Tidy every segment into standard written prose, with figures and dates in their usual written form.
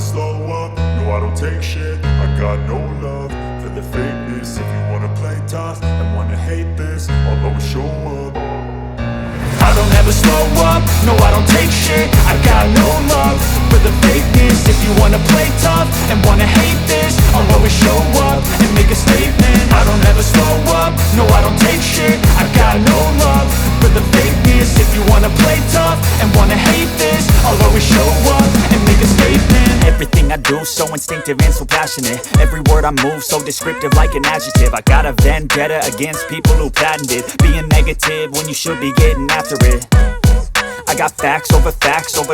slow up, no I don't take shit. I got no love for the fakeness. If you wanna play tough and wanna hate this, I'll always show up. I don't ever slow up, no I don't take shit. I got no love for the fakeness. If you wanna play tough and wanna hate this, I'll always show up and make a statement. I don't ever slow up, no I don't take shit. I got no love for the fakeness. If you wanna play tough and wanna hate this, I'll always show up and make a statement. Everything I do so instinctive and so passionate. Every word I move so descriptive like an adjective. I got a vendetta against people who patented being negative when you should be getting after it. I got facts over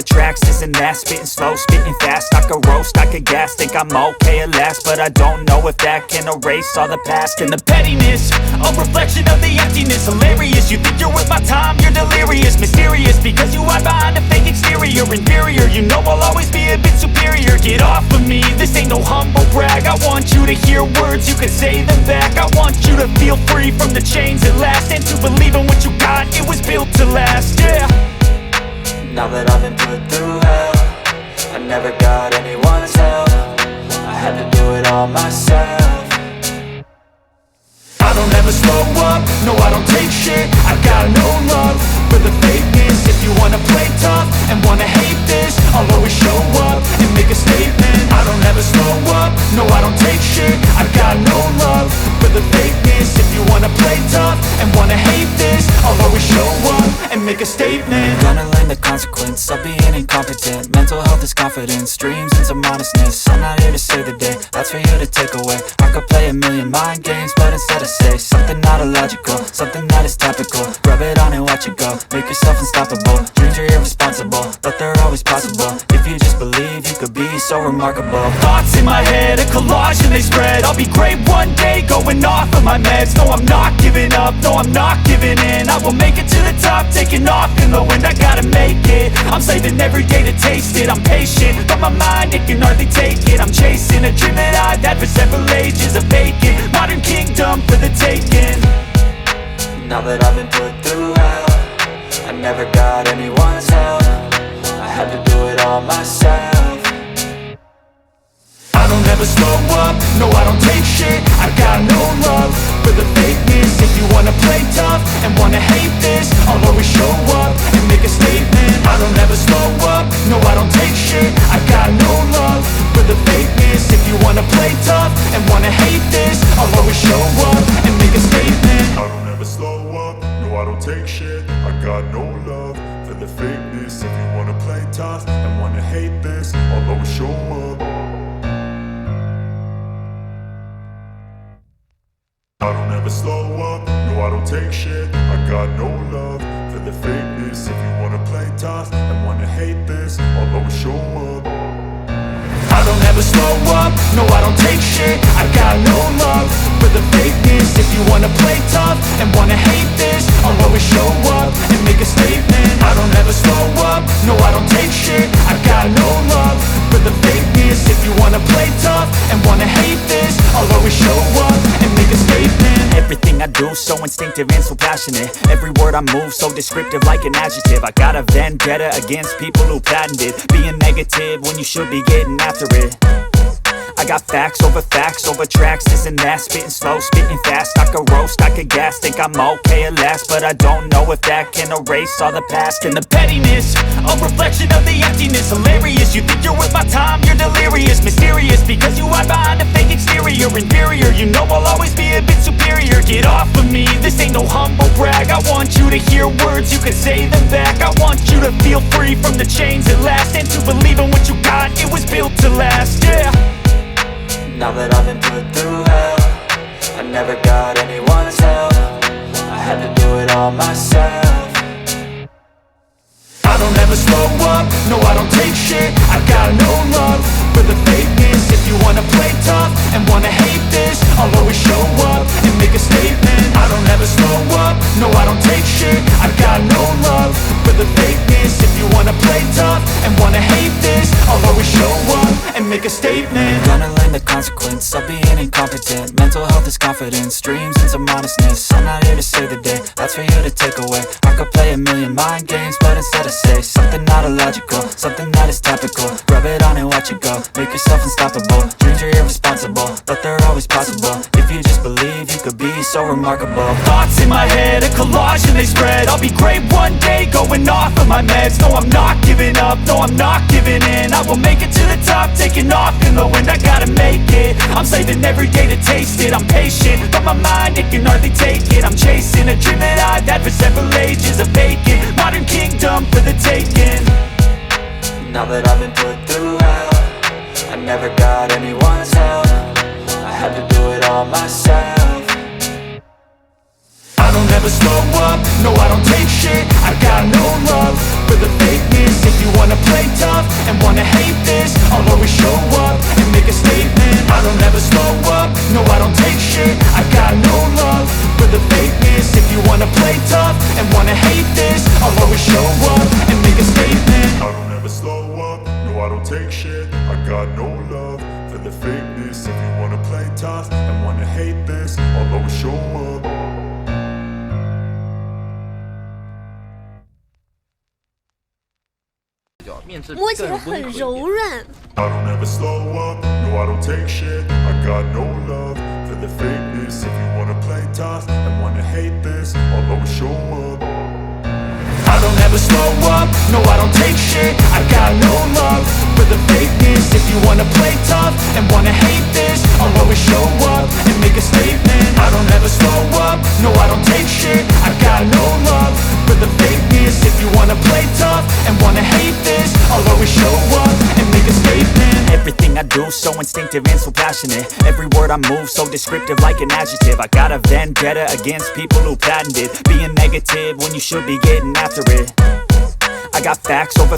tracks, this and that. Spitting slow, spitting fast. I could roast, I could gas. Think I'm okay at last, but I don't know if that can erase all the past. And the pettiness, a reflection of the emptiness. Hilarious, you think you're worth my time, you're delirious. Mysterious, because you hide behind a fake exterior. Inferior, you know I'll always be a bit superior. Get off of me, this ain't no humble brag. I want you to hear words, you can say them back. I want you to feel free from the chains at last, and to believe in what you got, it was built to last, yeah. Now that I've been put through hell, I never got anyone's help. I had to do it all myself. I don't ever slow up, no I don't take shit. I got no love for the fakeness. If you wanna play tough and wanna hate this, I'll always show up and make a statement. I don't ever slow up, no I don't take shit. I got no love for the fakeness. If you wanna play tough and wanna hate this, I'll always show up and make a statement. Gonna learn the consequence of being incompetent. Mental health is confidence, dreams and some honestness. I'm not here to save the day, that's for you to take away. I could play a million mind games, but instead I say something not illogical, something that is topical. Rub it on and watch it go, make yourself unstoppable. Dreams are irresponsible, but they're always possible. If you just believe, you could be so remarkable. Thoughts in my head, a collage and they spread. I'll be great one day, going off of my meds. No, I'm not giving up, no, I'm not giving in. I will make it to the top, taking off in the wind. I gotta make it, I'm saving every day to taste it. I'm patient, but my mind, it can hardly take it. I'm chasing a dream that I've had for several ages. A vacant, modern kingdom for the taking. Now that I've been put through hell, I never got anyone's help. I had to do it all myself. I don't ever slow up, no I don't take shit. I got no love for the fakeness. If you wanna play tough and wanna hate this, I'll always show up and make a statement. I don't ever slow up, no I don't take shit. I got no love for the fakeness. If you wanna play tough and wanna hate this, I'll always show up and make a statement. I don't ever slow up, no I don't take shit. I got no love for the fakeness. If you wanna play tough and wanna hate this, I'll always show up. I don't ever slow up, no I don't take shit. I got no love for the fakeness. If you wanna play tough and wanna hate this, I'll always show up. I don't ever slow up, no I don't take shit. I got no love for the fakeness. If you wanna play tough and wanna hate this, I'll always show up and make a statement. I don't ever slow up, no I don't take shit. I got no love for the fakeness. If you wanna play tough and wanna hate this, I'll always show up and make a statement. Everything I do so instinctive and so passionate. Every word I move so descriptive like an adjective. I got a vendetta against people who patented being negative when you should be getting after it. I got facts over tracks, this and that. Spitting slow, spitting fast. I could roast, I could gas. Think I'm okay at last, but I don't know if that can erase all the past. And the pettiness, a reflection of the emptiness. Hilarious, you think you're worth my time, you're delirious. Mysterious, because you hide behind a fake exterior. Inferior, you know I'll always be a bit superior. Get off of me, this ain't no humble brag. I want you to hear words, you can say them back. I want you to feel free from the chains at last, and to believe in what you got, it was built to last, yeah. Now that I've been put through hell, I never got anyone's help. I had to do it all myself. I don't ever slow up, no I don't take shit. I got no love for the fakeness. If you wanna play tough and wanna hate this, I'll always show up and make a statement. I don't ever slow up, no I don't take shit. I got no love for the fakeness. If you wanna play tough and wanna hate this, I'll always show up and and make a statement. Gonna learn the consequence of being incompetent. Mental health is confidence, dreams into modestness. I'm not here to save the day, that's for you to take away. I could play a million mind games, but instead I say something not illogical, something that is topical. Rub it on and watch it go, make yourself unstoppable. Dreams are irresponsible, but they're always possible. If you just believe, you could be so remarkable. Thoughts in my head, a collage and they spread. I'll be great one day, going off of my meds. No, I'm not giving up, no, I'm not giving in. I will make it to the top, taking off in the wind. I gotta make it, I'm saving every day to taste it. I'm patient, but my mind, it can hardly take it. I'm chasing a dream that I've had for several ages. A vacant, modern kingdom for the taking. Now that I've been put through hell, I never got anyone's help. I had to do it all myself. I don't ever slow up, no I don't take shit. I got no love for the fakeness. If you wanna play tough and wanna hate this, I'll always show up and make a statement. I don't ever slow up, no I don't take shit. I got no love for the fakeness. If you wanna play tough and wanna hate this, I'll always show up and make a statement. I don't ever slow up, no I don't take shit. I got no love for the fakeness. If you wanna play tough and wanna hate this, I'll always show up.摸起来很柔软。 I don't ever slow up, no I don't take shit. I got no love for the fakeness. If you wanna play tough and wanna hate this, I'll always show up. I don't ever slow up, no I don't take shit. I got no love for the fakeness. If you wanna play tough and wanna hate this, I'll always show up and make a statement. I don't ever slow up, no I don't take shit. I got no love for the fakeness. If you wanna play tough and wanna hate this, I'll always show up and make a statement. Everything I do so instinctive and so passionate. Every word I move so descriptive like an adjective. I got a vendetta against people who patented being negative when you should be getting after it. I got facts over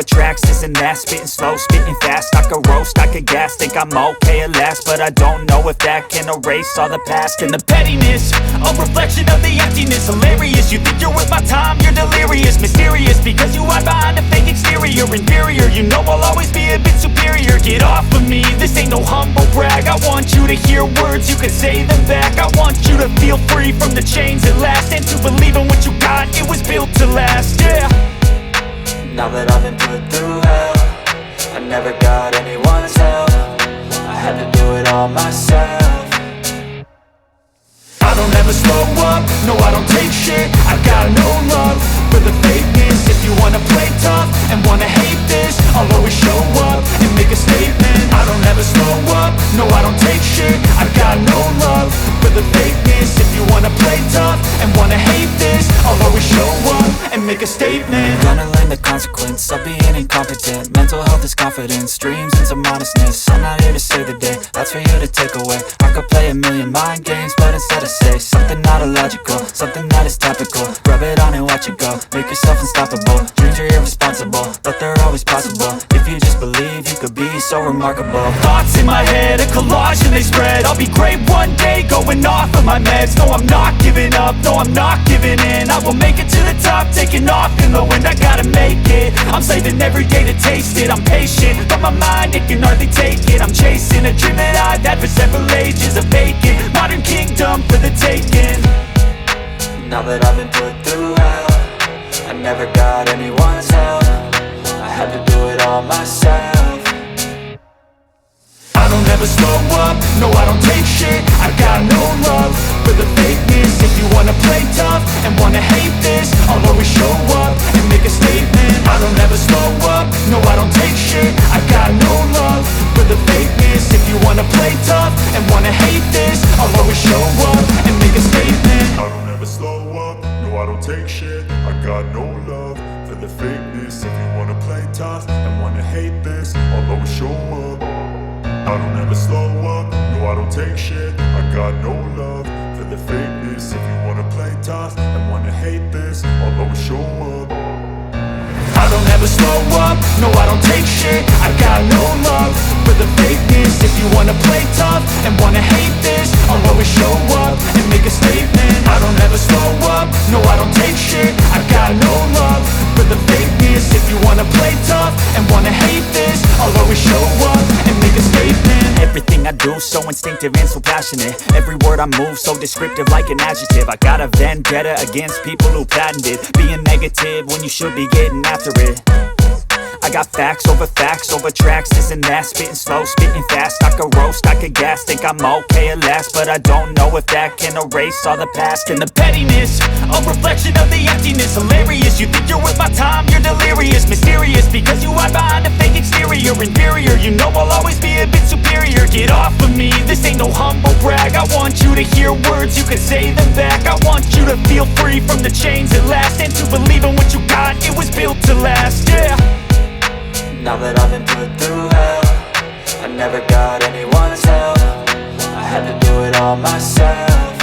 tracks, this and that. Spitting slow, spitting fast. I could roast, I could gas. Think I'm okay at last, but I don't know if that can erase all the past. And the pettiness, a reflection of the emptiness. Hilarious, you think you're worth my time, you're delirious. Mysterious, because you hide behind a fake exterior. Inferior, you know I'll always be a bit superior. Get off of me, this ain't no humble brag. I want you to hear words, you can say them back. I want you to feel free from the chains at last, and to believe in what you got, it was built to last, yeah. Now that I've been put through hell, I never got anyone's help. I had to do it all myself. I don't ever slow up, no I don't take shit. I got no love for the fakeness. If you wanna play tough and wanna hate this, I'll always show up and make a statement. I don't ever slow up, no I don't take shit. I got no love for the fakeness. If you wanna play tough and wanna hate this, I'll always show up and make a statement. Gonna learn the consequence of being incompetent. Mental health is confidence, dreams into modestness. I'm not here to save the day, that's for you to take away. I could play a million mind games, but instead I say something not illogical, something that is topical. Rub it on and watch it go, make yourself unstoppable. Dreams are irresponsible, but they're always possible. If you just believe, you could be so remarkable. Thoughts in my head, a collage and they spread. I'll be great one day, going off of my meds. No, I'm not giving up, no, I'm not giving in. I will make it to the top, taking off in the wind. I gotta make it, I'm saving every day to taste it. I'm patient, but my mind, it can hardly take it. I'm chasing a dream that I've had for several ages. A vacant, modern kingdom for the taking. Now that I've been put through hell, I never got anyone's help. I had to do it all myself. I don't ever slow up, no I don't take shit. I got no love for the fakeness. If you wanna play tough and wanna hate this, I'll always show up and make a statement. I don't ever slow up, no I don't take shit. I got no love for the fakeness. If you wanna play tough and wanna hate this, I'll always show up and make a statement. I don't ever slow up, no I don't take shit. I got no love for the fakeness. If you wanna play tough and wanna hate this, I'll always show up. I don't ever slow up, no I don't take shit. I got no love for the fakeness. If you wanna play tough and wanna hate this, I'll always show up. I don't ever slow up, no I don't take shit. I got no love for the fakeness. If you wanna play tough and wanna hate this, I'll always show up and make a statement. I don't ever slow up, no I don't take shit. I got no love for the fakeness. If you wanna play tough and wanna hate this, I'll always show up I do so instinctive and so passionate. Every word I move so descriptive like an adjective. I got a vendetta against people who patented being negative when you should be getting after it. I got facts over tracks, this and that. Spitting slow, spitting fast, I could roast, I could gas. Think I'm okay at last, but I don't know if that can erase all the past. And the pettiness, a reflection of the emptiness. Hilarious, you think you're worth my time, you're delirious. Mysterious, because you hide behind a fake exterior. Inferior, you know I'll always be a bit superior. Get off of me, this ain't no humble brag. I want you to hear words, you can say them back. I want you to feel free from the chains at last, and to believe in what you got, it was built to last, yeah. Now that I've been put through hell, I never got anyone's help. I had to do it all myself.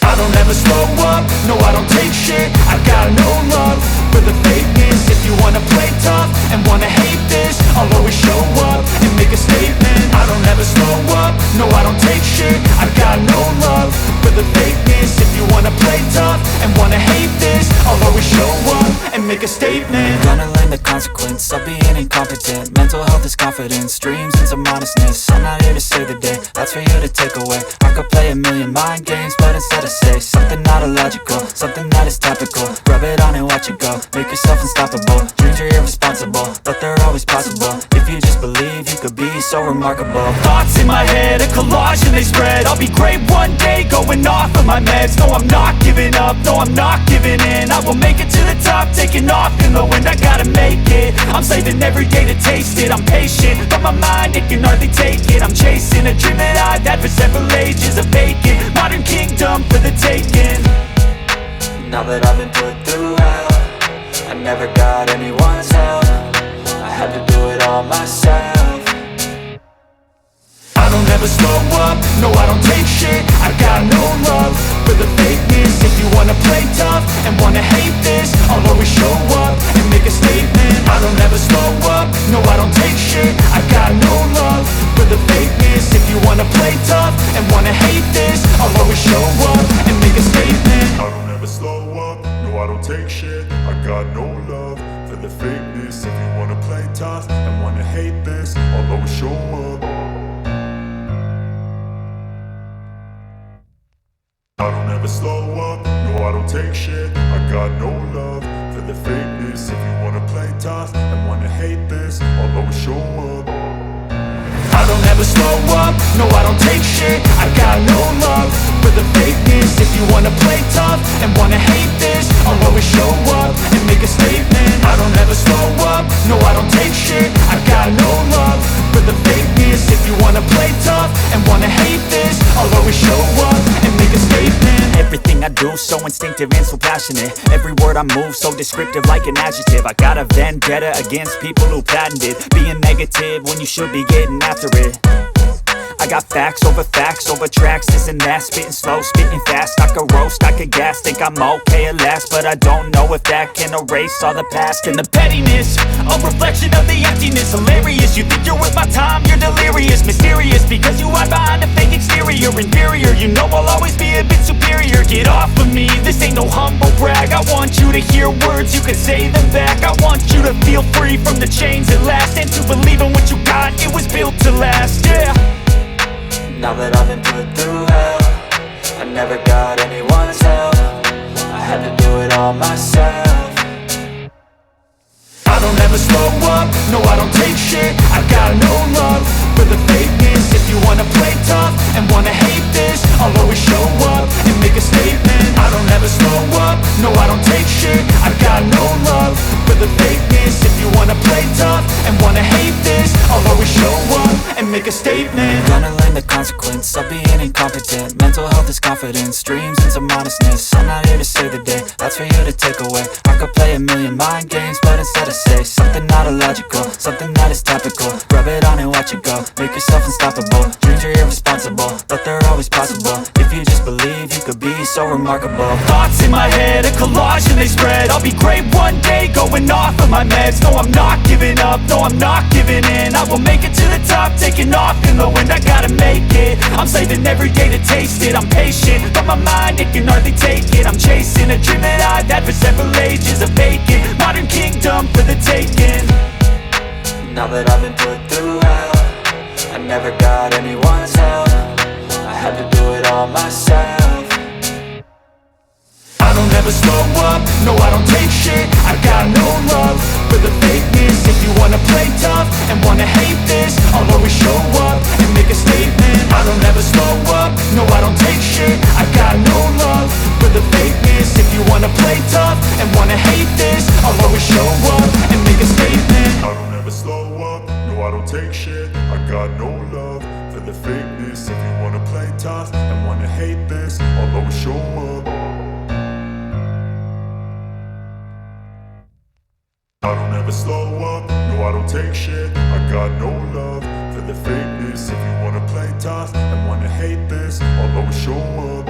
I don't ever slow up, no I don't take shit. I got no love for the fakeness. If you wanna play tough and wanna hate this, I'll always show up and make a statement. I don't ever slow up, no I don't take shit. I got no love for the fakeness. If you wanna play tough and wanna hate this, I'll always show up and make a statement. Gonna learn the consequence of being incompetent. Mental health is confidence, dreams and some honestness. I'm not here to save the day, that's for you to take away. I could play a million mind games, but instead I say something not illogical, something that is topical. Rub it on and watch it go, make yourself unstoppable. Dreams are irresponsible, but they're always possible. If you just believe, you could be so remarkable. Thoughts in my head, a collage and they spread. I'll be great one day, going off of my meds. No, I'm not giving up, no, I'm not giving in. I will make it to the top, taking off in the wind. I gotta make it, I'm saving every day to taste it. I'm patient, but my mind, it can hardly take it. I'm chasing a dream that I've had for several ages. A vacant, modern kingdom for the taking. Now that I've been put through hell, I never got anyone's help. I had to do it all myself. I don't ever slow up, no I don't take shit. I got no love for the fakeness. If you wanna play tough and wanna hate this, I'll always show up and make a statement. I don't ever slow up, no I don't take shit. I got no love for the fakeness. If you wanna play tough and wanna hate this, I'll always show up and make a statement. I don't ever slow up, no I don't take shit. I got no love for the fakeness. If you wanna play tough and wanna hate this, I'll always show up. I don't ever slow up, no I don't take shit. I got no love for the fakeness. If you wanna play tough and wanna hate this, I'll always show up. I don't ever slow up, no I don't take shit. I got no love for the fakeness. If you wanna play tough and wanna hate this, I'll always show up and make a statement. I don't ever slow up, no I don't take shit. I got no love for the fakeness. If you wanna play tough and wanna hate this, I'll always show up and make a statement. Everything I do so instinctive and so passionate. Every word I move so descriptive like an adjective. I got a vendetta against people who patented being negative when you should be getting after it. I got facts over tracks, this and that. Spitting slow, spitting fast, I could roast, I could gas. Think I'm okay at last, but I don't know if that can erase all the past. And the pettiness, a reflection of the emptiness. Hilarious, you think you're worth my time, you're delirious. Mysterious, because you hide behind a fake exterior. Inferior, you know I'll always be a bit superior. Get off of me, this ain't no humble brag. I want you to hear words, you can say them back. I want you to feel free from the chains at last, and to believe in what you got, it was built to last, yeah. Now that I've been put through hell, I never got anyone's help. I had to do it all myself. I don't ever slow up, no I don't take shit. I got no love for the fakeness. If you wanna play tough and wanna hate this, I'll always show up and make a statement. I don't ever slow up, no I don't take shit. I got no love for the fakeness. If you wanna play tough and wanna hate this, I'll always show up and make a statement. Gonna learn the consequence of being incompetent. Mental health is confidence, dreams and some honestness. I'm not here to save the day, that's for you to take away. I could play a million mind games, but instead I say something not illogical, something that is topical. Rub it on and watch it go, make yourself unstoppable. Dreams are irresponsible, but they're always possible. If you just believe, you could be so remarkable. Thoughts in my head, a collage and they spread. I'll be great one day, going off of my meds. No, I'm not giving up, no, I'm not giving in. I will make it to the top, taking off in the wind. I gotta make it, I'm saving every day to taste it. I'm patient, but my mind, it can hardly take it. I'm chasing a dream that I've had for several ages. A vacant, modern kingdom for the taking. Now that I've been put through hell, I never got anyone's help. I had to do it all myself. I don't ever slow up, no I don't take shit. I got no love for the fakeness. If you wanna play tough and wanna hate this, I'll always show up and make a statement. I don't ever slow up, no I don't take shit. I got no love for the fakeness. If you wanna play tough and wanna hate this, I'll always show up and make a statement. I don't ever slow up, no I don't take shit. I got no love for the fakeness. If you wanna play tough and wanna hate this, I'll always show up. I don't ever slow up, no I don't take shit. I got no love for the fakeness. If you wanna play tough and wanna hate this, I'll always show up.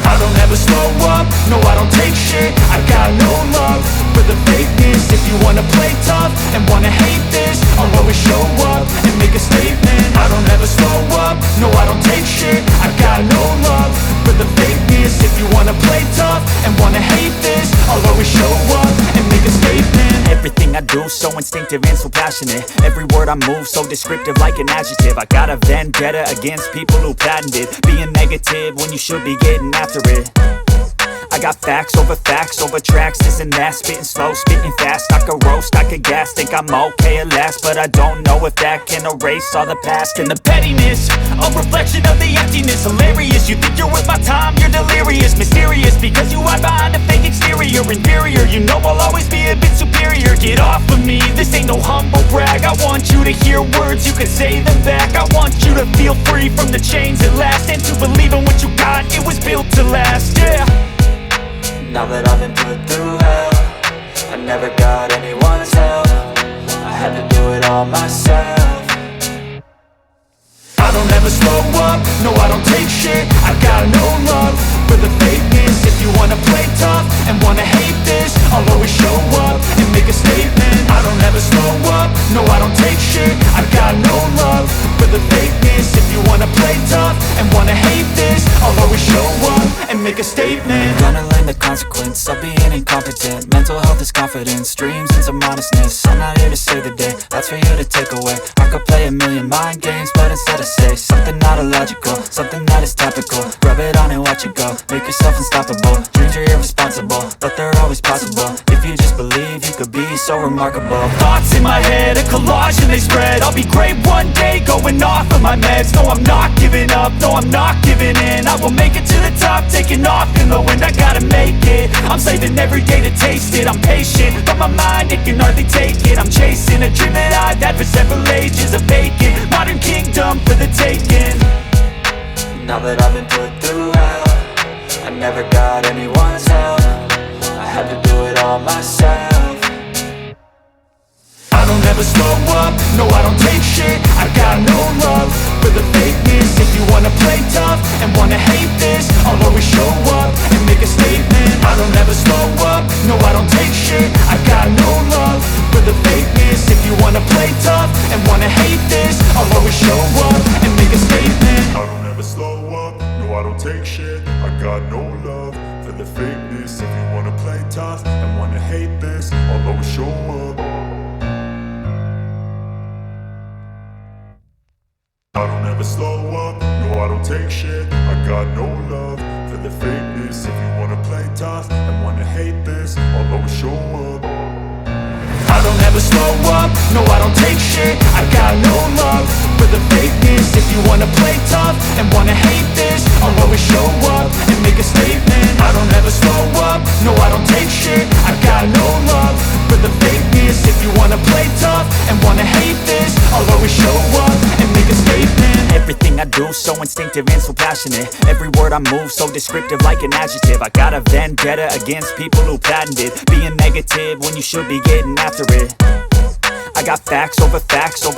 I don't ever slow up, no I don't take shit. I got no love for the fakeness. If you wanna play tough and wanna hate this, I'll always show up and make a statement. I don't ever slow up, no I don't take shit. I got no love for the fakeness. If you wanna play tough and wanna hate this, I'll always show up and make a statement. Everything I do so instinctive and so passionate. Every word I move so descriptive like an adjective. I got a vendetta against people who patented being negative when you should be getting after it. I got facts over tracks, this and that. Spitting slow, spitting fast. I could roast, I could gas. Think I'm okay at last, but I don't know if that can erase all the past. And the pettiness, a reflection of the emptiness. Hilarious, you think you're worth my time, you're delirious. Mysterious, because you hide behind a fake exterior. Inferior, you know I'll always be a bit superior. Get off of me, this ain't no humble brag. I want you to hear words, you can say them back. I want you to feel free from the chains at last, and to believe in what you got, it was built to last, yeah. Now that I've been put through hell, I never got anyone's help. I had to do it all myself. I don't ever slow up, no I don't take shit. I got no love for the fakeness. If you wanna play tough and wanna hate this, I'll always show up and make a statement. I don't ever slow up, no I don't take shit. I got no love for the fakeness. If you wanna play tough and wanna hate this, I'll always show up and make a statement. Gonna learn the consequence of being incompetent. Mental health is confidence, dreams and some modestness. I'm not here to save the day, that's for you to take away. I could play a million mind games, but instead I say something not illogical, something that is topical. Rub it on and watch it go, make yourself unstoppable. Dreams are irresponsible, but they're always possible. If you just believe, you could be so remarkable. Thoughts in my head, a collage and they spread. I'll be great one day, going off of my meds. No, I'm not giving up, no, I'm not giving in. I will make it to the top, taking off in the wind. I gotta make it, I'm saving every day to taste it. I'm patient, but my mind, it can hardly take it. I'm chasing a dream that I've had for several ages. A vacant, modern kingdom for the taking. Now that I've been put through hell, I never got anyone's help. I had to do it all myself. I don't ever slow up, no I don't take shit. I got no love for the fakeness. If you wanna play tough and wanna hate this, I'll always show up and make a statement. I don't ever slow up, no I don't take shit. I got no love for the fakeness. If you wanna play tough and wanna hate this, I'll always show up and make a statement. I don't ever slow up, no I don't take shit. I got no love for the fakeness. If you wanna play tough and wanna hate this, I'll always show up. I don't ever slow up, no I don't take shit. I got no love for the fakeness. If you wanna play tough and wanna hate this, I'll always show up. I don't ever slow up, no I don't take shit. I got no love for the fakeness. If you wanna play tough and wanna hate this, I'll always show up and make a statement. I don't ever slow up, no I don't take shit. I got no love for the fakeness. If you wanna play tough and wanna hate this, I'll always show up and make a statement. Everything I do so instinctive and so passionate. Every word I move so descriptive like an adjective. I got a vendetta against people who patented being negative when you should be getting after it. I got facts over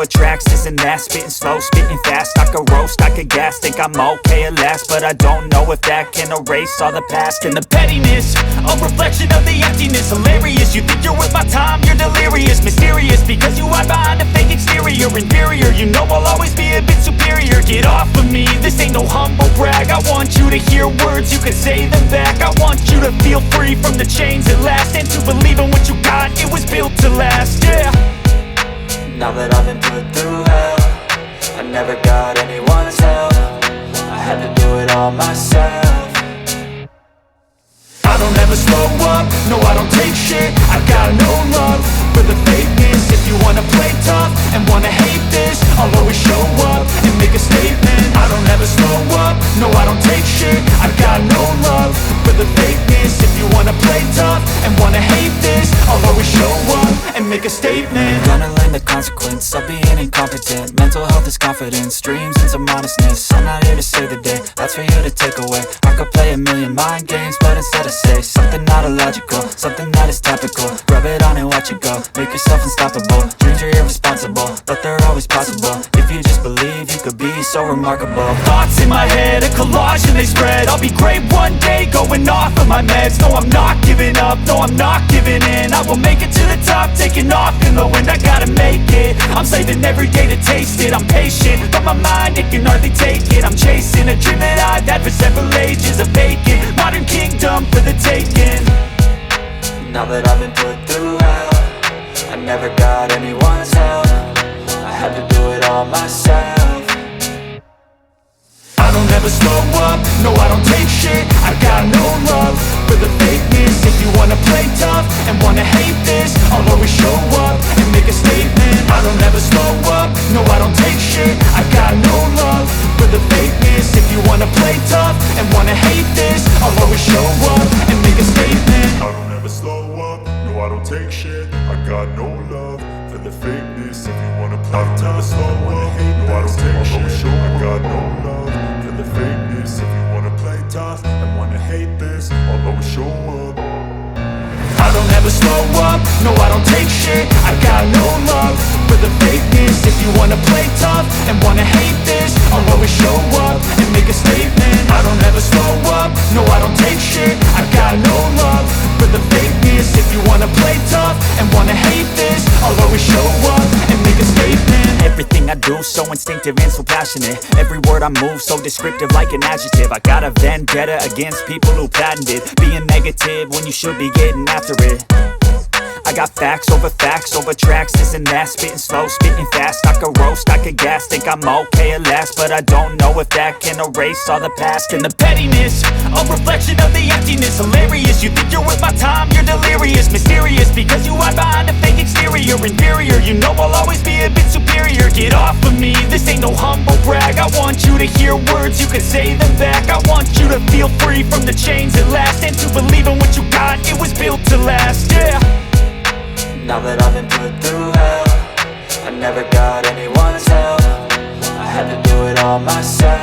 tracks, this and that. Spitting slow, spitting fast. I could roast, I could gas. Think I'm okay at last, but I don't know if that can erase all the past. And the pettiness, a reflection of the emptiness. Hilarious, you think you're worth my time, you're delirious. Mysterious, because you hide behind a fake exterior. Inferior, you know I'll always be a bit superior. Get off of me, this ain't no humble brag. I want you to hear words, you can say them back. I want you to feel free from the chains at last, and to believe in what you got, it was built to last, yeah. Now that I've been put through hell, I never got anyone's help. I had to do it all myself. I don't ever slow up, no I don't take shit. I got no love for the fakeness. If you wanna play tough and wanna hate this, I'll always show up and make a statement. I don't ever slow up, no I don't take shit. I got no love for the fakeness. If you wanna play tough and wanna hate this, I'll always show up and make a statement. Gonna learn the consequence of being incompetent. Mental health is confidence, dreams into modestness. I'm not here to save the day, that's for you to take away. I could play a million mind games, but instead I say something not illogical, something that is topical. Rub it on and watch it go, make yourself unstoppable. Dreams are irresponsible, but they're always possible. If you just believe, you could be so remarkable. Thoughts in my head, a collage and they spread. I'll be great one day, going off of my meds. No, I'm not giving up, no, I'm not giving in. I will make it to the top, taking off in the wind. I gotta make it, I'm saving every day to taste it. I'm patient, but my mind, it can hardly take it. I'm chasing a dream that I've had for several ages. A vacant, modern kingdom for the taking. Now that I've been put through hell, I never got anyone's help. I had to do it all myself. I don't ever slow up, no I don't take shit. I got no love for the fakeness. If you wanna play tough and wanna hate this, I'll always show up and make a statement. I don't ever slow up, no I don't take shit. I got no love for the fakeness. If you wanna play tough and wanna hate this, I'll always show up and make a statement. I don't ever slow up, no I don't take shit. I got no love for the fakeness. If you wanna play tough, slow up, no I don't take shit. I got no love for the fakeness. If you wanna play tough and wanna hate this, I'll always show up. I don't ever slow up, no I don't take shit. I got no love for the fakeness. If you wanna play tough and wanna hate this, I'll always show up and make a statement. I don't ever slow up, no I don't take shit. I got no love for the fakeness. If you wanna play tough and wanna hate this, I'll always show up and make a statement. Everything I do so instinctive and so passionate. Every word I move so descriptive like an adjective. I got a vendetta against people who patented being negative when you should be getting after it. I got facts over tracks, this and that. Spitting slow, spitting fast. I could roast, I could gas. Think I'm okay at last, but I don't know if that can erase all the past. And the pettiness, a reflection of the emptiness. Hilarious, you think you're worth my time, you're delirious. Mysterious, because you hide behind a fake exterior. Inferior, you know I'll always be a bit superior. Get off of me, this ain't no humble brag. I want you to hear words, you can say them back. I want you to feel free from the chains at last, and to believe in what you got, it was built to last, yeah. Now that I've been put through hell, I never got anyone's help. I had to do it all myself.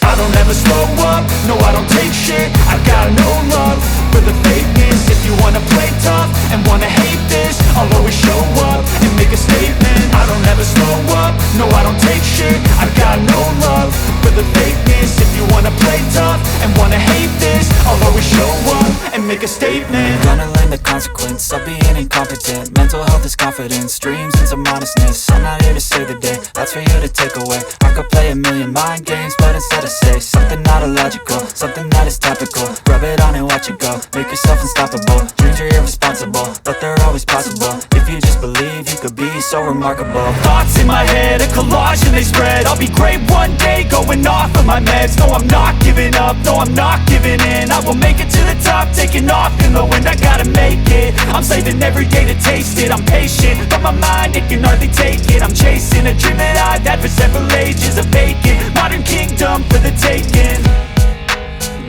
I don't ever slow up, no I don't take shit. I got no love for the fakeness. If you wanna play tough and wanna hate this, I'll always show up and make a statement. I don't ever slow up, no I don't take shit. I got no love for the fakeness. If you wanna play tough and wanna hate this, I'll always show up and make a statement. Gonna learn the consequence of being incompetent. Mental health is confidence, dreams into modestness. I'm not here to save the day, that's for you to take away. I could play a million mind games, but instead I say something not illogical, something that is topical. Rub it on and watch it go, make yourself unstoppable. Dreams are irresponsible, but they're always possible. If you just believe, you could be so remarkable. Thoughts in my head, a collage and they spread. I'll be great one day, going off of my meds. No, I'm not giving up, no, I'm not giving in. I will make it to the top, taking off in the wind. I gotta make it, I'm saving every day to taste it. I'm patient, but my mind, it can hardly take it. I'm chasing a dream that I've had for several ages. A vacant, modern kingdom for the taking.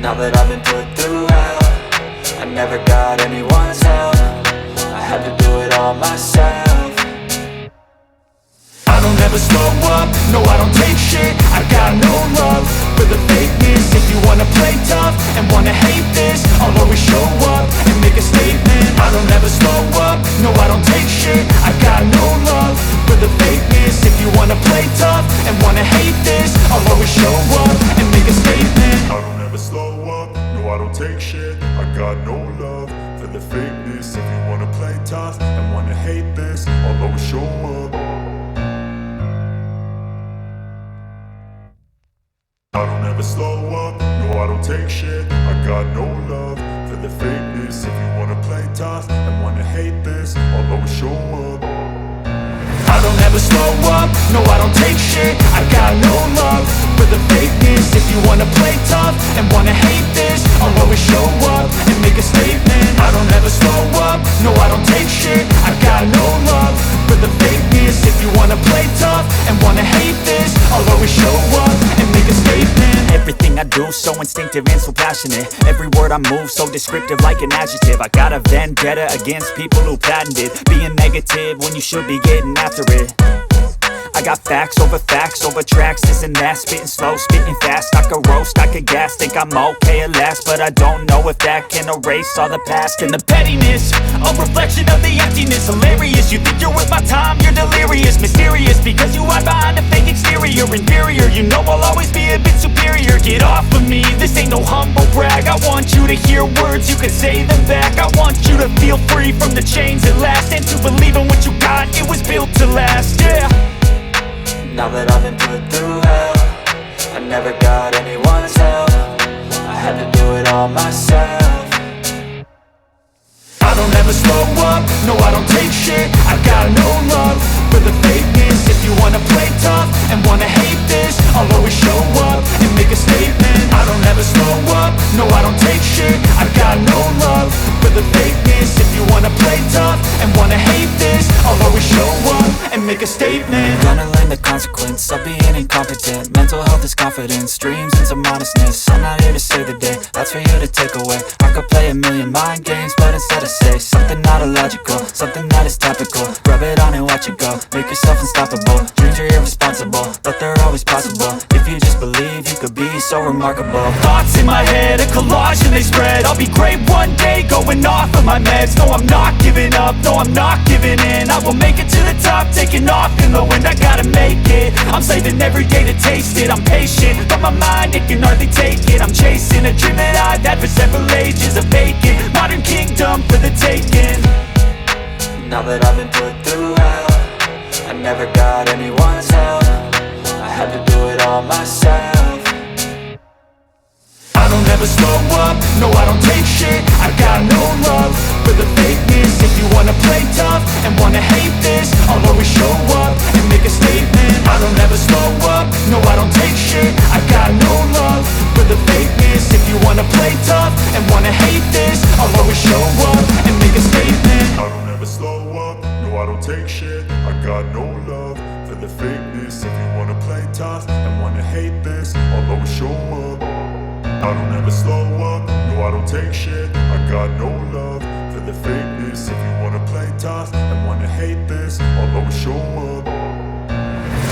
Now that I've been put through hell, I never got anyone's help. I had to do it all myself. I don't ever slow up, no I don't take shit. I got no love for the fakeness. If you wanna play tough and wanna hate this, I'll always show up and make a statement. I don't ever slow up, no I don't take shit. I got no love for the fakeness. If you wanna play tough and wanna hate this, I'll always show up and make a statement. I don't ever slow up, no I don't take shit. I got no love for the fakeness. If you wanna play tough and wanna hate this, I'll always show up. I don't ever slow up, no I don't take shit. I got no love for the fakeness. If you wanna play tough and wanna hate this, I'll always show up. I don't ever never slow up, no I don't take shit. I got no love for the fakeness. If you wanna play tough and wanna hate this, I'll always show up and make a statement. I don't ever slow up, no I don't take shit. I got no love for the fakeness. If you wanna play tough and wanna hate this, I'll always show up and make a statement. Everything I do so instinctive and so passionate. Every word I move so descriptive like an adjective. I got a vendetta against people who patented being negative when you should be getting after it. I got facts over tracks, this and that. Spitting slow, spitting fast. I could roast, I could gas. Think I'm okay at last, but I don't know if that can erase all the past. And the pettiness, a reflection of the emptiness. Hilarious, you think you're worth my time, you're delirious. Mysterious, because you hide behind a fake exterior. Inferior, you know I'll always be a bit superior. Get off of me, this ain't no humble brag. I want you to hear words, you can say them back. I want you to feel free from the chains at last, and to believe in what you got, it was built to last, yeah. Now that I've been put through hell, I never got anyone's help. I had to do it all myself. I don't ever slow up, no I don't take shit. I got no love for the fakeness. If you wanna play tough and wanna hate this, I'll always show up and make a statement. I don't ever slow up, no I don't take shit. I got no love for the fakeness. If you wanna play tough and wanna hate this, I'll always show up and make a statement. Gonna learn the consequence of being incompetent. Mental health is confidence, dreams into modestness. I'm not here to save the day, that's for you to take away. I could play a million mind games, but instead I say something not illogical, something that is topical. Rub it on and watch it go, make yourself unstoppable. Dreams are irresponsible, but they're always possible. If you just believe, you could be so remarkable. Thoughts in my head, a collage and they spread. I'll be great one day, going off of my meds. No, I'm not giving up, no, I'm not giving in. I will make it to the top, taking off in the wind. I gotta make it, I'm saving every day to taste it. I'm patient, but my mind, it can hardly take it. I'm chasing a dream that I've had for several ages. A vacant, modern kingdom for the taking. Now that I've been put through hell, I never got anyone's help. I had to do it all myself. I don't ever slow up, no I don't take shit. I got no love for the fakeness. If you wanna play tough and wanna hate this, I'll always show up and make a statement. I don't ever slow up, no I don't take shit. I got no love for the fakeness. If you wanna play tough and wanna hate this, I'll always show up and make a statement. I don't ever slow up, no I don't take shit. I got no love for the fakeness. If you wanna play tough and wanna hate this, I'll always show up. I don't ever slow up, no I don't take shit. I got no love for the fakeness. If you wanna play tough and wanna hate this, I'll always show up.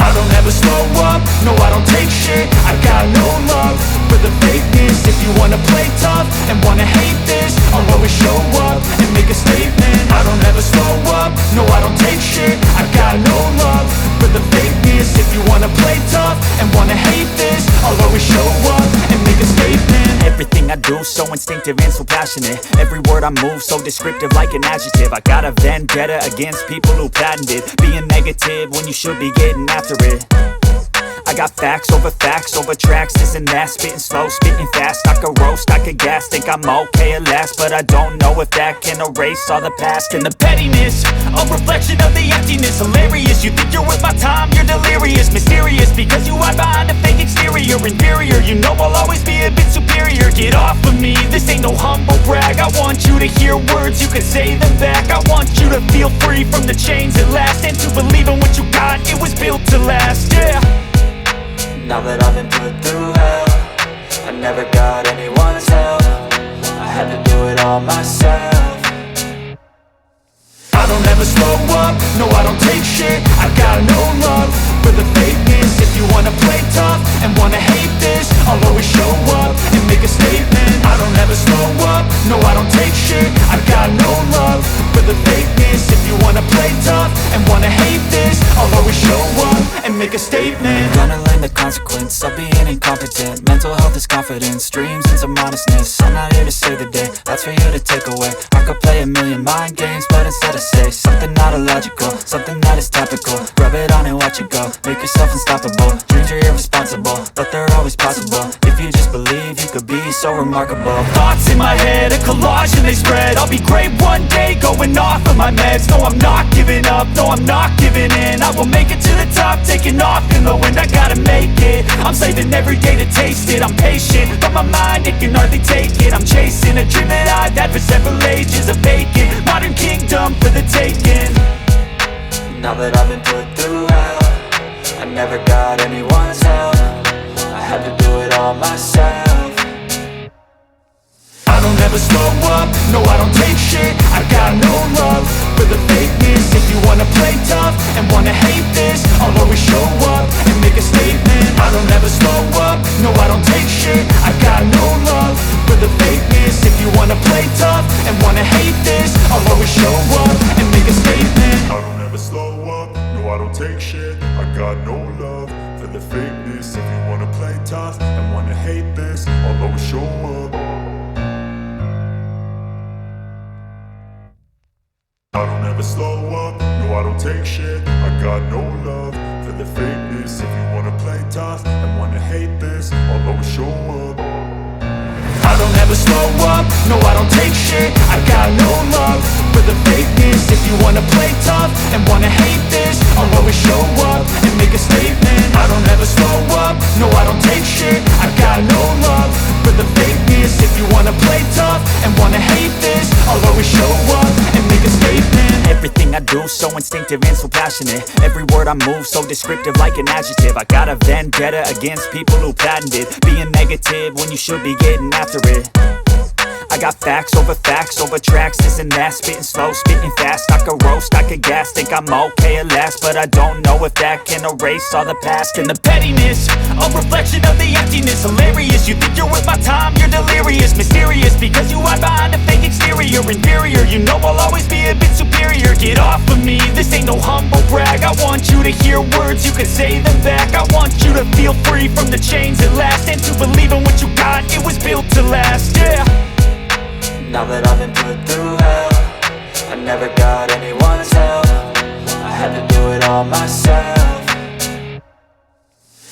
I don't ever slow up, no I don't take shit. I got no love for the fakeness. If you wanna play tough and wanna hate this, I'll always show up and make a statement. I don't ever slow up, no I don't take shit. I got no love for the fakeness. If you wanna play tough and wanna hate this, I'll always show up and make a statement. Everything I do so instinctive and so passionate. Every word I move so descriptive like an adjective. I got a vendetta against people who patented being negative when you should be getting after it. I got facts over tracks, this and that. Spitting slow, spitting fast. I could roast, I could gas. Think I'm okay at last, but I don't know if that can erase all the past. And the pettiness, a reflection of the emptiness. Hilarious, you think you're worth my time, you're delirious. Mysterious, because you hide behind a fake exterior. Inferior, you know I'll always be a bit superior. Get off of me, this ain't no humble brag. I want you to hear words, you can say them back. I want you to feel free from the chains at last, and to believe in what you got, it was built to last, yeah. Now that I've been put through hell, I never got anyone's help. I had to do it all myself. I don't ever slow up, no I don't take shit. I got no love for the fakeness. If you wanna play tough and wanna hate this, I'll always show up and make a statement. I don't ever slow up, no I don't take shit. I got no love for the fakeness. If you wanna play tough and wanna hate this, I'll always show up and make a statement. Gonna learn the consequence of being incompetent. Mental health is confidence, dreams into modestness. I'm not here to save the day, that's for you to take away. I could play a million mind games, but instead I say something not illogical, something that is topical. Rub it on and watch it go, make yourself unstoppable. Dreams are irresponsible, but they're always possible. If you just believe, you could be so remarkable. Thoughts in my head, a collage and they spread. I'll be great one day, going off of my meds. No, I'm not giving up, no, I'm not giving in. I will make it to the top, taking off in the wind. I gotta make it, I'm saving every day to taste it. I'm patient, but my mind, it can hardly take it. I'm chasing a dream that I've had for several ages. A vacant, modern kingdom for the taking. Now that I've been put through hell, I never got anyone's help. I had to do it all myself. I don't ever slow up, no I don't take shit. I got no love for the fakeness. If you wanna play tough and wanna hate this, I'll always show up and make a statement. I don't ever slow up, no I don't take shit. I got no love for the fakeness. If you wanna play tough and wanna hate this, I'll always show up and make a statement. I don't ever slow up, no I don't take shit. I got no love for the fakeness. If you wanna play tough and wanna hate this, I'll always show up. I don't ever slow up, no I don't take shit. I got no love for the fakeness. If you wanna play tough and wanna hate this, I'll always show up. I don't ever slow up, no I don't take shit. I got no love for the fakeness. If you wanna play tough and wanna hate this, I'll always show up and make a statement. I don't ever slow up, no I don't take shit. I got no love for the fakeness. If you wanna play tough and wanna hate this, I'll always show up and make a statement. Everything I do so instinctive and so passionate. Every word I move so descriptive like an adjective. I got a vendetta against people who patented being negative when you should be getting after it. I got facts over tracks, this and that. Spitting slow, spitting fast. I could roast, I could gas. Think I'm okay at last, but I don't know if that can erase all the past. And the pettiness, a reflection of the emptiness. Hilarious, you think you're worth my time, you're delirious. Mysterious, because you hide behind a fake exterior. Inferior, you know I'll always be a bit superior. Get off of me, this ain't no humble brag. I want you to hear words, you can say them back. I want you to feel free from the chains at last, and to believe in what you got, it was built to last, yeah. Now that I've been put through hell, I never got anyone's help. I had to do it all myself.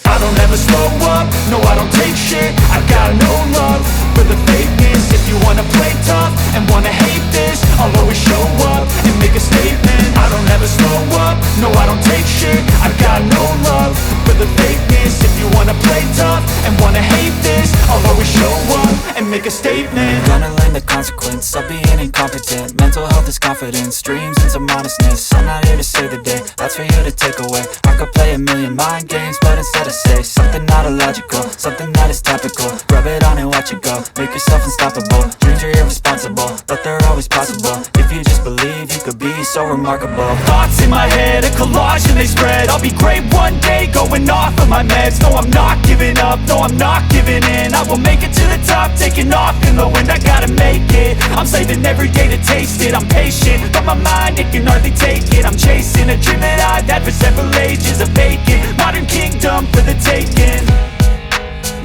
I don't ever slow up, no I don't take shit. I got no love for the fakeness. If you wanna play tough and wanna hate this, I'll always show up and make a statement. I don't ever slow up, no I don't take shit. I got no love for the fakeness. If you wanna play tough and wanna hate this, I'll always show up and make a statement. Gonna learn the consequence of being incompetent. Mental health is confidence, dreams and some honestness. I'm not here to save the day, that's for you to take away. I could play a million mind games, but instead I say something not illogical, something that is topical. Rub it on and watch it go, make yourself unstoppable. Dreams are irresponsible, but they're always possible. If you just believe, you could be so remarkable. Thoughts in my head, a collage and they spread. I'll be great one day, going off of my meds. No, I'm not giving up, no, I'm not giving in. I will make it to the top, taking off in the wind. I gotta make it, I'm saving every day to taste it. I'm patient, but my mind, it can hardly take it. I'm chasing a dream that I've had for several ages. A vacant, modern kingdom for the taking.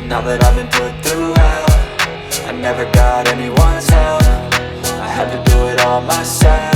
Now that I've been put through hell, I never got anyone's help. I had to do it all myself.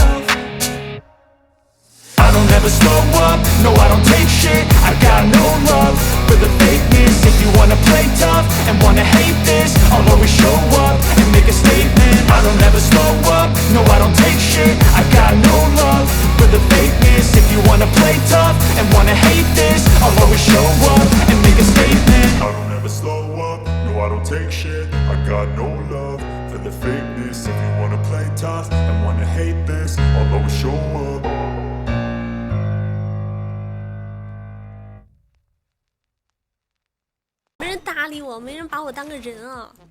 I don't ever slow up, no I don't take shit. I got no love for the fakeness. If you wanna play tough and wanna hate this, I'll always show up and make a statement. I don't ever slow up, no I don't take shit. I got no love for the fakeness. If you wanna play tough and wanna hate this, I'll always show up and make a statement. I don't ever slow up, no I don't take shit. I got no love for the fakeness. If you wanna play tough and wanna hate this, I'll always show up.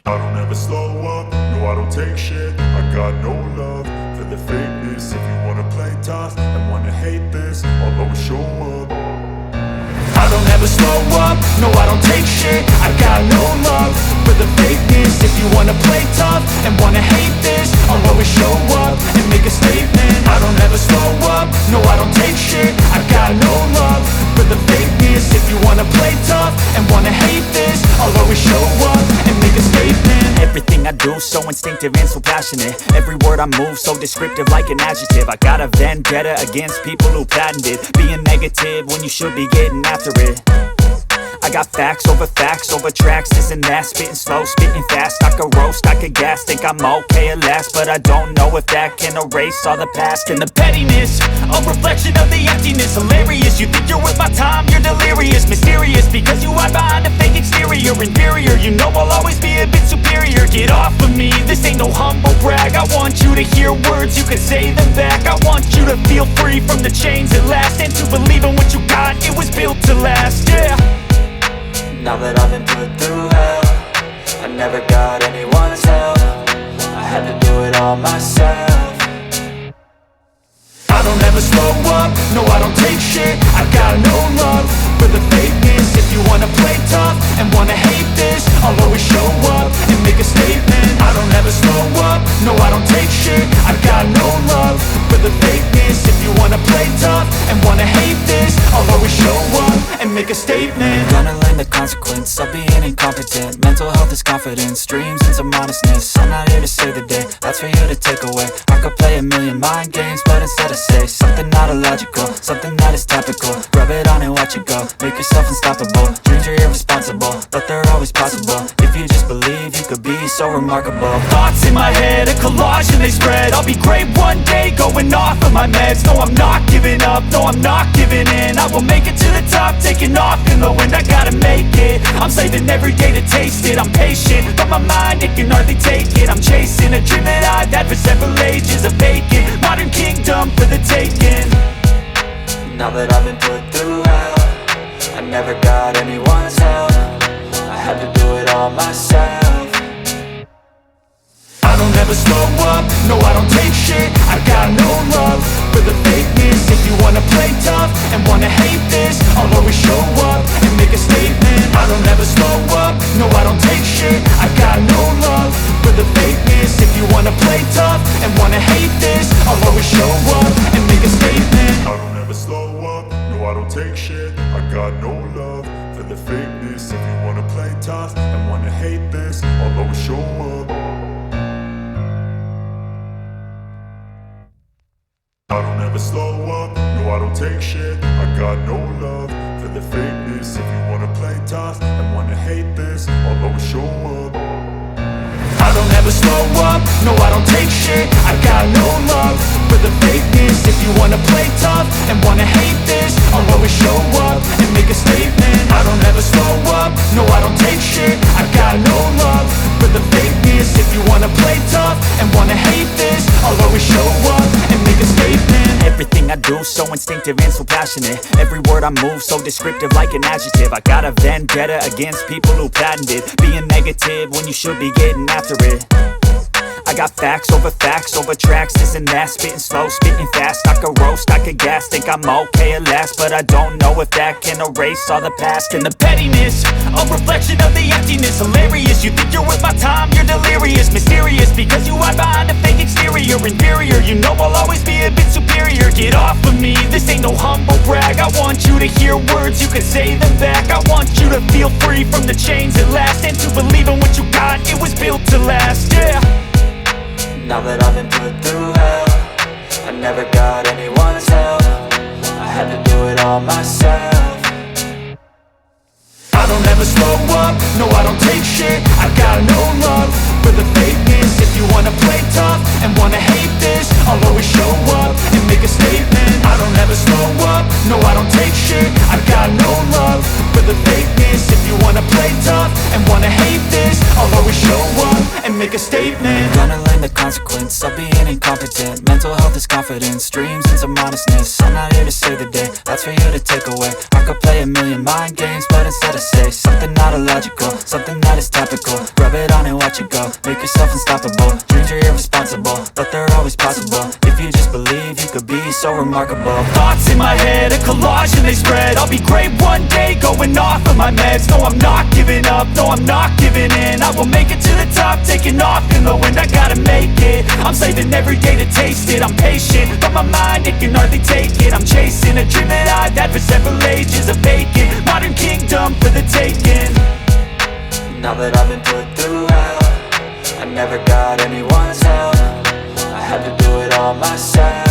I don't ever slow up, no I don't take shit. I got no love for the fakeness. If you wanna play tough and wanna hate this, I'll always show up. I don't ever slow up, no I don't take shit. I got no love for the fakeness. If you wanna play tough and wanna hate this, I'll always show up and make a statement. I don't ever slow up, no I don't take shit. I got no love for the fakeness. If you wanna play tough and wanna hate this, I'll always show up and make a statement. Everything I do so instinctive and so passionate. Every word I move so descriptive like an adjective. I got a vendetta against people who patented being negative when you should be getting after it. I got facts over tracks, this and that. Spitting slow, spitting fast, I could roast, I could gas. Think I'm okay at last, but I don't know if that can erase all the past. And the pettiness, a reflection of the emptiness. Hilarious, you think you're worth my time, you're delirious. Mysterious, because you hide behind a fake exterior. Inferior, you know I'll always be a bit superior. Get off of me, this ain't no humble brag. I want you to hear words, you can say them back. I want you to feel free from the chains at last, and to believe in what you got, it was built to last, yeah. Now that I've been put through hell, I never got anyone's help. I had to do it all myself. I don't ever slow up, no I don't take shit. I got no love for the fakeness. If you wanna play tough and wanna hate this, I'll always show up and make a statement. I don't ever slow up, no I don't take shit. I got no love for the fakeness. If you wanna play tough and wanna hate this, I'll always show up and make a statement. Gonna learn the consequence of being incompetent. Mental health is confidence, dreams into modestness. I'm not here to save the day, that's for you to take away. I could play a million mind games, but instead I say something not illogical, something that is topical. Rub it on and watch it go, make yourself unstoppable. Dreams are irresponsible, but they're always possible. If you just believe, you could be so remarkable. Thoughts in my head, a collage and they spread. I'll be great one day, going off of my meds. No, I'm not giving up, no, I'm not giving in. I will make it to the top, taking off in the wind. I gotta make it, I'm saving every day to taste it. I'm patient, but my mind, it can hardly take it. I'm chasing a dream that I've had for several ages. A vacant, modern kingdom for the taking. Now that I've been put through hell, I never got anyone's help. I had to do it all myself. I don't ever slow up, no I don't take shit. I got no love for the fakeness. If you wanna play tough and wanna hate this, I'll always show up and make a statement. I don't ever slow up, no I don't take shit. I got no love for the fakeness. If you wanna play tough and wanna hate this, I'll always show up and make a statement. I don't ever slow up, no I don't take shit. I got no love for the fakeness. If you wanna play tough and wanna hate this, I'll always show up. I don't ever slow up, no I don't take shit. I got no love for the fakeness. If you wanna play tough and wanna hate this, I'll always show up. I don't ever slow up, no I don't take shit. I got no love for the fakeness. If you wanna play tough and wanna hate this, I'll always show up and make a statement. I don't ever slow up, no I don't take shit. I got no love for the fakeness. If you wanna play tough and wanna hate this, I'll always show up and make a statement. Everything I do so instinctive and so passionate. Every word I move so descriptive like an adjective. I got a vendetta against people who patented being negative when you should be getting after it. I got facts over tracks, this and that. Spitting slow, spitting fast, I could roast, I could gas. Think I'm okay at last, but I don't know if that can erase all the past. And the pettiness, a reflection of the emptiness. Hilarious, you think you're worth my time, you're delirious. Mysterious, because you hide behind a fake exterior. Inferior, you know I'll always be a bit superior. Get off of me, this ain't no humble brag. I want you to hear words, you can say them back. I want you to feel free from the chains at last, and to believe in what you got, it was built to last, yeah. Now that I've been put through hell, I never got anyone's help. I had to do it all myself. I don't ever slow up, no I don't take shit. I got no love for the fakeness. If you wanna play tough and wanna hate this, I'll always show up and make a statement. I don't ever slow up, no I don't take shit. I got no love for the fakeness. If you wanna play tough and wanna hate this, I'll always show up and make a statement. Gonna learn the consequence of being incompetent. Mental health is confidence, dreams into modestness. I'm not here to save the day, that's for you to take away. I could play a million mind games, but instead I say something not illogical, something that is topical. Rub it on and watch it go, make yourself unstoppable. Dreams are irresponsible, but they're always possible. If you just believe, you could be so remarkable. Thoughts in my head, a collage and they spread. I'll be great one day, going off of my meds. No, I'm not giving up, no, I'm not giving in. I will make it to the top, taking off in the wind. I gotta make it, I'm saving every day to taste it. I'm patient, but my mind, it can hardly take it. I'm chasing a dream that I've had for several ages. A vacant, modern kingdom for the taking. Now that I've been put through hell, I never got anyone's help. I had to do it all myself.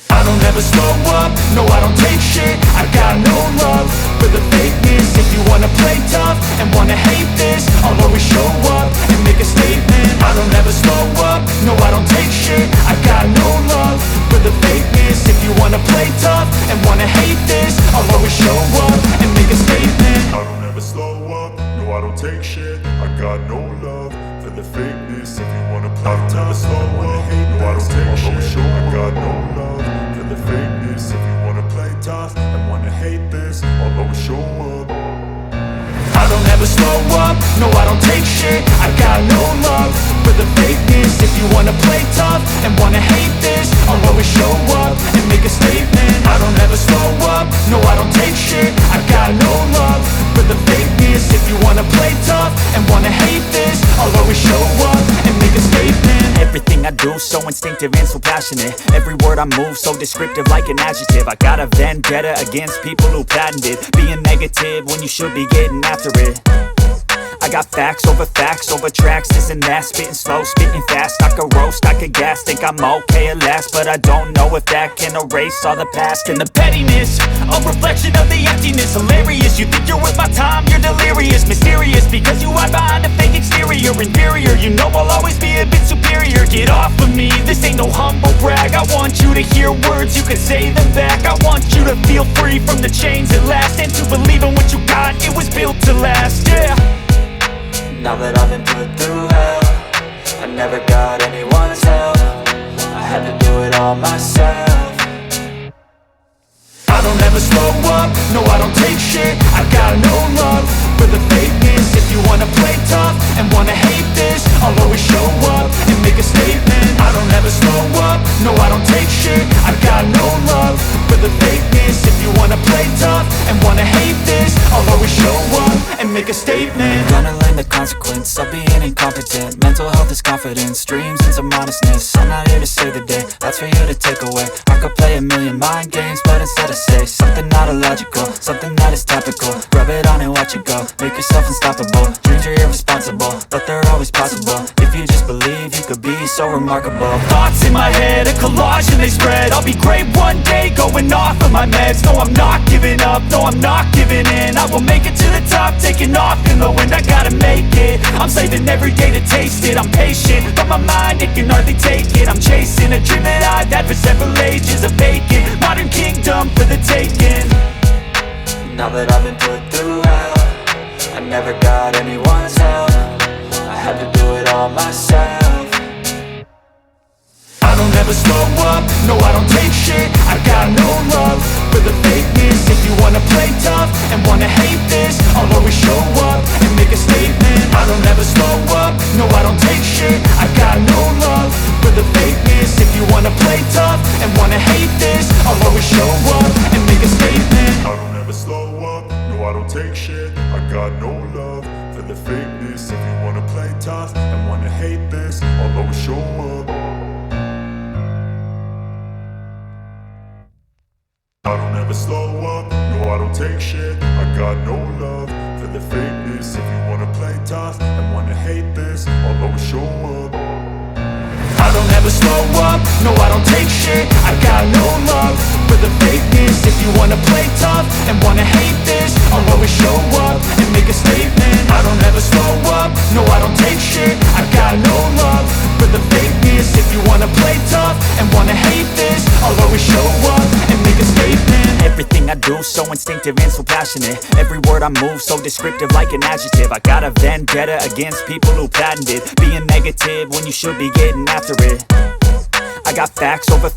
I don't ever slow up, no I don't take shit. I got no love for the fakeness. If you wanna play tough and wanna hate this, I'll always show up and make a statement. I don't ever slow up, no I don't take shit. I got no love for the fakeness. If you wanna play tough and wanna hate this, I'll always show up and make a statement. I don't ever slow up, no I don't take shit. I got no love for the fakeness. If you wanna play tough, slow up, no I don't take shit. I got no love for the fakeness. If you wanna play tough and wanna hate this, I'll always show up. I don't ever slow up, no I don't take shit. I got no love for the fakeness. If you wanna play tough and wanna hate this, I'll always show up and make a statement. I don't ever slow up, no I don't take shit. I got no love for the fakeness. If you wanna play tough and wanna hate this, I'll always show up and make a statement. Everything I do so instinctive and so passionate. Every word I move so descriptive like an adjective. I got a vendetta against people who patented being negative when you should be getting after it. I got facts over tracks, this and that. Spitting slow, spitting fast. I could roast, I could gas. Think I'm okay at last, but I don't know if that can erase all the past. And the pettiness, a reflection of the emptiness. Hilarious, you think you're worth my time, you're delirious. Mysterious, because you hide behind a fake exterior. Inferior, you know I'll always be a bit superior. Get off of me, this ain't no humble brag. I want you to hear words, you can say them back. I want you to feel free from the chains at last, and to believe in what you got, it was built to last, yeah. Now that I've been put through hell, I never got anyone's help. I had to do it all myself. I don't ever slow up, no I don't take shit. I got no love for the fakeness. If you wanna play tough and wanna hate this, I'll always show up and make a statement. I don't ever slow up, no I don't take shit. I got no love for the fakeness. If you wanna play tough and wanna hate this, I'll always show up and make a statement. Gonna learn the consequence of being incompetent. Mental health is confidence, dreams into modestness. I'm not here to save the day, that's for you to take away. I could play a million mind games, but instead I say something not illogical, something that is topical. Rub it on and watch it go, make yourself unstoppable. Dreams are irresponsible, but they're always possible. If you just believe, you could be so remarkable. Thoughts in my head, a collage and they spread. I'll be great one day, going off of my meds. No, I'm not giving up, no, I'm not giving in. I will make it to the top, taking off in the wind. I gotta make it, I'm saving every day to taste it. I'm patient, but my mind, it can hardly take it. I'm chasing a dream that I've had for several ages. A vacant, modern kingdom for the taking. Now that I've been put through hell, I never got anyone's help. I had to do it all myself. I don't ever slow up, no I don't take shit. I got no love for the fakeness. If you wanna play tough and wanna hate this, I'll always show up and make a statement. I don't ever slow up, no I don't take shit. I got no love for the fakeness. If you wanna play tough and wanna hate this, I'll always show up and make a statement. I don't ever slow up, no I don't take shit. I got no love for the fakeness. If you wanna play tough and wanna hate this, I'll always show up. I don't ever slow up, no I don't take shit. I got no love for the fakeness. If you wanna play tough and wanna hate this, I'll always show up. I don't ever slow up, no I don't take shit. I got no love for the fakeness. If you wanna play tough and wanna hate this, I'll always show up and make a statement. I don't ever slow up, no I don't take shit. I got no love for the fakeness. If you wanna play tough and wanna hate this, I'll always show up and make a statement. Everything I do so instinctive and so passionate. Every word I move so descriptive like an adjective. I got a vendetta against people who patented being negative when you should be getting after it. I got facts over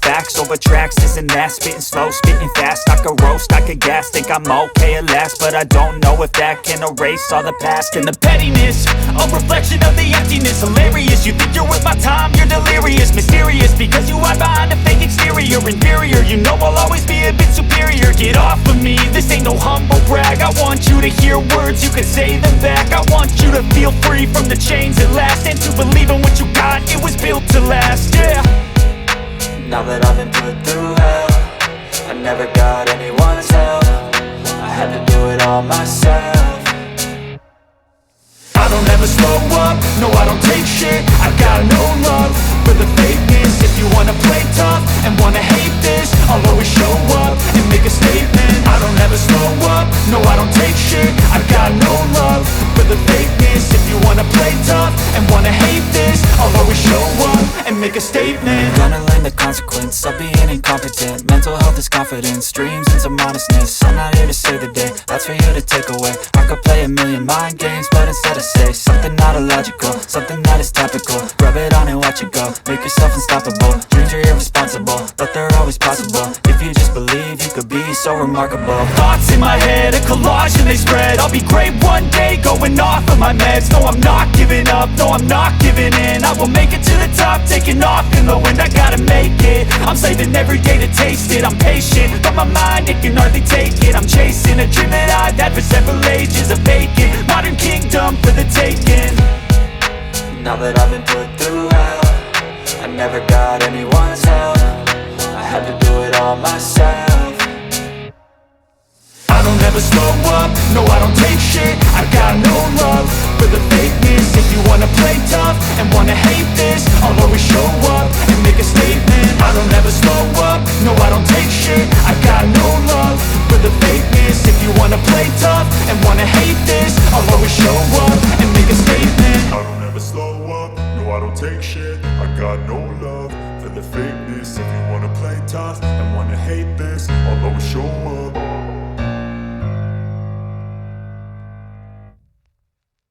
tracks, this and that. Spitting slow, spitting fast. I could roast, I could gas. Think I'm okay at last, but I don't know if that can erase all the past. And the pettiness, a reflection of the emptiness. Hilarious, you think you're worth my time, you're delirious. Mysterious, because you hide behind a fake exterior. Inferior, you know I'll always be a bit superior. Get off of me, this ain't no humble brag. I want you to hear words, you can say them back. I want you to feel free from the chains at last, and to believe in what you got, it was built to last, yeah. Now that I've been put through hell, I never got anyone's help. I had to do it all myself. I don't ever slow up, no I don't take shit. I got no love for the fakeness. If you wanna play tough and wanna hate this, I'll always show up and make a statement. I don't ever never slow up, no I don't take shit. I got no love for the fakeness. If you wanna play tough and wanna hate this, I'll always show up and make a statement. Gonna learn the consequence of being incompetent. Mental health is confidence, dreams and some honestness. I'm not here to save the day, that's for you to take away. I could play a million mind games, but instead I say something not illogical, something that is topical. Rub it on and watch it go, make yourself unstoppable. Dreams are irresponsible, but they're always possible. If you just believe, you could be so remarkable. Thoughts in my head, a collage and they spread. I'll be great one day, going off of my meds. No, I'm not giving up, no, I'm not giving in. I will make it to the top, taking off in the wind. I gotta make it, I'm saving every day to taste it. I'm patient, but my mind, it can hardly take it. I'm chasing a dream that I've had for several ages. A vacant, modern kingdom for the taking. Now that I've been put through hell, I never got anyone's help. I had to do it all myself. I don't ever slow up, no I don't take shit. I got no love for the fakeness. If you wanna play tough and wanna hate this, I'll always show up and make a statement. I don't ever slow up, no I don't take shit. I got no love for the fakeness. If you wanna play tough and wanna hate this, I'll always show up and make a statement. I don't ever slow up, no I don't take shit. I got no love for the fakeness. If you wanna play tough and wanna hate this, I'll always show up.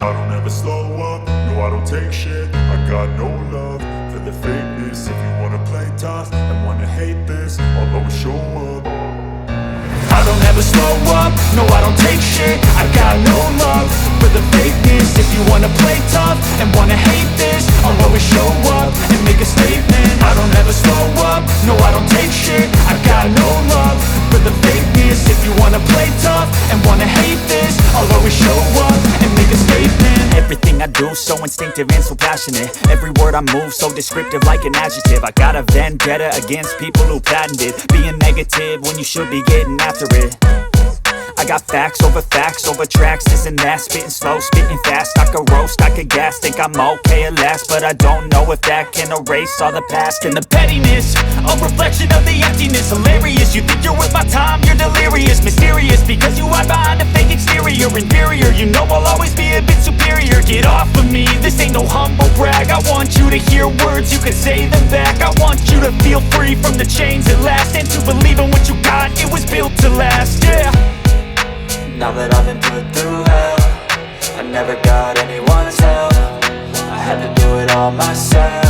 I don't ever slow up, no I don't take shit. I got no love for the fakeness. If you wanna play tough and wanna hate this, I'll always show up. I don't ever slow up, no I don't take shit. I got no love for the fakeness. If you wanna play tough and wanna hate this, I'll always show up and make a statement. I don't ever slow up, no I don't take shit. I got no love for the fakeness. If you wanna play tough and wanna hate this, I'll always show up and make a statement. Everything I do so instinctive and so passionate. Every word I move so descriptive like an adjective. I got a vendetta against people who patented being negative when you should be getting after it. I got facts over tracks, this and that. Spitting slow, spitting fast. I could roast, I could gas. Think I'm okay at last, but I don't know if that can erase all the past. And the pettiness, a reflection of the emptiness. Hilarious, you think you're worth my time, you're delirious. Mysterious, because you hide behind a fake exterior. Inferior, you know I'll always be a bit superior. Get off of me, this ain't no humble brag. I want you to hear words, you can say them back. I want you to feel free from the chains at last, and to believe in what you got, it was built to last, yeah. Now that I've been put through hell, I never got anyone's help. I had to do it all myself.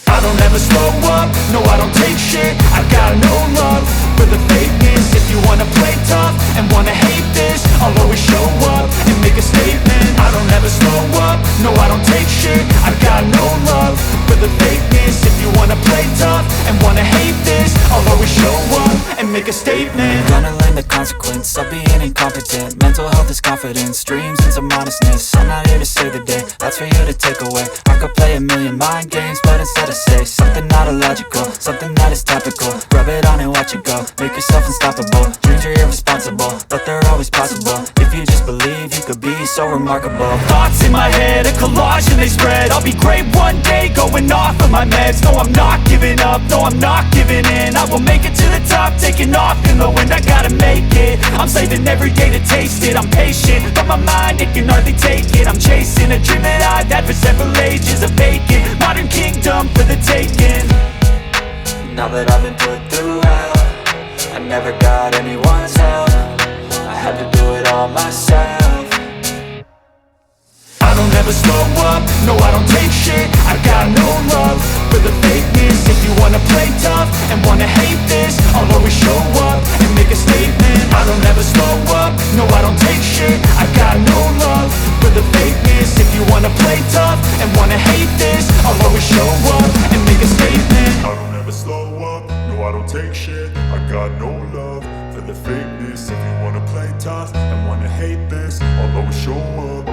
I don't ever slow up, no I don't take shit. I got no love for the fakeness. If you wanna play tough and wanna hate this, I'll always show up and make a statement. I don't ever slow up, no I don't take shit. I got no love for the fakeness. If you wanna play tough and wanna hate this, I'll always show up and make a statement. Gonna learn the consequence of being incompetent. Mental health is confidence, dreams and some honestness. I'm not here to save the day, that's for you to take away. I could play a million mind games, but instead I say something not illogical, something that is topical. Rub it on and watch it go, make yourself unstoppable. Dreams are irresponsible, but they're always possible. If you just believe, you could be so remarkable. Thoughts in my head, a collage and they spread. I'll be great one day, going off of my meds. No, I'm not giving up, no, I'm not giving in. I will make it to the top, taking off in the wind. I gotta make it, I'm saving every day to taste it. I'm patient, but my mind, it can hardly take it. I'm chasing a dream that I've had for several ages. A vacant, modern kingdom for the taking. Now that I've been put through hell, I never got anyone's help. I had to do it all myself. I don't ever slow up, no I don't take shit. I got no love for the fakeness. If you wanna play tough and wanna hate this, I'll always show up and make a statement. I don't ever slow up, no I don't take shit. I got no love for the fakeness. If you wanna play tough and wanna hate this, I'll always show up and make a statement. I don't ever slow up, no I don't take shit. I got no love for the fakeness. If you wanna play tough and wanna hate this, I'll always show up.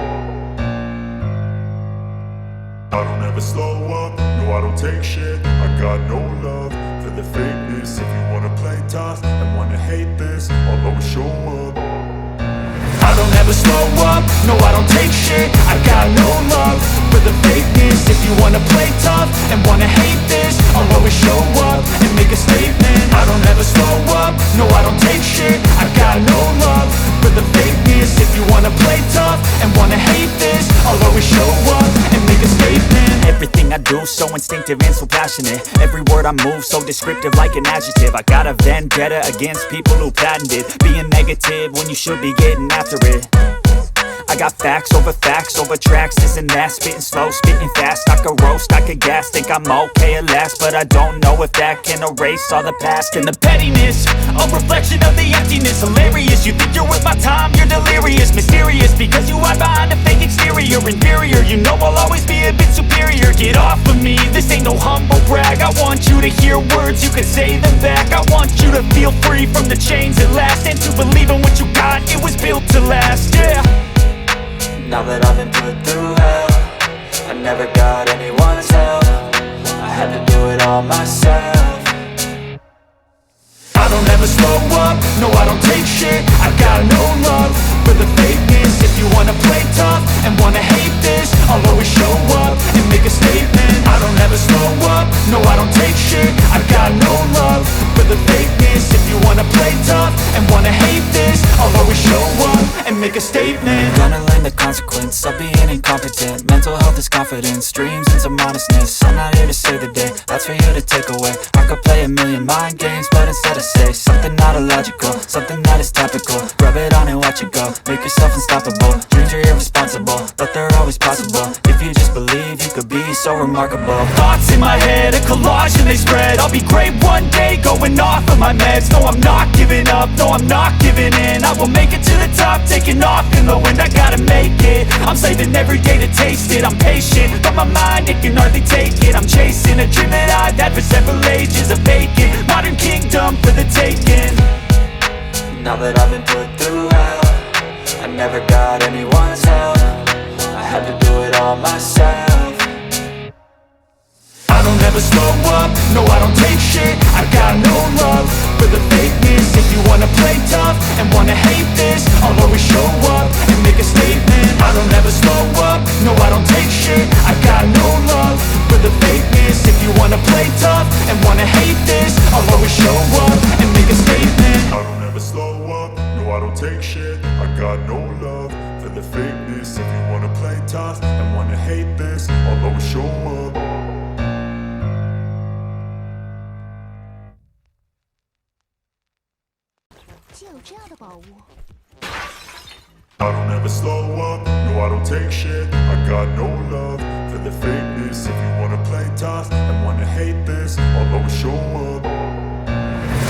I don't ever slow up, no I don't take shit. I got no love for the fakeness. If you wanna play tough and wanna hate this, I'll always show up. I don't ever slow up, no I don't take shit. I got no love for the fakeness. If you wanna play tough and wanna hate this, I'll always show up and make a statement. I don't ever slow up, no I don't take shit. do, so instinctive and so passionate. Every word I move, so descriptive like an adjective. I got a vendetta against people who patented being negative when you should be getting after it. I got facts over tracks, this and that. Spitting slow, spitting fast, I could roast, I could gas. Think I'm okay at last, but I don't know if that can erase all the past. And the pettiness, a reflection of the emptiness. Hilarious, you think you're worth my time, you're delirious. Mysterious, because you hide behind a fake exterior. Inferior, you know I'll always be a bit superior. Get off of me, this ain't no humble brag. I want you to hear words, you can say them back. I want you to feel free from the chains at last, and to believe in what you got, it was built to last, yeah. Now that I've been put through hell, I never got anyone's help. I had to do it all myself. I don't ever slow up, no I don't take shit. I got no love for the fakeness. If you wanna play tough and wanna hate this, I'll always show up and make a statement. I don't ever slow up, no I don't take shit. I got no love for the fakeness. If you wanna play tough and wanna hate this, I'll always show up and make a statement. Gonna learn the consequence of being incompetent. Mental health is confidence, dreams and some honestness. I'm not here to save the day, that's for you to take away. I could play a million mind games, but instead I say something not illogical, something that is topical. Rub it on and watch it go, make yourself unstoppable. Dreams are irresponsible, but they're always possible. If you just believe, you could be so remarkable. Thoughts in my head, a collage and they spread. I'll be great one day, going off of my meds. No, I'm not giving up, no, I'm not giving in. I will make it to the top, taking off in the wind. I gotta make it, I'm saving every day to taste it. I'm patient, but my mind, it can hardly take it. I'm chasing a dream that I've had for several ages. A vacant, modern kingdom for the taking. Now that I've been put through hell, I never got anyone's help. I had to do it all myself. I don't ever slow up, no I don't take shit. I got no love for the fakeness. If you wanna play tough and wanna hate this, I'll always show up and make a statement. I don't ever slow up, no I don't take shit. I got no love for the fakeness. If you wanna play tough and wanna hate this, I'll always show up and make a statement. I don't ever slow up, no I don't take shit. I got no love for the fakeness. If you wanna play tough and wanna hate this, I'll always show up. I don't ever slow up, no I don't take shit. I got no love for the fakeness. If you wanna play tough and wanna hate this, I'll always show up.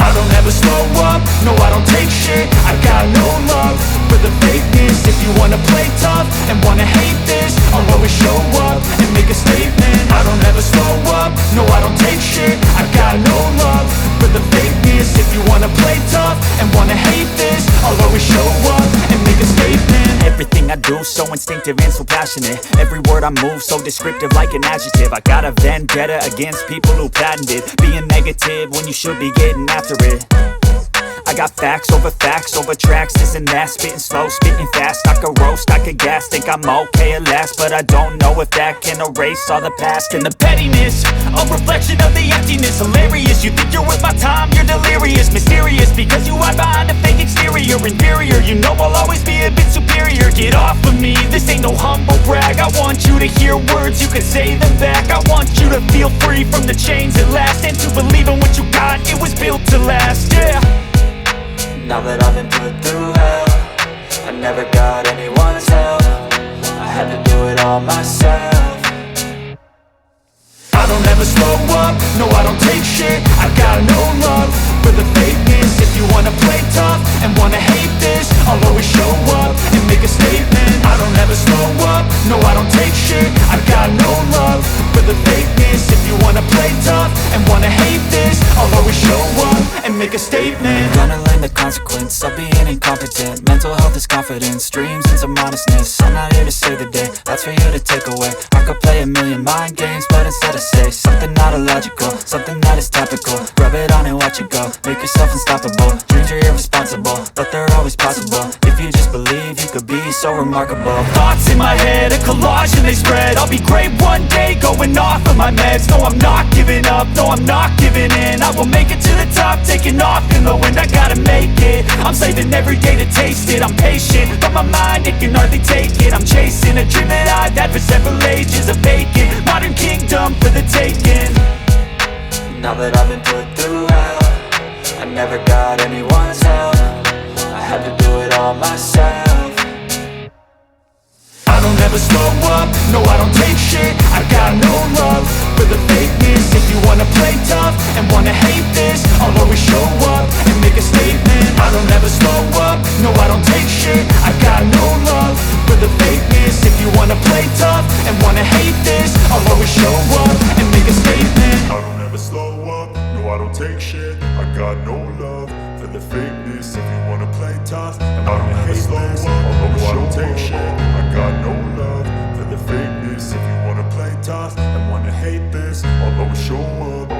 I don't ever slow up, no I don't take shit. I got no love for the fakeness. If you wanna play tough and wanna hate this, I'll always show up and make a statement. I don't ever slow up, no I don't take shit. I got no love for the fakeness. If you wanna play tough and wanna hate this, I'll always show up and make a statement. Everything I do, so instinctive and so passionate. Every word I move, so descriptive like an adjective. I got a vendetta against people who patented being negative when you should be getting after it. I got facts over tracks, this and that. Spitting slow, spitting fast, I could roast, I could gas. Think I'm okay at last, but I don't know if that can erase all the past. And the pettiness, a reflection of the emptiness. Hilarious, you think you're worth my time, you're delirious. Mysterious, because you hide behind a fake exterior. Inferior, you know I'll always be a bit superior. Get off of me, this ain't no humble brag. I want you to hear words, you can say them back. I want you to feel free from the chains at last, and to believe in what you got, it was built to last, yeah. Now that I've been put through hell, I never got anyone's help. I had to do it all myself. I don't ever slow up, no I don't take shit. I got no love for the fakeness. If you wanna play tough and wanna hate this, I'll always show up and make a statement. I don't ever slow up, no I don't take shit. I got no love for the fakeness. If you wanna play tough and wanna hate this, I'll always show up and make a statement. Gonna learn the consequence of being incompetent. Mental health is confidence, dreams and some honestness. I'm not here to save the day, that's for you to take away. I could play a million mind games, but instead I say something not illogical, something that is topical. Rub it on and watch it go, make yourself unstoppable. Dreams are irresponsible, but they're always possible. If you just believe, you could be so remarkable. Thoughts in my head, a collage and they spread. I'll be great one day, going off of my meds. No, I'm not giving up, no, I'm not giving in. I will make it to the top, taking off in the wind, I gotta make it. I'm saving every day to taste it. I'm patient, but my mind, it can hardly take it. I'm chasing a dream that I've had for several ages. A vacant, modern kingdom for the taking. Now that I've been put through hell, I never got anyone's help. I had to do it all myself. I don't ever slow up, no I don't take shit. I got no love for the fakeness. If you wanna play tough and wanna hate this, I'll always show up and make a statement. I don't ever slow up, no I don't take shit. I got no love for the fakeness. If you wanna play tough and wanna hate this, I'll always show up and make a statement. I don't ever slow up, no I don't take shit. I got no love for the fakeness. If you wanna play tough and I don't hate this, although I don't take shit. I got no love for the fakeness. If you wanna play tough and wanna hate this, I'll always show up.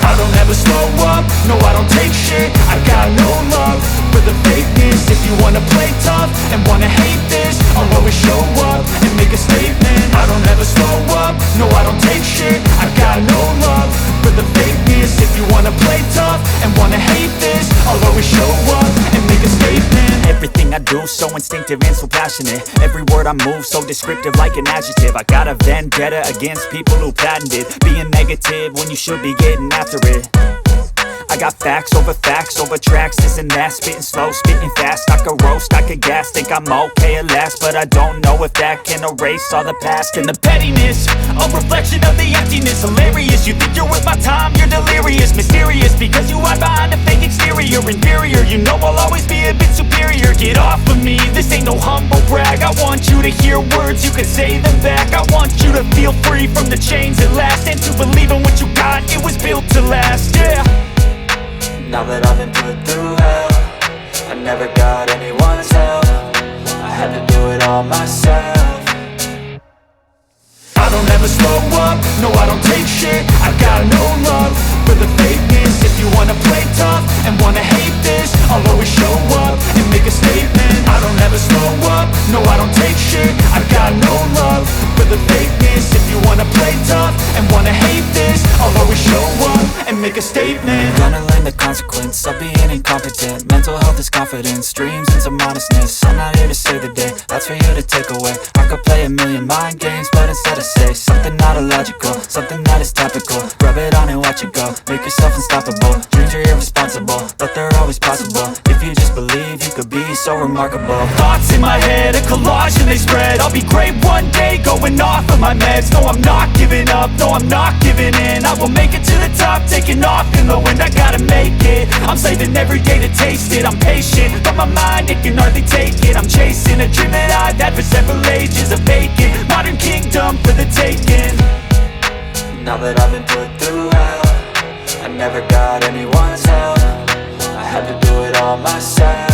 I don't ever slow up, no I don't take shit. I got no love for the fakeness. If you wanna play tough and wanna hate this, I'll always show up and make a statement. I don't ever slow up, no I don't take shit. I got no love for the fakeness. If you wanna play tough and wanna hate this, I'll always show up and make a statement. Everything I do so instinctive and so passionate. Every word I move so descriptive like an adjective. I got a vendetta against people who patented being negative when you should be getting after it. I got facts over tracks, this and that. Spitting slow, spitting fast. I could roast, I could gas. Think I'm okay at last, but I don't know if that can erase all the past. And the pettiness, a reflection of the emptiness. Hilarious, you think you're worth my time, you're delirious. Mysterious, because you hide behind a fake exterior. Inferior, you know I'll always be a bit superior. Get off of me, this ain't no humble brag. I want you to hear words, you can say them back. I want you to feel free from the chains at last, and to believe in what you got, it was built to last, yeah. Now that I've been put through hell, I never got anyone's help. I had to do it all myself. I don't ever slow up, no I don't take shit. I got no love for the fakeness. If you wanna play tough and wanna hate this, I'll always show up and make a statement. I don't ever slow up, no I don't take shit. I got no love for the fakeness. If you wanna play tough and wanna hate this, I'll always show up and make a statement. Gonna learn the consequence of being incompetent. Mental health is confidence, dreams and some honestness. I'm not here to save the day, that's for you to take away. I could play a million mind games, but instead I say something not illogical, something that is topical. Rub it on and watch it go, make yourself unstoppable. Dreams are irresponsible, but they're always possible. If you just believe, you could be so remarkable. Thoughts in my head, a collage and they spread. I'll be great one day, going off of my meds. No, I'm not giving up, no, I'm not giving in. I will make it to the top, taking off in the wind, I gotta make it. I'm saving every day to taste it. I'm patient, but my mind, it can hardly take it. I'm chasing a dream that I've had for several ages. A vacant, modern kingdom for the taking. Now that I've been put through hell, I never got anyone's help. I had to do it all myself.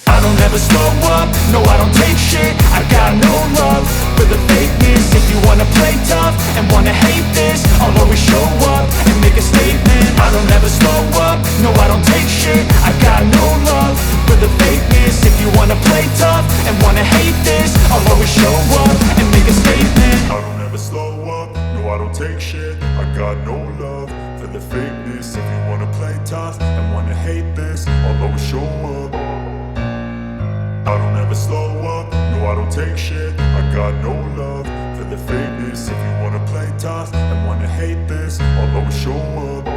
I don't ever slow up, no I don't take shit. I got no love for the fakeness. If you wanna play tough and wanna hate this, I'll always show up and make a statement. I don't ever slow up, no I don't take shit. I got no love for the fakeness. If you wanna play tough and wanna hate this, I'll always show up and make a statement. I don't ever slow up, no I don't take shit. I got no love for the fakeness. If you wanna play tough and wanna hate this, I'll always show up. I don't ever slow up, no I don't take shit. I got no love for the fakeness. If you wanna play tough and wanna hate this, I'll always show up.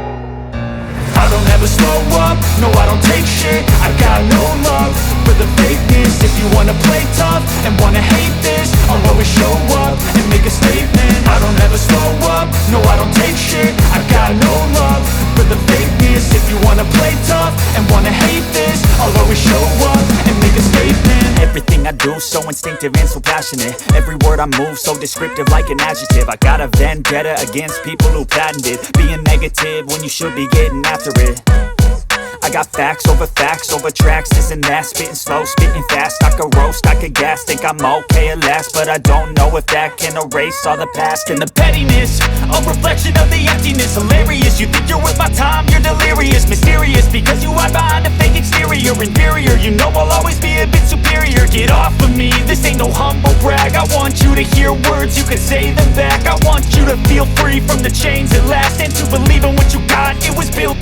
I don't ever slow up, no I don't take shit. I got no love for the fakeness. If you wanna play tough and wanna hate this, I'll always show up and make a statement. I don't ever slow up, no I don't take shit. I got no love for the fakeness. If you wanna play tough and wanna hate this, I'll always show up and make a statement. Everything I do so instinctive and so passionate. Every word I move so descriptive like an adjective. I got a vendetta against people who patented being negative when you should be getting after it. I got facts over tracks, this and that. Spitting slow, spitting fast. I could roast, I could gas. Think I'm okay at last, but I don't know if that can erase all the past. And the pettiness, a reflection of the emptiness. Hilarious, you think you're worth my time, you're delirious. Mysterious, because you hide behind a fake exterior. Inferior, you know I'll always be a bit superior. Get off of me, this ain't no humble brag. I want you to hear words, you can say them back. I want you to feel free from the chains at last, and to believe in what you got, it was built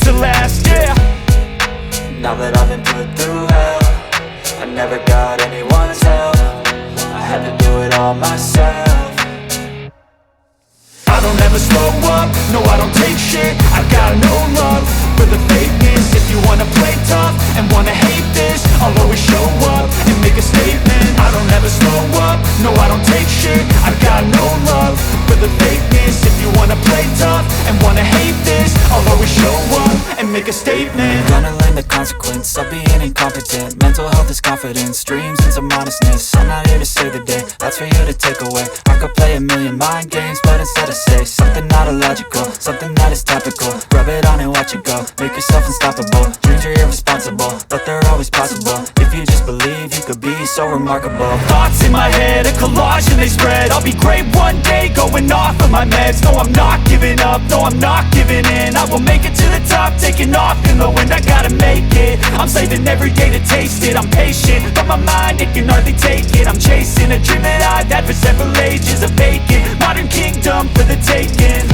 make a statement. Gonna learn the consequence of being incompetent. Mental health is confidence, dreams and some honestness. I'm not here to save the day, that's for you to take away. I could play a million mind games, but instead I say something not illogical, something that is topical. Rub it on and watch it go, make yourself unstoppable. Dreams are irresponsible, but they're always possible. If you just believe, you could be so remarkable. Thoughts in my head, a collage and they spread. I'll be great one day, going off of my meds. No, I'm not giving up, no, I'm not giving in. I will make it to the top, taking off in the wind. I gotta make it, I'm saving every day to taste it. I'm patient, but my mind, it can hardly take it. I'm chasing a dream that I've had for several ages. A vacant, modern kingdom for the taking.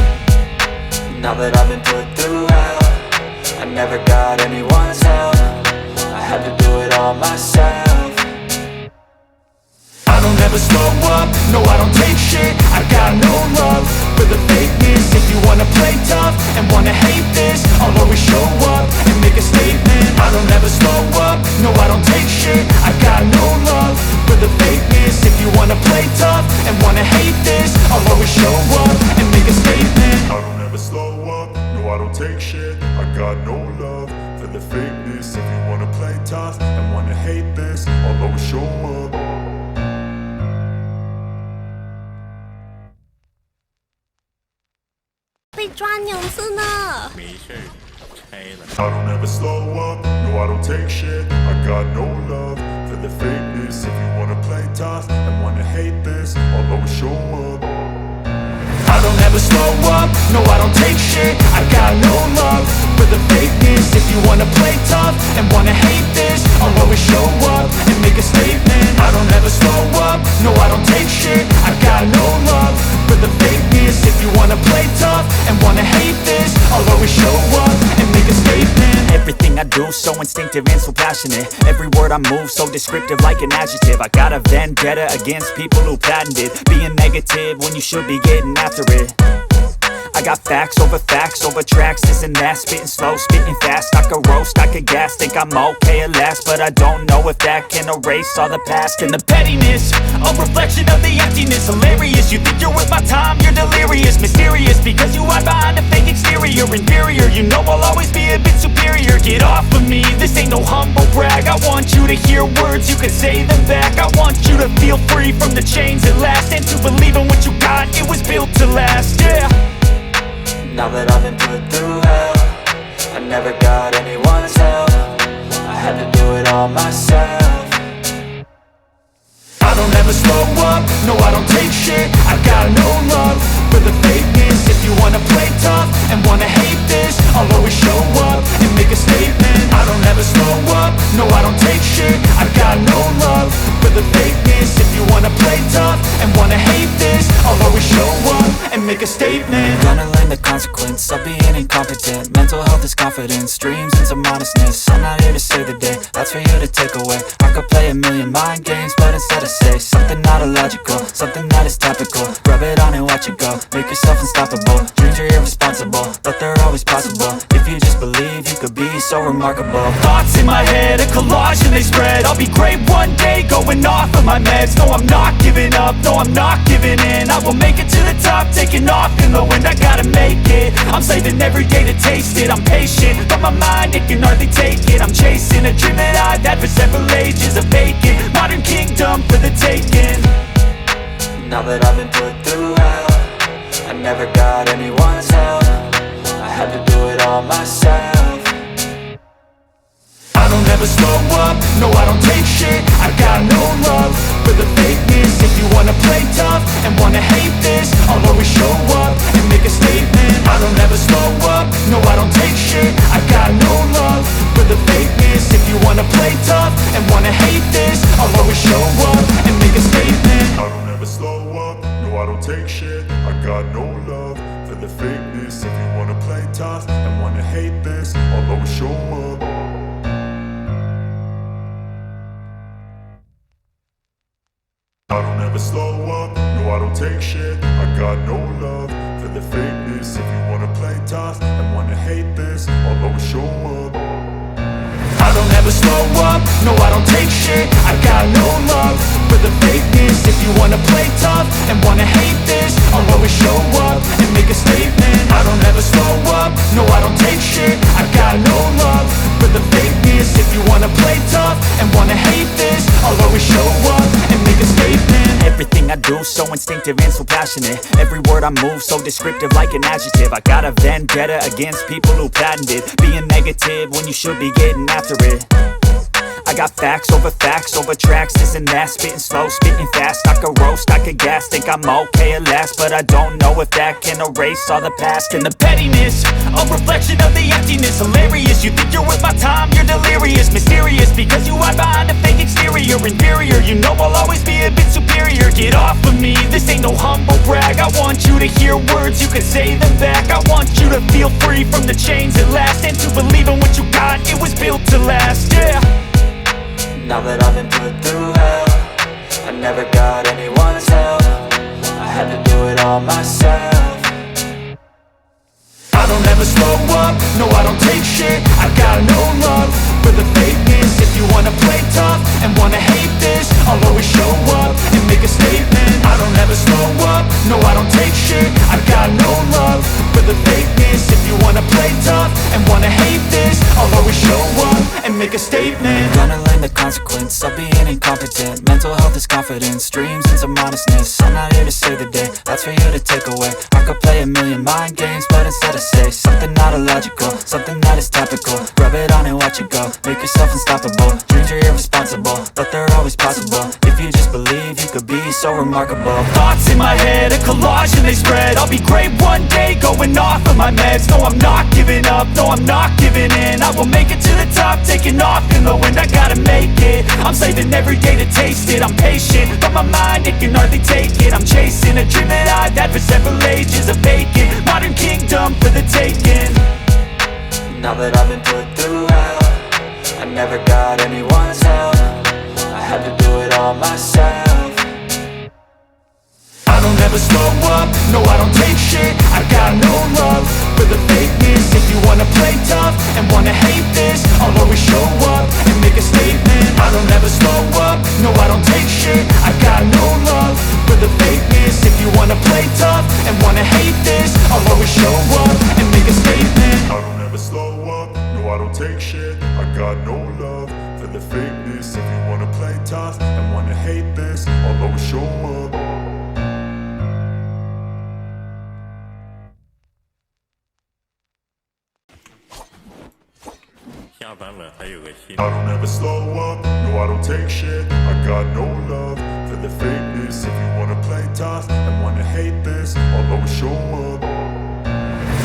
Now that I've been put through hell, I never got anyone's help. I had to do it all myself. I don't ever slow up, no I don't take shit. I got no love for the fakeness. If you wanna play tough and wanna hate this, I'll always show up and make a statement. I don't ever slow up, no I don't take shit. I got no love for the fakeness. If you wanna play tough and wanna hate this, I'll always show up and make a statement. I don't ever slow up, no I don't take shit. I got no love for the fakeness. If you wanna play tough and wanna hate this, I'll always show up. I don't ever slow up, no I don't take shit. I got no love for the fakeness. If you wanna play tough and wanna hate this, I'll always show up. I don't ever slow up, no I don't take shit. I got no love for the fakeness. If you wanna play tough and wanna hate this, I'll always show up and make a statement. I don't ever slow up, no I don't take shit. I got no love for the fakeness. If you wanna play tough and wanna hate this, I'll always show up and make a statement. Everything I do so instinctive and so passionate. Every word I move so descriptive like an adjective. I got a vendetta against people who patented being negative when you should be getting after it. I got facts over tracks, this and that. Spitting slow, spitting fast. I could roast, I could gas. Think I'm okay at last, but I don't know if that can erase all the past. And the pettiness, a reflection of the emptiness. Hilarious, you think you're worth my time, you're delirious. Mysterious, because you hide behind a fake exterior. Inferior, you know I'll always be a bit superior. Get off of me, this ain't no humble brag. I want you to hear words, you can say them back. I want you to feel free from the chains at last, and to believe in what you got, it was built to last, yeah. Now that I've been put through hell, I never got anyone's help. I had to do it all myself. I don't ever slow up, no I don't take shit. I got no love for the fakeness. If you wanna play tough and wanna hate this, I'll always show up and make a statement. I don't ever slow up, no I don't take shit. I got no love for the fakeness. If you wanna play tough and wanna hate this, I'll always show up and make a statement. Gonna learn the consequence of being incompetent. Mental health is confidence, dreams and some honestness. I'm not here to save the day, that's for you to take away. I could play a million mind games, but instead I say something not illogical, something that is topical. Rub it on and watch it go, make yourself unstoppable. Dreams are irresponsible, but they're always possible. If you just believe, you could be so remarkable. Thoughts in my head, a collage and they spread. I'll be great one day, going off of my meds. No, I'm not giving up, no, I'm not giving in. I will make it to the top, taking off in the wind. I gotta make it, I'm saving every day to taste it. I'm patient, but my mind, it can hardly take it. I'm chasing a dream that I've had for several ages. A vacant, modern kingdom for the taking. Now that I've been put through hell, I never got anyone's help. I had to do it all myself. I don't ever slow up, no I don't take shit. I got no love for the fakeness. If you wanna play tough and wanna hate this, I'll always show up and make a statement. I don't ever slow up, no I don't take shit. I got no love for the fakeness. If you wanna play tough and wanna hate this, I'll always show up and make a statement. I don't ever slow up, no I don't take shit. I got no love for the fakeness. If you wanna play tough and wanna hate this, I'll always show up. I don't ever slow up, no I don't take shit. I got no love for the fakeness. If you wanna play tough and wanna hate this, I'll always show up. I don't ever slow up, no I don't take shit. I got no love for the fakeness. If you wanna play tough and wanna hate this, I'll always show up and make a statement. I don't ever slow up, no I don't take shit. I got no you wanna play tough and wanna hate this, I'll always show up and make a statement. Everything I do so instinctive and so passionate. Every word I move so descriptive like an adjective. I got a vendetta against people who patented being negative when you should be getting after it. I got facts over tracks, this and that. Spitting slow, spitting fast. I could roast, I could gas. Think I'm okay at last, but I don't know if that can erase all the past. And the pettiness, a reflection of the emptiness. Hilarious, you think you're worth my time, you're delirious. Mysterious, because you hide behind a fake exterior. Inferior, you know I'll always be a bit superior. Get off of me, this ain't no humble brag. I want you to hear words, you can say them back. I want you to feel free from the chains at last, and to believe in what you got, it was built to last, yeah. Now that I've been put through hell, I never got anyone's help. I had to do it all myself. I don't ever slow up, no I don't take shit. I got no love for the fakeness. If you wanna play tough and wanna hate this, I'll always show up and make a statement. I don't ever slow up, no I don't take shit. I got no love for the fakeness. If you wanna play tough and wanna hate this, I'll always show up and make a statement. Gonna learn the consequence of being incompetent. Mental health is confidence, dreams into modestness. I'm not here to save the day, that's for you to take away. I could play a million mind games, but instead I say something not illogical, something that is topical. Rub it on and watch it go, make yourself unstoppable. Dreams are irresponsible, but they're always possible. If you just believe, you could be so remarkable. Thoughts in my head, a collage and they spread. I'll be great one day, going off of my meds. No, I'm not giving up, no, I'm not giving in. I will make it to the top, taking off in the wind. I gotta make it, I'm saving every day to taste it. I'm patient, but my mind, it can hardly take it. I'm chasing a dream that I've had for several ages. A vacant, modern kingdom for the taking. Now that I've been put through hell, I never got anyone's help. I had to do it all myself. I don't ever slow up, no I don't take shit. I got no love for the fakeness. If you wanna play tough and wanna hate this, I'll always show up and make a statement. I don't ever slow up, no I don't take shit. I got no love for the fakeness. If you wanna play tough and wanna hate this, I'll always show up and make a statement. I don't ever slow up, no I don't take shit. I got no love for the fakeness. If you wanna play tough and wanna hate this, I'll always show up. I don't ever slow up, no I don't take shit. I got no love for the fakeness. If you wanna play tough and wanna hate this, I'll always show up.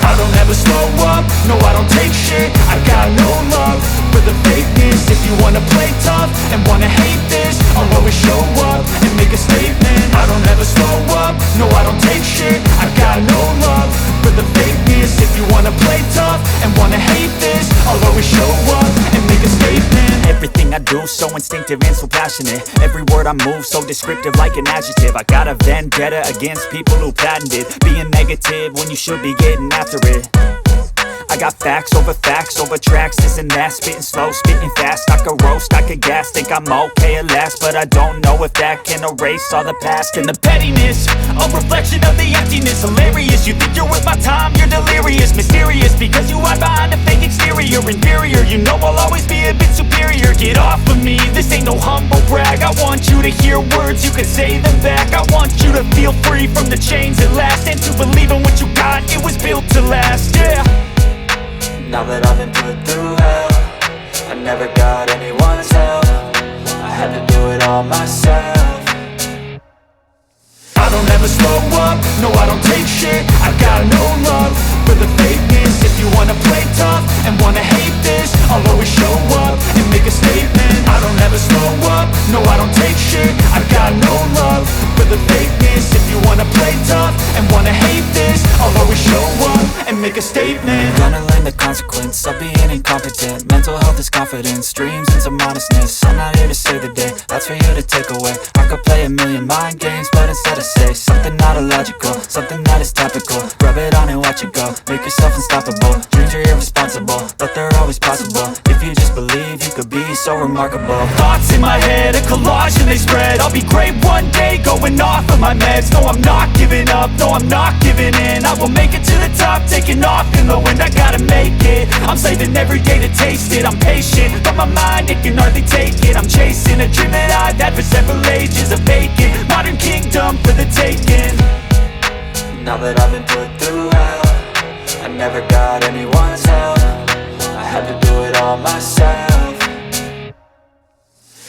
I don't ever slow up, no I don't take shit. I got no love for the fakeness. If you wanna play tough and wanna hate this, I'll always show up and make a statement. I don't ever slow up, no I don't take shit. I got no love for the fakeness. If you wanna play tough and wanna hate this, I'll always show up and make a statement. Everything I do so instinctive and so passionate. Every word I move so descriptive like an adjective. I got a vendetta against people who patented being negative when you should be getting after it. I got facts over tracks, this and that. Spitting slow, spitting fast. I could roast, I could gas. Think I'm okay at last, but I don't know if that can erase all the past. And the pettiness, a reflection of the emptiness. Hilarious, you think you're worth my time, you're delirious. Mysterious, because you hide behind a fake exterior. Inferior, you know I'll always be a bit superior. Get off of me, this ain't no humble brag. I want you to hear words, you can say them back. I want you to feel free from the chains at last, and to believe in what you got, it was built to last, yeah. Now that I've been put through hell, I never got anyone's help. I had to do it all myself. I don't ever slow up, no I don't take shit. I got no love for the fakeness. If you wanna play tough and wanna hate this, I'll always show up and make a statement. I don't ever slow up, no I don't take shit. I got no love for the fakeness. If you wanna play tough and wanna hate this, I'll always show up and make a statement. Gonna learn the consequence of being incompetent. Mental health is confidence, dreams into modestness. I'm not here to save the day, that's for you to take away. I could play a million mind games, but instead I say something not illogical, something that is topical. Rub it on and watch it go, make yourself unstoppable. Dreams are irresponsible, but they're always possible. If you just believe, you could be so remarkable. Thoughts in my head, a collage and they spread. I'll be great one day, going off of my meds. No, I'm not giving up, no, I'm not giving in. I will make it to the top, taking off in the wind. I gotta make it, I'm saving every day to taste it. I'm patient, but my mind, it can hardly take it. I'm chasing a dream that I've had for several ages. A vacant modern kingdom for the taking. Now that I've been put through hell, I never got anyone's help. I had to do it all myself.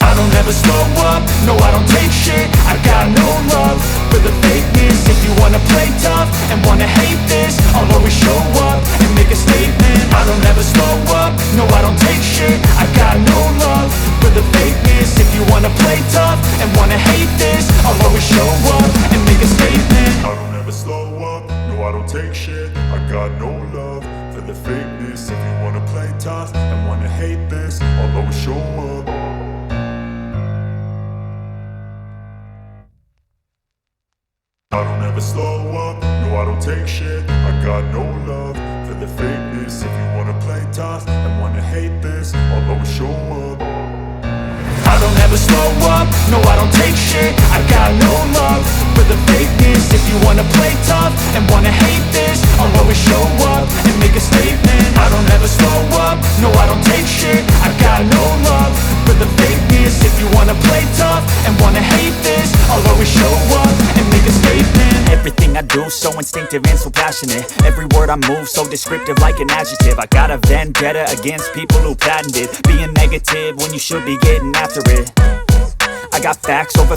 I don't ever slow up, no I don't take shit. I got no love for the fakeness. If you wanna play tough and wanna hate this, I'll always show up and make a statement. I don't ever slow up, no I don't take shit. I got no love for the fakeness. If you wanna play tough and wanna hate this, I'll always show up and make a statement. I don't ever slow up, no I don't take shit. I got no love for the fakeness. If you wanna play tough and wanna hate this, I'll always show up. I don't ever slow up, no I don't take shit. I got no love for the fakeness. If you wanna play tough and wanna hate this, I'll always show up. I don't ever slow up, no I don't take shit. I got no love for the fakeness. If you wanna play tough and wanna hate this, I'll always show up and make a statement. I don't ever slow up, no I don't take shit. I got no love for the fakeness. If you wanna play tough and wanna hate this, I'll always show up and make a statement. Everything I do so instinctive and so passionate. Every word I move so descriptive like an adjective. I got a vendetta against people who patented being negative when you should be getting after it. I got facts over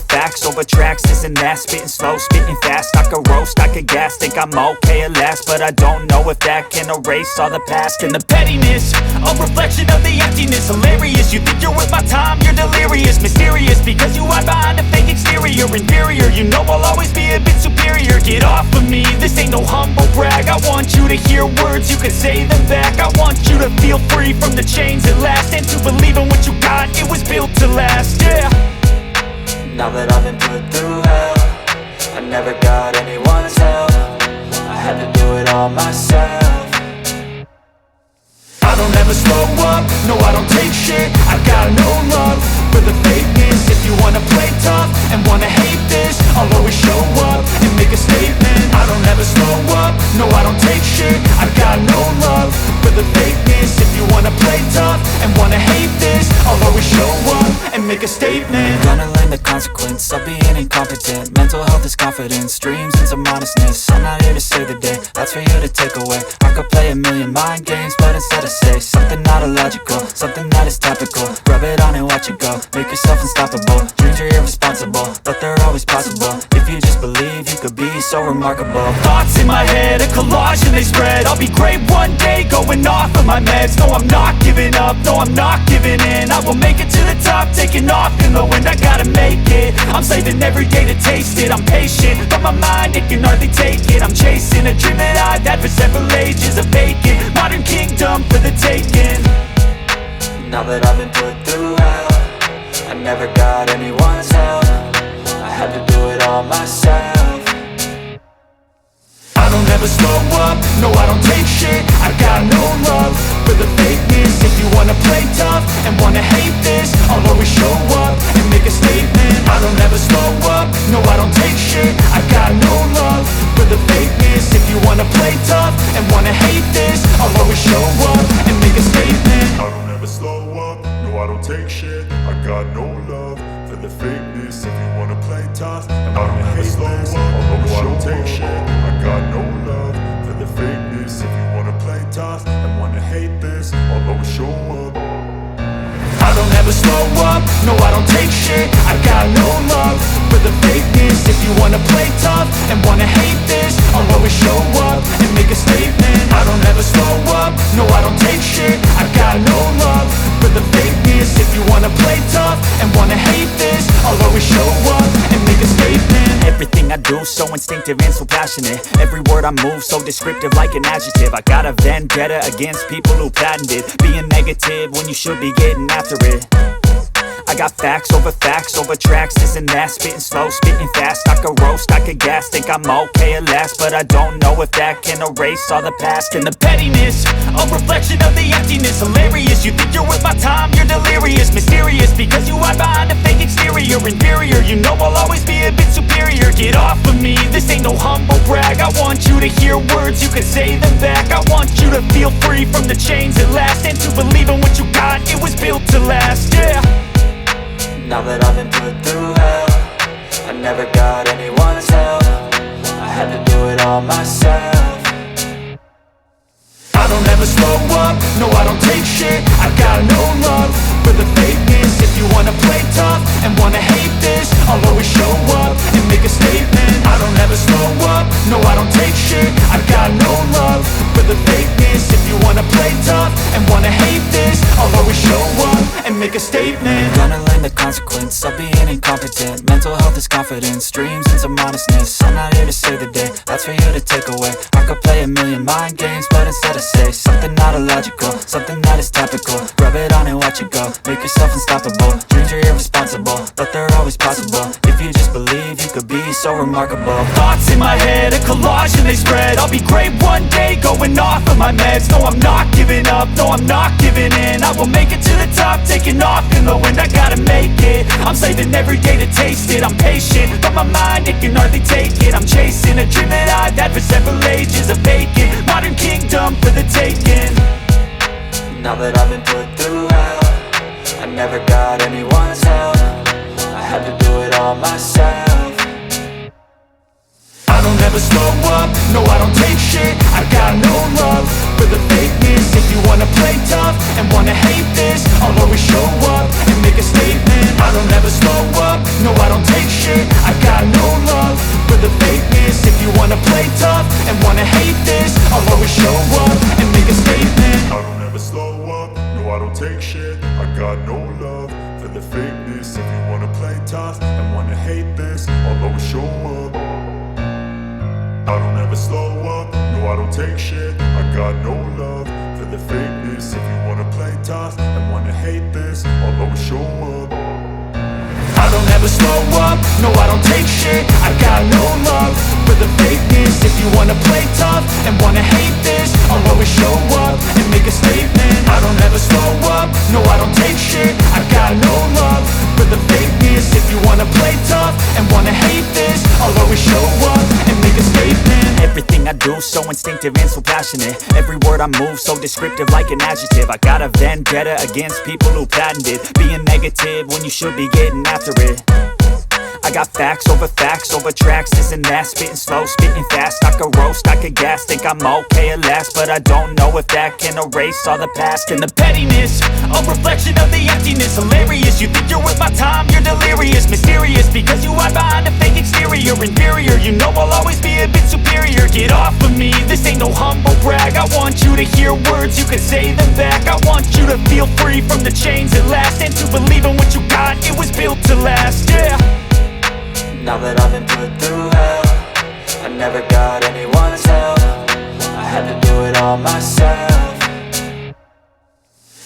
tracks, this and that. Spitting slow, spitting fast. I could roast, I could gas. Think I'm okay at last, but I don't know if that can erase all the past. And the pettiness, a reflection of the emptiness. Hilarious, you think you're worth my time, you're delirious. Mysterious, because you hide behind a fake exterior. Inferior, you know I'll always be a bit superior. Get off of me, this ain't no humble brag. I want you to hear words, you can say them back. I want you to feel free from the chains at last, and to believe in what you got, it was built to last, yeah. Now that I've been put through hell, I never got anyone's help. I had to do it all myself. I don't ever slow up, no I don't take shit. I got no love for the fakeness. If you wanna play tough and wanna hate this, I'll always show up and make a statement. I don't ever slow up, no I don't take shit. I got no love for the fakeness. If you wanna play tough and wanna hate this, I'll always show up and make a statement. Gonna learn the consequence of being incompetent. Mental health is confidence, dreams into modestness. I'm not here to save the day, that's for you to take away. I could play a million mind games, but instead I say something not illogical, something that is topical. Rub it on and watch it go, make yourself unstoppable. Dreams are irresponsible, but they're always possible. If you just believe, you could be so remarkable. Thoughts in my head, a collage and they spread. I'll be great one day, going off of my meds. No, I'm not giving up, no, I'm not giving in. I will make it to the top, taking off in the wind. I gotta make it, I'm saving every day to taste it. I'm patient, but my mind, it can hardly take it. I'm chasing a dream that I've had for several ages. A vacant modern kingdom for the taking. Now that I've been put through hell, I never got anyone's help. I had to do it all myself. I don't ever slow up, no I don't take shit. I got no love for the fakeness. If you wanna play tough and wanna hate this, I'll always show up and make a statement. I don't ever slow up, no I don't take shit. I got no love for the fakeness. If you wanna play tough and wanna hate this, I'll always show up and make a statement. I don't ever slow up, no I don't take shit. I got no love for the fakeness. If you wanna play tough and wanna hate this, I'll always show up. Take shit. I got no love for the fakeness. If you wanna play tough and wanna hate this, I'll always show up. I don't ever slow up, no I don't take shit. I got no love for the fakeness. If you wanna play tough and wanna hate this, I'll always show up and make a statement. I don't ever slow up, no I don't take shit. I got no love for the fakeness. If you wanna play tough and wanna hate this, I'll always show up and make a statement. Everything I do so instinctive and so passionate. Every word I move so descriptive like an adjective. I got a vendetta against people who patented being negative when you should be getting after it. I got facts over tracks, this and that. Spitting slow, spitting fast. I could roast, I could gas. Think I'm okay at last, but I don't know if that can erase all the past. And the pettiness, a reflection of the emptiness. Hilarious, you think you're worth my time, you're delirious. Mysterious, because you hide behind a fake exterior. Inferior, you know I'll always be a bit superior. Get off of me, this ain't no humble brag. I want you you to hear words, you can say them back. I want you to feel free from the chains that last, and to believe in what you got, it was built to last, yeah. Now that I've been put through hell, I never got anyone's help. I had to do it all myself. I don't ever slow up, no I don't take shit. I got no love for the fakeness. If you wanna play tough and wanna hate this, I'll always show up and make a statement. I don't ever slow up, no I don't take shit. I got no love for the fakeness. If you wanna play tough and wanna hate this, I'll always show up and make a statement. Gonna learn the consequence of being incompetent. Mental health is confidence, dreams and some honestness. I'm not here to save the day, that's for you to take away. I could play a million mind games, but instead I say something not illogical, something that is topical. Rub it on and watch it go, make yourself unstoppable. Dreams are irresponsible, but they're always possible. If you just believe, you could be so remarkable. Thoughts in my head, a collage and they spread. I'll be great one day, going off of my meds. No, I'm not giving up, no, I'm not giving in. I will make it to the top, taking off in the wind. I gotta make it, I'm saving every day to taste it. I'm patient, but my mind, it can hardly take it. I'm chasing a dream that I've had for several ages. A vacant, modern kingdom for the taking. Now that I've been put through hell, I never got anyone's help. I had to do it all myself. I don't ever slow up, no I don't take shit. I got no love for the fakeness. If you wanna play tough and wanna hate this, I'll always show up and make a statement. I don't ever slow up, no I don't take shit. I got no love for the fakeness. If you wanna play tough and wanna hate this, I'll always show up and make a statement. I don't ever slow up, no I don't take shit. I got no love for the fakeness. If you wanna play tough and wanna hate this, I'll always show up. I don't ever slow up, no I don't take shit. I got no love for the fakeness. If you wanna play tough and wanna hate this, I'll always show up. I don't ever slow up, no I don't take shit. I got no love for the fakeness. If you wanna play tough and wanna hate this, I'll always show up and make a statement. I don't ever slow up, no I don't take shit. I got no love for the fakeness. If you wanna play tough and wanna hate this, I'll always show up and make a statement. Everything I do so instinctive and so passionate. Every word I move so descriptive like an adjective. I got a vendetta against people who patented being negative when you should be getting after it. I got facts over tracks, this and that. Spitting slow, spitting fast. I could roast, I could gas. Think I'm okay at last, but I don't know if that can erase all the past. And the pettiness, a reflection of the emptiness. Hilarious, you think you're worth my time, you're delirious. Mysterious, because you hide behind a fake exterior. Inferior, you know I'll always be a bit superior. Get off of me, this ain't no humble brag. I want you to hear words, you can say them back. I want you to feel free from the chains that last, and to believe in what you got, it was built to last, yeah. Now that I've been put through hell, I never got anyone's help. I had to do it all myself.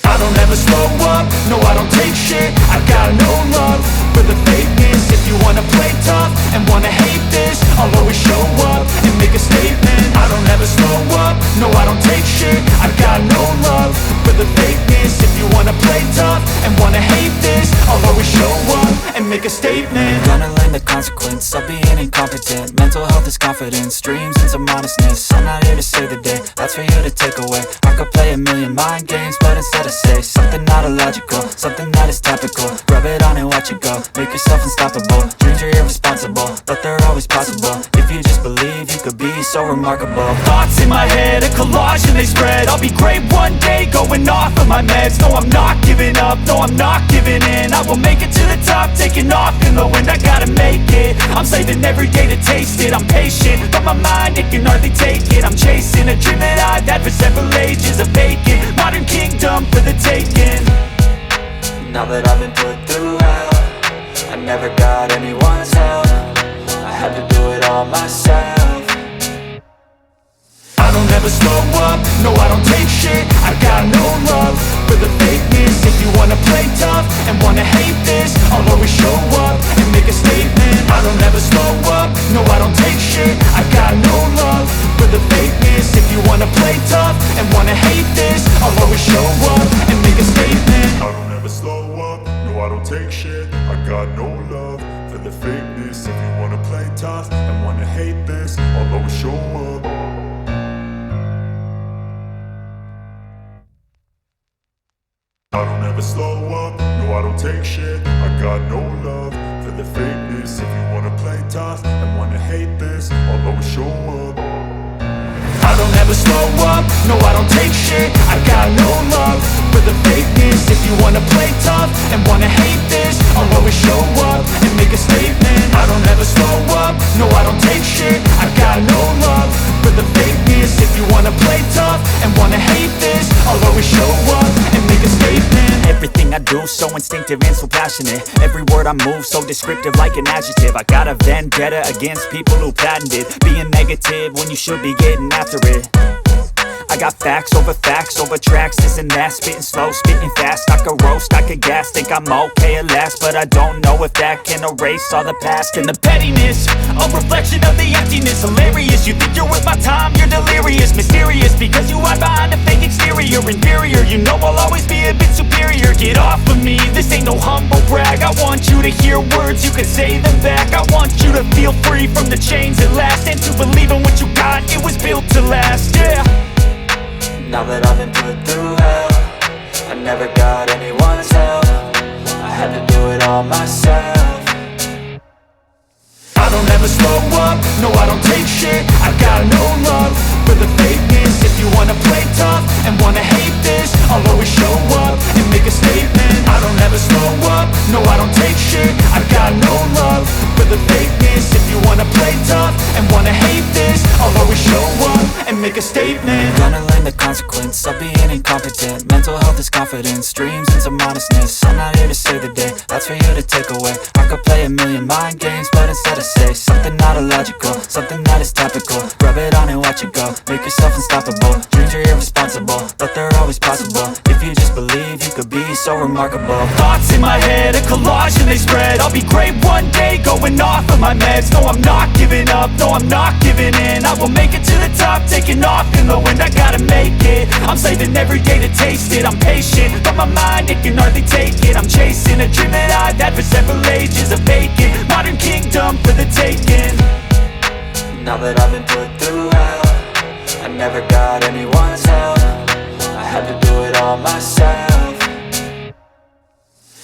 I don't ever slow up, no I don't take shit. I got no love for the fakeness. If you wanna play tough and wanna hate this, I'll always show up and make a statement. I don't ever slow up, no I don't take shit. I got no love for the fakeness. If you wanna play tough and wanna hate this, I'll always show up and make a statement. Gonna learn the consequence of being incompetent. Mental health is confidence, dreams and some honestness. I'm not here to save the day, that's for you to take away. I could play a million mind games, but instead I say something not illogical, something that is topical. Rub it on and watch it go, make yourself unstoppable. Dreams are irresponsible, but they're always possible. If you just believe, you could be so remarkable. Thoughts in my head, a collage and they spread. I'll be great one day, going off of my meds. No, I'm not giving up, no, I'm not giving in. I will make it to the top, taking off in the wind. I gotta make it, I'm saving every day to taste it. I'm patient, but my mind, it can hardly take it. I'm chasing a dream that I've had for several ages. A vacant, modern kingdom for the taking. Now that I've been put through hell, I never got anyone's help. I had to do it all myself. I don't ever slow up, no I don't take shit. I got no love for the fakeness. If you wanna play tough and wanna hate this, I'll always show up and make a statement. I don't ever slow up, no I don't take shit. I got no love for the fakeness. If you wanna play tough and wanna hate this, I'll always show up and make a statement. I don't ever slow up, no I don't take shit. I got no love for the fakeness. If you wanna play tough and wanna hate this, I'll always show up. I don't ever slow up, no I don't take shit. I got no love for the fakeness. If you wanna play tough and wanna hate this, I'll always show up. I don't ever slow up, no I don't take shit. I got no love for the fakeness. If you wanna play tough and wanna hate this, I'll always show up and make a statement. I don't ever slow up, no I don't take shit. I got no love for the fakeness. If you wanna play tough and wanna hate this, I'll always show up and make a statement. Everything I do so instinctive and so passionate. Every word I move so descriptive like an adjective. I got a vendetta against people who patented being negative when you should be getting after it. I got facts over tracks, this and that. Spitting slow, spitting fast. I could roast, I could gas. Think I'm okay at last, but I don't know if that can erase all the past. And the pettiness, a reflection of the emptiness. Hilarious, you think you're worth my time, you're delirious. Mysterious, because you hide behind a fake exterior. Inferior, you know I'll always be a bit superior. Get off of me, this ain't no humble brag. I want you to hear words, you can say them back. I want you to feel free from the chains at last, and to believe in what you got, it was built to last, yeah. Now that I've been put through hell, I never got anyone's help. I had to do it all myself. I don't ever slow up, no I don't take shit. I got no love for the fakeness. If you wanna play tough and wanna hate this, I'll always show up and make a statement. I don't ever slow up, no I don't take shit. I got no love for the fakeness. If you wanna play tough and wanna hate this, I'll always show up and make a statement. Gonna learn the consequence of being incompetent. Mental health is confidence, dreams and some modestness. I'm not here to save the day, that's for you to take away. I could play a million mind games, but instead I say something not illogical, something that is topical. Rub it on and watch it go, make yourself unstoppable. Dreams are irresponsible, but they're always possible. If you just believe, you could be so remarkable. Thoughts in my head, a collage and they spread. I'll be great one day, going off of my meds. No, I'm not giving up, no, I'm not giving in. I will make it to the top, taking off in the wind. I gotta make it, I'm saving every day to taste it. I'm patient, but my mind, it can hardly take it. I'm chasing a dream that I've had for several ages. A vacant, modern kingdom for the taking. Now that I've been put through hell, I never got anyone's help. I had to do it all myself.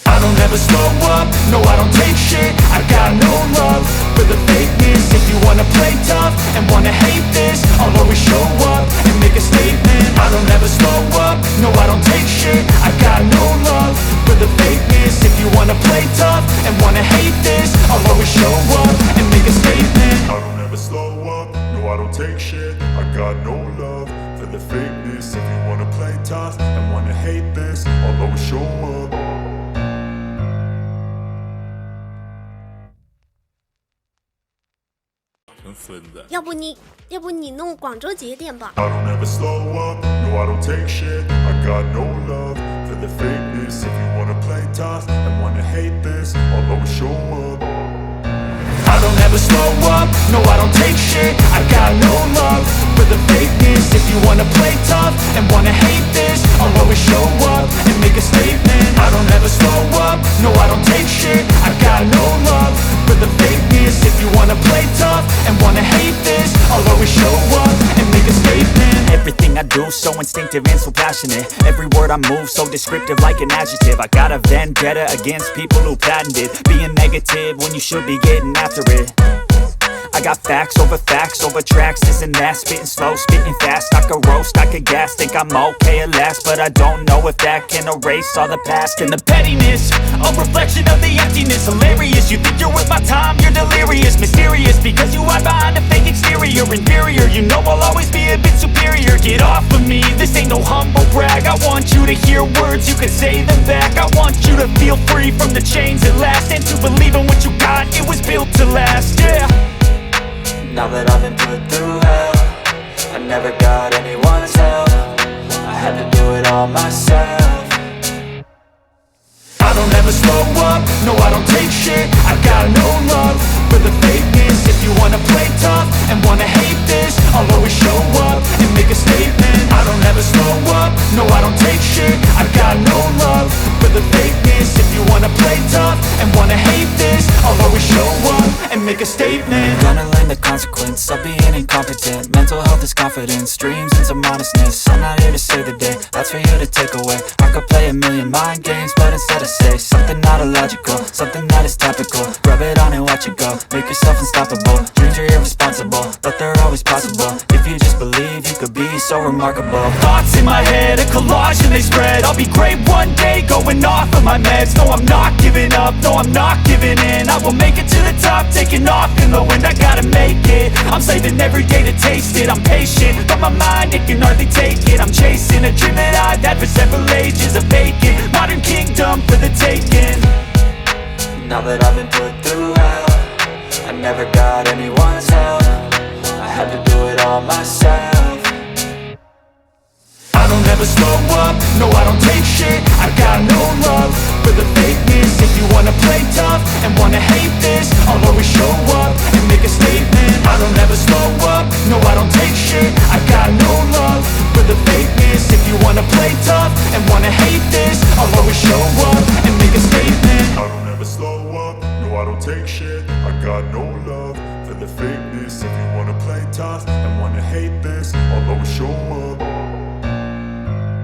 I don't ever slow up, no I don't take shit. I got no love for the fakeness. If you wanna play tough and wanna hate this, I'll always show up and make a statement. I don't ever slow up, no I don't take shit. I got no love for the fakeness. If you wanna play tough and wanna hate this, I'll always show up and make a statement. I don't ever slow up, no I don't take shit. I got no love for the fakeness. If you wanna play tough and wanna hate this, I'll always show up.要不你弄广州节点吧。 I don't ever slow up, no I don't take shit. I got no love for the fakeness. If you wanna play tough and wanna hate this, I'll always show up. I don't ever slow up, no I don't take shit. I got no love for the fakeness. If you wanna play tough and wanna hate this, I'll always show up and make a statement. I don't ever slow up, no I don't take shit. I got no love for the fakeness. If you wanna play tough and wanna hate this, I'll always show up and make a statement. Everything I do so instinctive and so passionate. Every word I move so descriptive like an adjective. I got a vendetta against people who patented being negative when you should be getting after it. I got facts over tracks, this and that. Spitting slow, spitting fast. I could roast, I could gas. Think I'm okay at last, but I don't know if that can erase all the past. And the pettiness, a reflection of the emptiness. Hilarious, you think you're worth my time, you're delirious. Mysterious, because you hide behind a fake exterior. Inferior, you know I'll always be a bit superior. Get off of me, this ain't no humble brag. I want you to hear words, you can say them back. I want you to feel free from the chains at last, and to believe in what you got, it was built to last, yeah. Now that I've been put through hell, I never got anyone's help. I had to do it all myself. I don't ever slow up, no I don't take shit. I got no love for the fakeness. If you wanna play tough and wanna hate this, I'll always show up and make a statement. I don't ever slow up, no I don't take shit. I got no love for the fakeness. If you wanna play tough and wanna hate this, I'll always show up and make a statement. Gonna learn the consequence of being incompetent. Mental health is confidence, dreams and some modestness. I'm not here to save the day, that's for you to take away. I could play a million miles illogical, something that is topical. Rub it on and watch it go, make yourself unstoppable. Dreams are irresponsible, but they're always possible. If you just believe, you could be so remarkable. Thoughts in my head, a collage and they spread. I'll be great one day, going off of my meds. No, I'm not giving up, no, I'm not giving in. I will make it to the top, taking off in the wind. I gotta make it, I'm saving every day to taste it. I'm patient, but my mind, it can hardly take it. I'm chasing a dream that I've had for several ages. A vacant, modern kingdom for the taking. Now that I've been put through hell, I never got anyone's help. I had to do it all myself. I don't ever slow up, no I don't take shit. I got no love for the fakeness. If you wanna play tough and wanna hate this, I'll always show up and make a statement. I don't ever slow up, no I don't take shit. I got no love for the fakeness. If you wanna play tough and wanna hate this, I'll always show up and make a statement. I don't ever slow up, no I don't take shit. I got no love for the fakeness. If you wanna play tough and wanna hate this, I'll always show up.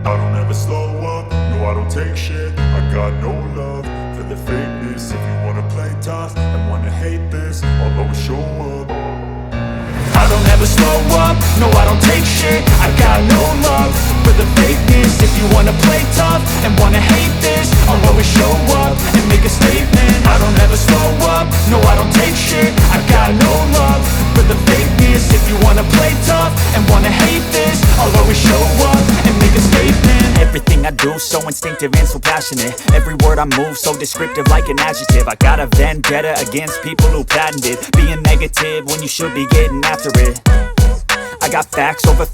I don't ever slow up, no I don't take shit. I got no love for the fakeness. If you wanna play tough and wanna hate this, I'll always show up. I don't ever slow up, no I don't take shit. I got no love for the fakeness. If you wanna play tough and wanna hate this, I'll always show up and make a statement. I don't ever slow up, no I don't take shit. I got no love for the fakeness. If you wanna play tough and wanna hate this, I'll always show up and make a statement. Everything I do so instinctive and so passionate. Every word I move so descriptive like an adjective. I got a vendetta against people who patented being negative when you should be getting after it. I got facts over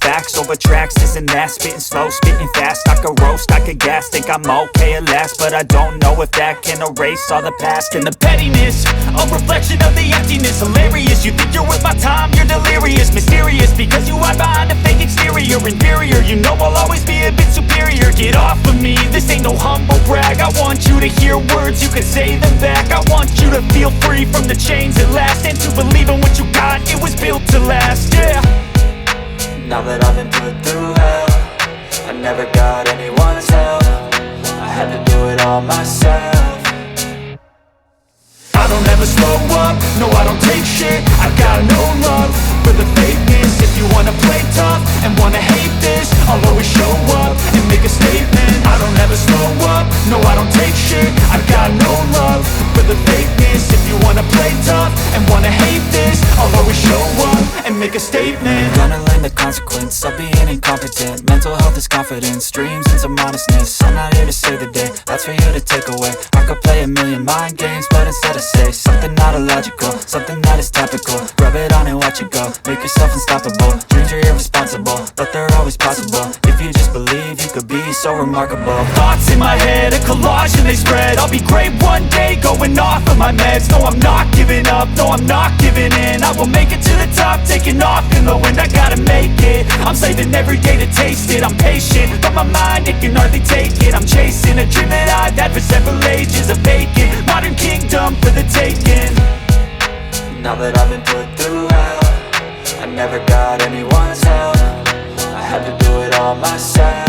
tracks, this and that. Spitting slow, spitting fast. I could roast, I could gas. Think I'm okay at last, but I don't know if that can erase all the past. And the pettiness, a reflection of the emptiness. Hilarious, you think you're worth my time, you're delirious. Mysterious, because you hide behind a fake exterior. Inferior, you know I'll always be a bit superior. Get off of me, this ain't no humble brag. I want you to hear words, you can say them back. I want you to feel free from the chains at last, and to believe in what you got, it was built to last, yeah. Now that I've been put through hell, I never got anyone's help. I had to do it all myself. I don't ever slow up, no I don't take shit. I got no love for the fakeness. If you wanna play tough and wanna hate this, I'll always show up and make a statement. I don't ever slow up, no I don't take shit. I got no love for the fakeness. If you wanna play tough and wanna hate this, I'll always show up and make a statement. Gonna learn the consequence of being incompetent. Mental health is confidence, dreams and some modestness. I'm not here to save the day, that's for you to take away. I could play a million mind games, but instead I say something not illogical, something that is topical. Rub it on and watch it go, make yourself unstoppable. Dreams are irresponsible, but they're always possible. If you just believe, you could be so remarkable. Thoughts in my head, a collage and they spread. I'll be great one day, going off of my meds. No, I'm not giving up, no, I'm not giving in. I will make it to the top, taking off in the wind. I gotta make it, I'm saving every day to taste it. I'm patient, but my mind, it can hardly take it. I'm chasing a dream that I've had for several ages. A vacant, modern kingdom for the taking. Now that I've been put through hell, I never got anyone's help. I had to do it all myself.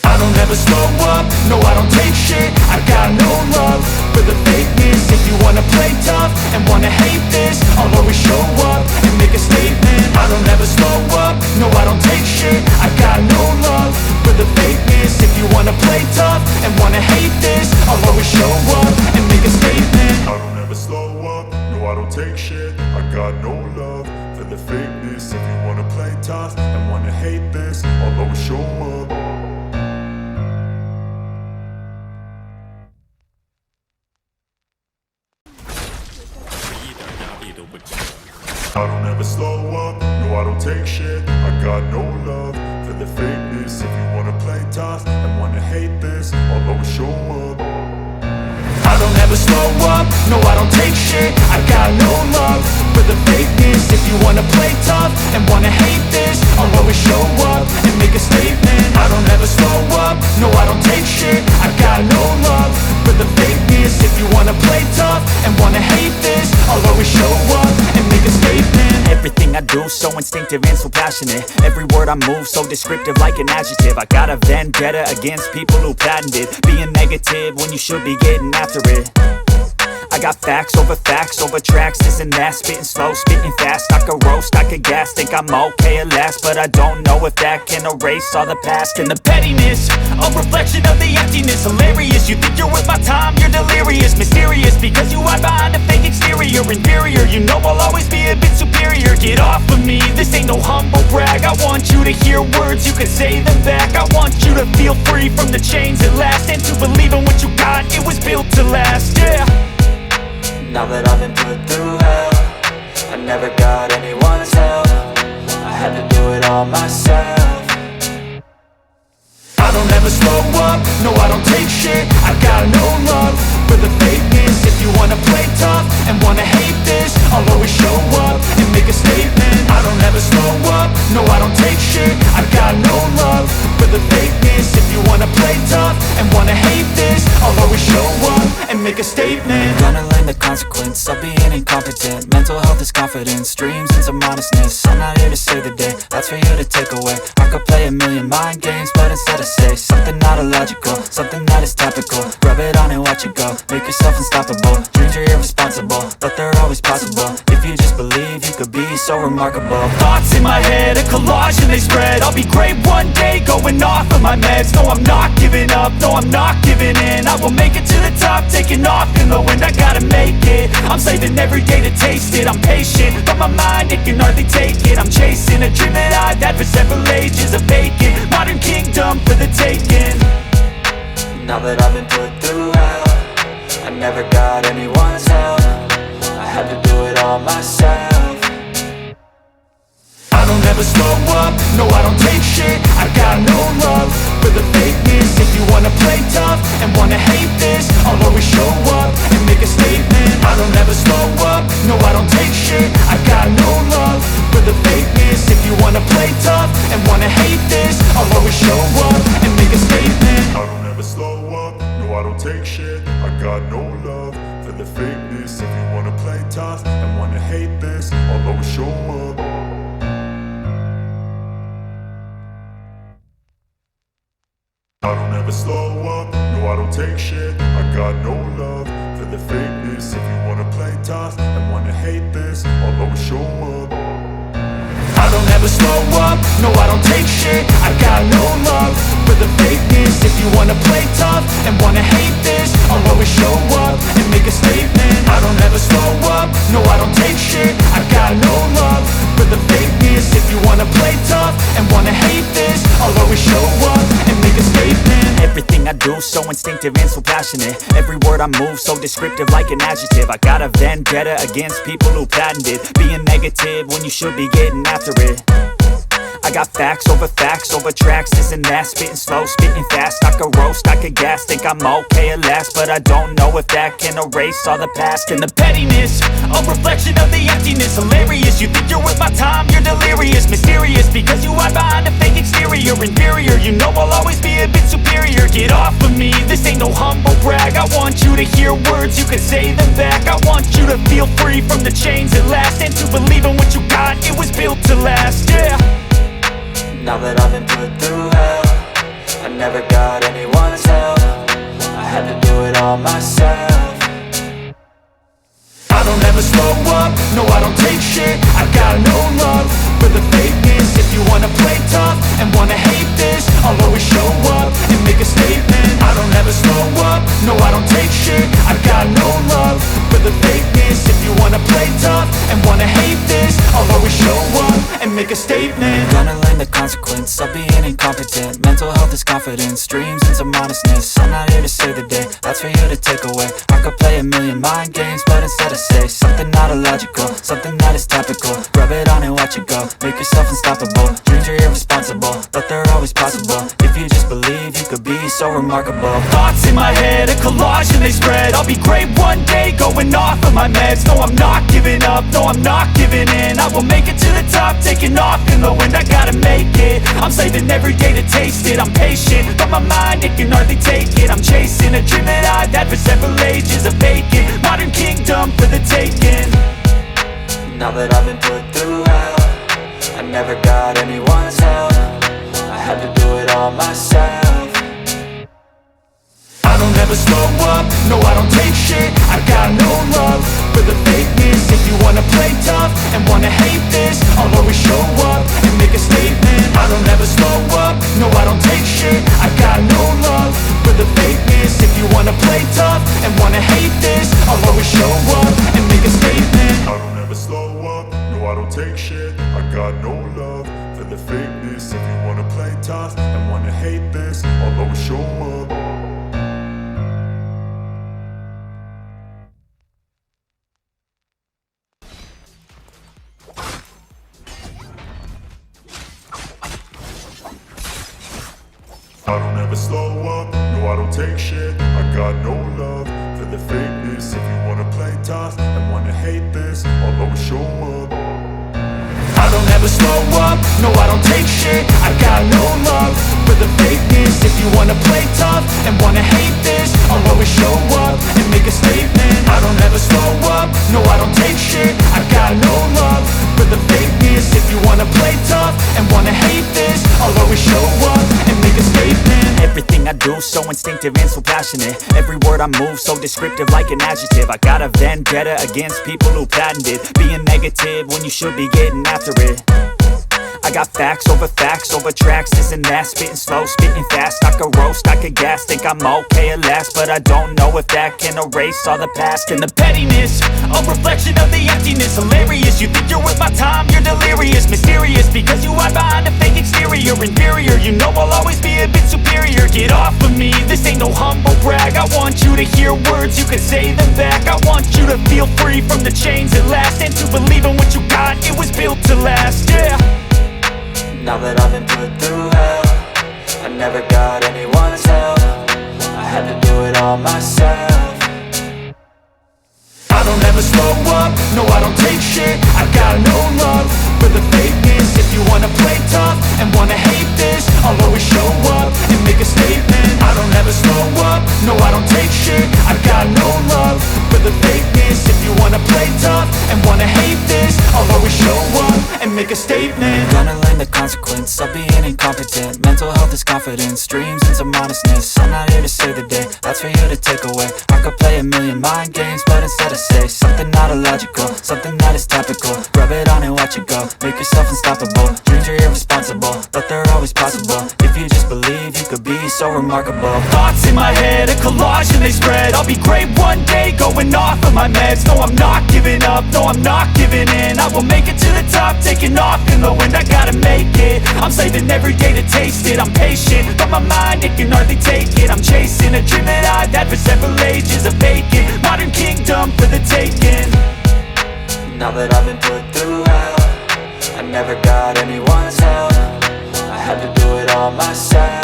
I don't ever slow up, no I don't take shit. I got no love for the fakeness. If you wanna play tough and wanna hate this, I'll always show up and make a statement. I don't ever slow up, no I don't take shit. I got no love for the fakeness. If you wanna play tough and wanna hate this, I'll always show up and make a statement. I don't ever slow up, no I don't take shit. I got no love for the fakeness. If you wanna play tough and wanna hate this, I'll always show up. I don't ever slow up, no I don't take shit. I got no love for the fakeness. If you wanna play tough and wanna hate this, I'll always show up. I don't ever slow up, no I don't take shit. I got no love for the fakeness. If you wanna play tough and wanna hate this, I'll always show up and make a statement. I don't ever slow up, no I don't take shit. I got no love for the fakeness. If you wanna play tough and wanna hate this, I'll always show up and make a statement. Everything I do, so instinctive and so passionate. Every word I move, so descriptive like an adjective. I got a vendetta against people who patented being negative when you should be getting after it. I got facts over tracks, this and that. Spitting slow, spitting fast, I could roast, I could gas. Think I'm okay at last, but I don't know if that can erase all the past. And the pettiness, a reflection of the emptiness. Hilarious, you think you're worth my time, you're delirious. Mysterious, because you hide behind a fake exterior. Inferior, you know I'll always be a bit superior. Get off of me, this ain't no humble brag. I want you to hear words, you can say them back. I want you to feel free from the chains at last, and to believe in what you got, it was built to last, yeah. Now that I've been put through hell, I never got anyone's help. I had to do it all myself. I don't ever slow up, no I don't take shit. I got no love for the fakeness. If you wanna play tough and wanna hate this, I'll always show up and make a statement. I don't ever slow up, no I don't take shit. I got no love for the fakeness. If you wanna play tough and wanna hate this, I'll always show up and make a statement. Gonna learn the consequence of being incompetent. Mental health is confidence, dreams and some honestness. I'm not here to save the day, that's for you to take away. I could play a million mind games, but instead I say something not illogical, something that is topical. Rub it on and watch it go, make yourself unstoppable. Dreams are irresponsible, but they're always possible. If you just believe, you could be so remarkable. Thoughts in my head, a collage and they spread. I'll be great one day, going off of my meds. No, I'm not giving up, no, I'm not giving in. I will make it to the top, taking off in the wind. I gotta make it, I'm saving every day to taste it. I'm patient, but my mind, it can hardly take it. I'm chasing a dream that I've had for several ages. A vacant, modern kingdom for the taking. Now that I've been put through hell, I never got anyone's help. I had to do it all myself. I don't ever slow up, no I don't take shit. I got no love for the fakeness. If you wanna play tough and wanna hate this, I'll always show up and make a statement. I don't ever slow up, no I don't take shit. I got no love for the fakeness. If you wanna play tough and wanna hate this, I'll always show up and make a statement. I don't ever slow up, no I don't take shit. I got no love for the fakeness. If you wanna play tough and wanna hate this, I'll always show up. I don't ever slow up, no I don't take shit. I got no love for the fakeness. If you wanna play tough and wanna hate this, I'll always show up. I don't ever slow up, no I don't take shit. I got no love for the fakeness. If you wanna play tough and wanna hate this, I'll always show up and make a statement. I don't ever slow up, no I don't take shit. I got no love for the fakeness. If you wanna play tough and wanna hate this, I'll always show up and make a statement. Everything I do, so instinctive and so passionate. Every word I move, so descriptive like an adjective. I got a vendetta against people who patented being negative when you should be getting after it. I got facts over tracks, this and that. Spitting slow, spitting fast, I could roast, I could gas. Think I'm okay at last, but I don't know if that can erase all the past. And the pettiness, a reflection of the emptiness. Hilarious, you think you're worth my time, you're delirious. Mysterious, because you hide behind a fake exterior. Inferior, you know I'll always be a bit superior. Get off of me, this ain't no humble brag. I want you to hear words, you can say them back. I want you to feel free from the chains at last, and to believe in what you got, it was built to last, yeah. Now that I've been put through hell, I never got anyone's help. I had to do it all myself. I don't ever slow up, no I don't take shit. I got no love for the fakeness. If you wanna play tough and wanna hate this, I'll always show up and make a statement. I don't ever slow up, no I don't take shit. I got no love for the fakeness. If you wanna play tough and wanna hate this, I'll always show up and make a statement. Gonna learn the consequence of being incompetent. Mental health is confidence, dreams and some honestness. I'm not here to save the day, that's for you to take away. I could play a million mind games, but instead I say something not illogical, something that is topical. Rub it on and watch it go, make yourself unstoppable. Dreams are irresponsible, but they're always possible. If you just believe, you could be so remarkable. Thoughts in my head, a collage and they spread. I'll be great one day, going off of my meds. No, I'm not giving up, no, I'm not giving in. I will make it to the top, taking off in the wind. I gotta make it, I'm saving every day to taste it. I'm patient, but my mind, it can hardly take it. I'm chasing a dream that I've had for several ages. A vacant, modern kingdom for the taking. Now that I've been put through hell, I never got anyone's help. I had to do it all myself. I don't ever slow up, no I don't take shit. I got no love for the fakeness. If you wanna play tough and wanna hate this, I'll always show up and make a statement. I don't ever slow up, no I don't take shit. I got no love for the fakeness. If you wanna play tough and wanna hate this, I'll always show up and make a statement. I don't ever slow up, no I don't take shit. I got no love for the fakeness. If you wanna play tough and wanna hate this, I'll always show up. I don't ever slow up, no I don't take shit. I got no love for the fakeness. If you wanna play tough and wanna hate this, I'll always show up. I don't ever slow up, no I don't take shit. I got no love for the fakeness. If you wanna play tough and wanna hate this, I'll always show up and make a statement. I don't ever slow up, no I don't take shit. I got no love for the fakeness. If you wanna play tough and wanna hate this, I'll always show up and make a statement. Everything I do so instinctive and so passionate. Every word I move so descriptive like an adjective. I got a vendetta against people who patented being negative when you should be getting after it. I got facts over tracks, this and that. Spitting slow, spitting fast. I could roast, I could gas. Think I'm okay at last, but I don't know if that can erase all the past. And the pettiness, a reflection of the emptiness. Hilarious, you think you're worth my time, you're delirious. Mysterious, because you hide behind a fake exterior. Inferior, you know I'll always be a bit superior. Get off of me, this ain't no humble brag. I want you to hear words, you can say them back. I want you to feel free from the chains at last, and to believe in what you got, it was built to last, yeah. Now that I've been put through hell, I never got anyone's help. I had to do it all myself. I don't ever slow up, no I don't take shit. I got no love for the fakeness. If you wanna play tough and wanna hate this, I'll always show up and make a statement. I don't ever slow up, no I don't take shit. I got no love for the fakeness. If you wanna play tough and wanna hate this, I'll always show up and make a statement. Gonna learn the consequence of being incompetent. Mental health is confidence, dreams and some modestness. I'm not here to save the day, that's for you to take away. I could play a million mind games, but instead I say something not illogical, something that is topical. Rub it on and watch it go, make yourself unstoppable. Dreams are irresponsible, but they're always possible. If you just believe, you could be so remarkable. Thoughts in my head, a collage and they spread. I'll be great one day, going off of my meds. No, I'm not giving up, no, I'm not giving in. I will make it to the top, taking off in the wind. I gotta make it, I'm saving every day to taste it. I'm patient, but my mind, it can hardly take it. I'm chasing a dream that I've had for several ages. A vacant, modern kingdom for the taking. Now that I've been put through hell, I never got anyone's help. I had to do it all myself.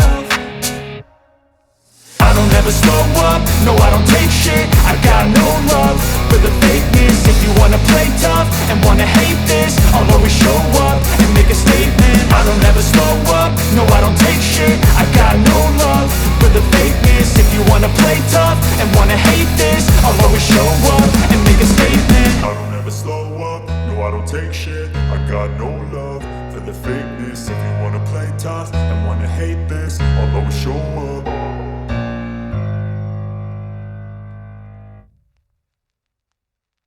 I don't ever slow up, no I don't take shit. I got no love for the fakeness. If you wanna play tough and wanna hate this, I'll always show up and make a statement. I don't ever slow up, no I don't take shit. I got no love for the fakeness. If you wanna play tough and wanna hate this, I'll always show up and make a statement. I don't ever slow up, no I don't take shit. I got no love for the fakeness. If you wanna play tough and wanna hate this, I'll always show up.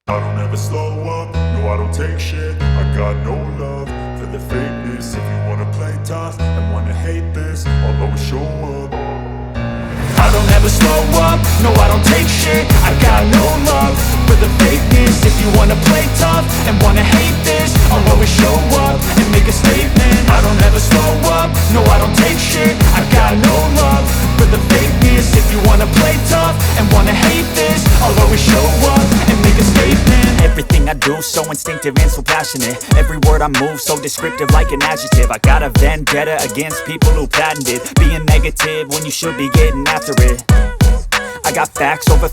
I don't ever slow up, no I don't take shit. I got no love for the fakeness. If you wanna play tough and wanna hate this, I'll always show up. I don't ever slow up, no I don't take shit. I got no love for the fakeness. If you wanna play tough and wanna hate this, I'll always show up and make a statement. I don't ever slow up, no I don't take shit. I got no love for the fakeness. If you wanna play tough and wanna hate this, I'll always show up and make a statement. Everything I do so instinctive and so passionate. Every word I move so descriptive like an adjective. I got a vendetta against people who patented being negative when you should be getting after it. I got facts over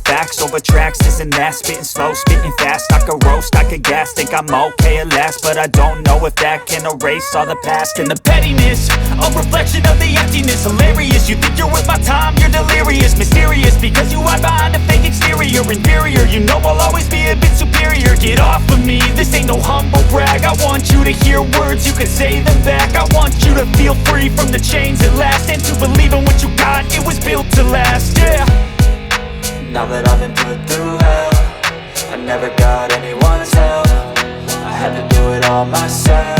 tracks, this and that. Spitting slow, spitting fast. I could roast, I could gas. Think I'm okay at last, but I don't know if that can erase all the past. And the pettiness, a reflection of the emptiness. Hilarious, you think you're worth my time, you're delirious. Mysterious, because you hide behind a fake exterior. exterior, inferior. You know I'll always be a bit superior. Get off of me, this ain't no humble brag. I want you to hear words, you can say them back. I want you to feel free from the chains at last, and to believe in what you got, it was built to last, yeah. Now that I've been put through hell, I never got anyone's help. I had to do it all myself.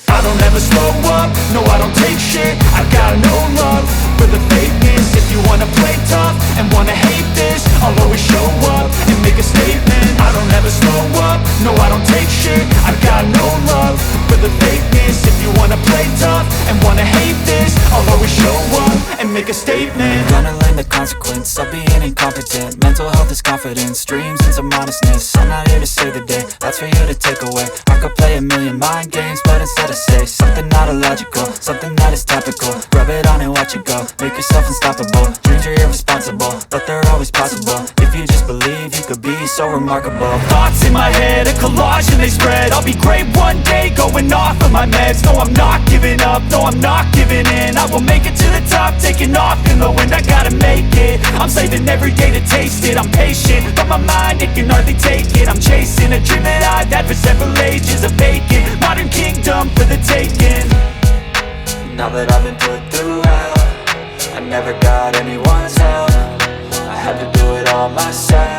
I don't ever slow up, no I don't take shit. I got no love for the fakeness. If you wanna play tough and wanna hate this, I'll always show up and make a statement. I don't ever slow up, no I don't take shit. I got no love for the fakeness. If you wanna play tough and wanna hate this, I'll always show up and make a statement. Gonna learn the consequence of being incompetent. Mental health is confidence, dreams and some honestness. I'm not here to save the day, that's for you to take away. I could play a million mind games, but instead I say something not illogical, something that is topical. Rub it on and watch it go, make yourself unstoppable. Dreams are irresponsible, but they're always possible. If you just believe, you could be so remarkable. Thoughts in my head, a collage and they spread. I'll be great one day, going off of my meds. No, I'm not giving up, no, I'm not giving in. I will make it to the top, taking off in the wind. I gotta make it, I'm saving every day to taste it. I'm patient, but my mind, it can hardly take it. I'm chasing a dream that I've had for several ages. A vacant, modern kingdom for the taking. Now that I've been put through hell, I never got anyone's help. I had to do it all myself.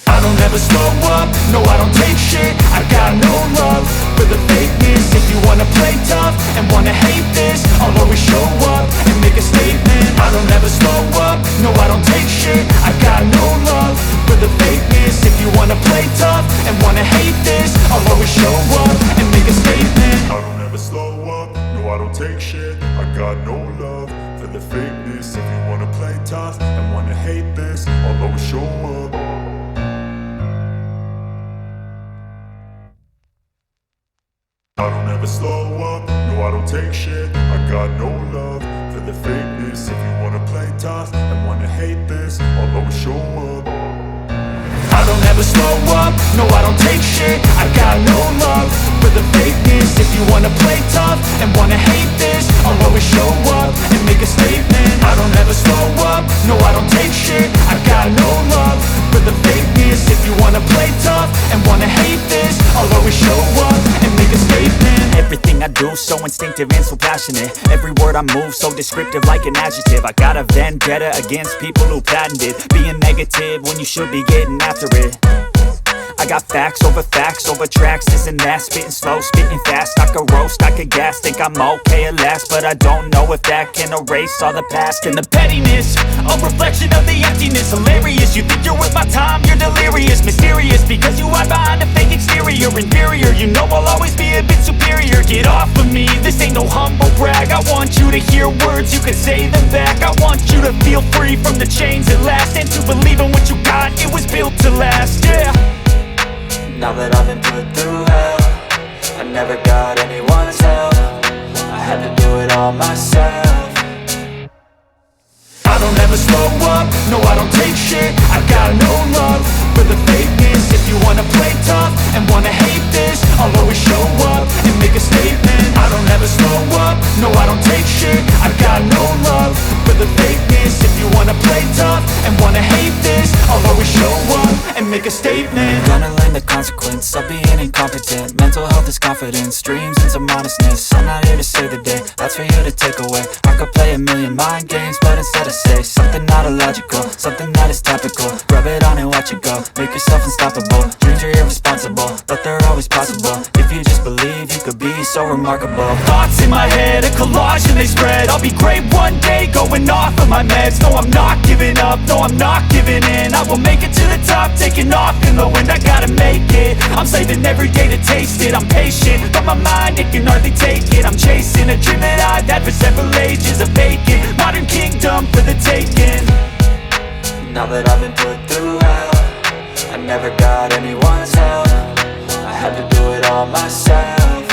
I don't ever slow up, no I don't take shit. I got no love for the fakeness. If you wanna play tough and wanna hate this, I'll always show up and make a statement. I don't ever slow up, no I don't take shit. I got no love for the fakeness. If you wanna play tough and wanna hate this, I'll always show up and make a statement. I don't ever slow up, no I don't take shit. I got no love for the fakeness. If you wanna play tough and wanna hate this, I'll always show up. I don't ever slow up, no I don't take shit. I got no love for the fakeness. If you wanna play tough and wanna hate this, I'll always show up. I don't ever slow up, no I don't take shit. I got no love for the fakeness. If you wanna play tough and wanna hate this, I'll always show up and make a statement. I don't ever slow up, no I don't take shit. I got no love for the fakeness. If you wanna play tough and wanna hate this, I'll always show up and make a statement. Everything I do so instinctive and so passionate. Every word I move so descriptive like an adjective. I got a vendetta against people who patented being negative when you should be getting after it. I got facts over tracks, this and that. Spitting slow, spitting fast. I could roast, I could gas. Think I'm okay at last, but I don't know if that can erase all the past. And the pettiness, a reflection of the emptiness. Hilarious, you think you're worth my time, you're delirious. Mysterious, because you hide behind a fake exterior. Inferior, you know I'll always be a bit superior. Get off of me, this ain't no humble brag. I want you to hear words, you can say them back. I want you to feel free from the chains at last, and to believe in what you got, it was built to last, yeah. Now that I've been put through hell, I never got anyone's help. I had to do it all myself. I don't ever slow up, no I don't take shit. I got no love for the fakeness. If you wanna play tough and wanna hate this, I'll always show up and make a statement. I don't ever slow up, no I don't take shit. I got no love for the fakeness. If you wanna play tough and wanna hate this, I'll always show up and make a statement. Gonna learn the consequence of being incompetent. Mental health is confidence, dreams and some honestness. I'm not here to save the day, that's for you to take away. I could play a million mind games, but instead I say something not illogical, something that is topical. Rub it on and watch it go, make yourself unstoppable. Dreams are irresponsible, but they're always possible. If you just believe, you could be so remarkable. Thoughts in my head, a collage and they spread. I'll be great one day, going off of my meds. No, I'm not giving up, no, I'm not giving in. I will make it to the top, taking off in the wind. I gotta make it, I'm saving every day to taste it. I'm patient, but my mind, it can hardly take it. I'm chasing a dream that I've had for several ages. A vacant, modern kingdom for the taking. Now that I've been put through hell, I never got anyone's help. I had to do it all myself.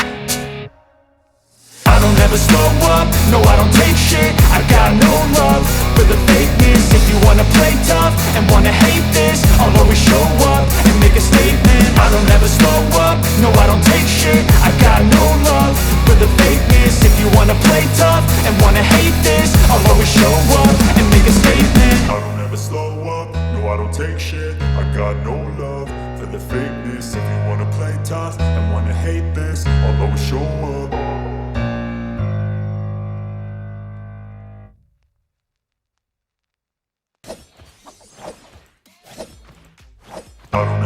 I don't ever slow up, no I don't take shit. I got no love for the fakeness. If you wanna play tough and wanna hate this, I'll always show up and make a statement. I don't ever slow up, no I don't take shit. I got no love for the fakeness. If you wanna play tough and wanna hate this, I'll always show up and make a statement.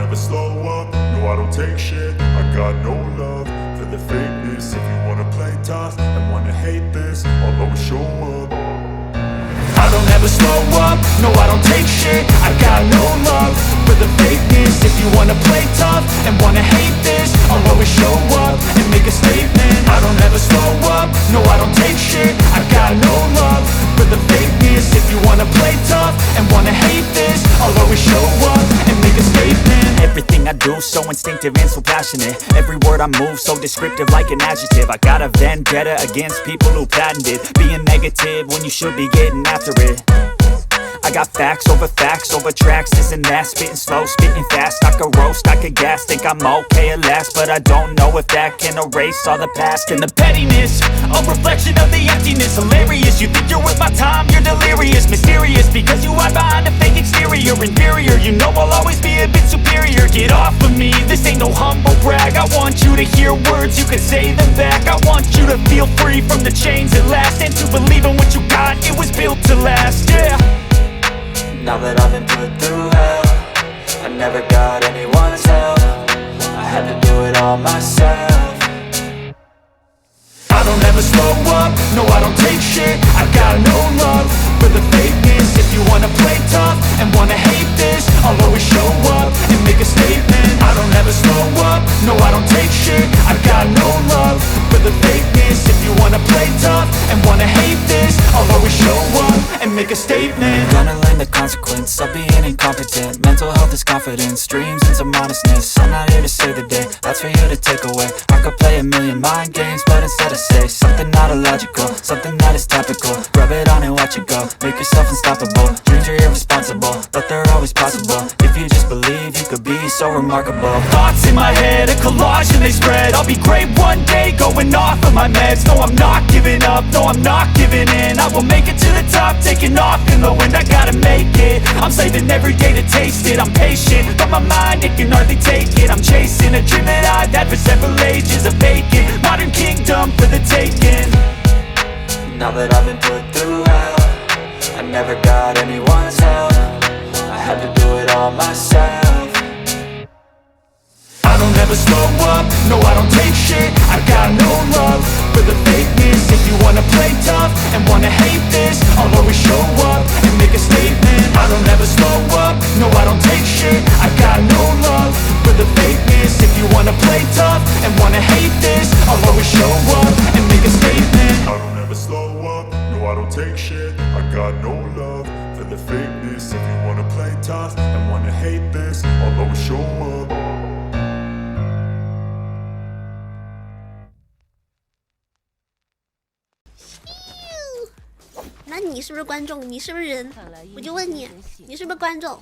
never slow up, no I don't take shit. I got no love for the fakeness. If you wanna play tough and wanna hate this, I'll always show up. I don't ever slow up, no I don't take shit. I got no love for the fakeness. If you wanna play tough and wanna hate this, I'll always show up and make a statement. I don't ever slow up, no I don't take shit. I got no love for the fakeness. If you wanna play tough and wanna hate this, I'll always show up and make a statement. Everything I do so instinctive and so passionate. Every word I move so descriptive like an adjective. I got a vendetta against people who patented being negative when you should be getting after it. I got facts over tracks, this and that. Spitting slow, spitting fast. I could roast, I could gas. Think I'm okay at last, but I don't know if that can erase all the past. And the pettiness, a reflection of the emptiness. Hilarious, you think you're worth my time, you're delirious. Mysterious, because you hide behind a fake exterior. Inferior, you know I'll always be a bit superior. Get off of me, this ain't no humble brag. I want you to hear words, you can say them back. I want you to feel free from the chains at last, and to believe in what you got, it was built to last, yeah. Now that I've been put through hell, I never got anyone's help. I had to do it all myself. I don't ever slow up, no I don't take shit. I got no love for the fakeness. If you wanna play tough and wanna hate this, I'll always show up and make a statement. I don't ever slow up, no I don't take shit. I got no love for the fakeness. If you wanna play tough and wanna hate this, I'll always show up and make a statement. Gonna learn the consequence of being incompetent. Mental health is confidence, dreams and some honestness. I'm not here to save the day, that's for you to take away. I could play a million mind games, but instead I say something not illogical, something that is topical. Rub it on and watch it go, make yourself unstoppable. Dreams are irresponsible, but they're always possible. If you just believe, you could be so remarkable. Thoughts in my head, a collage and they spread. I'll be great one day, going off of my meds. No, I'm not giving up, no, I'm not giving in. I will make it to the top, taking off in the wind. I gotta make it, I'm saving every day to taste it. I'm patient, but my mind, it can hardly take it. I'm chasing a dream that I've had for several ages. A vacant, modern kingdom for the taking. Now that I've been put through hell, I never got anyone's help. I had to do it all myself. I don't ever slow up, no I don't take shit. I got no love for the fakeness. If you wanna play tough and wanna hate this, I'll always show up and make a statement. I don't ever slow up, no I don't take shit. I got no love for the fakeness. If you wanna play tough and wanna hate this, I'll always show up and make a statement. I don't ever slow up, no I don't take shit. I got no love for the fakeness. If you wanna play tough and wanna hate this, I'll always show up.那你是不是观众？你是不是人？我就问你，你是不是观众？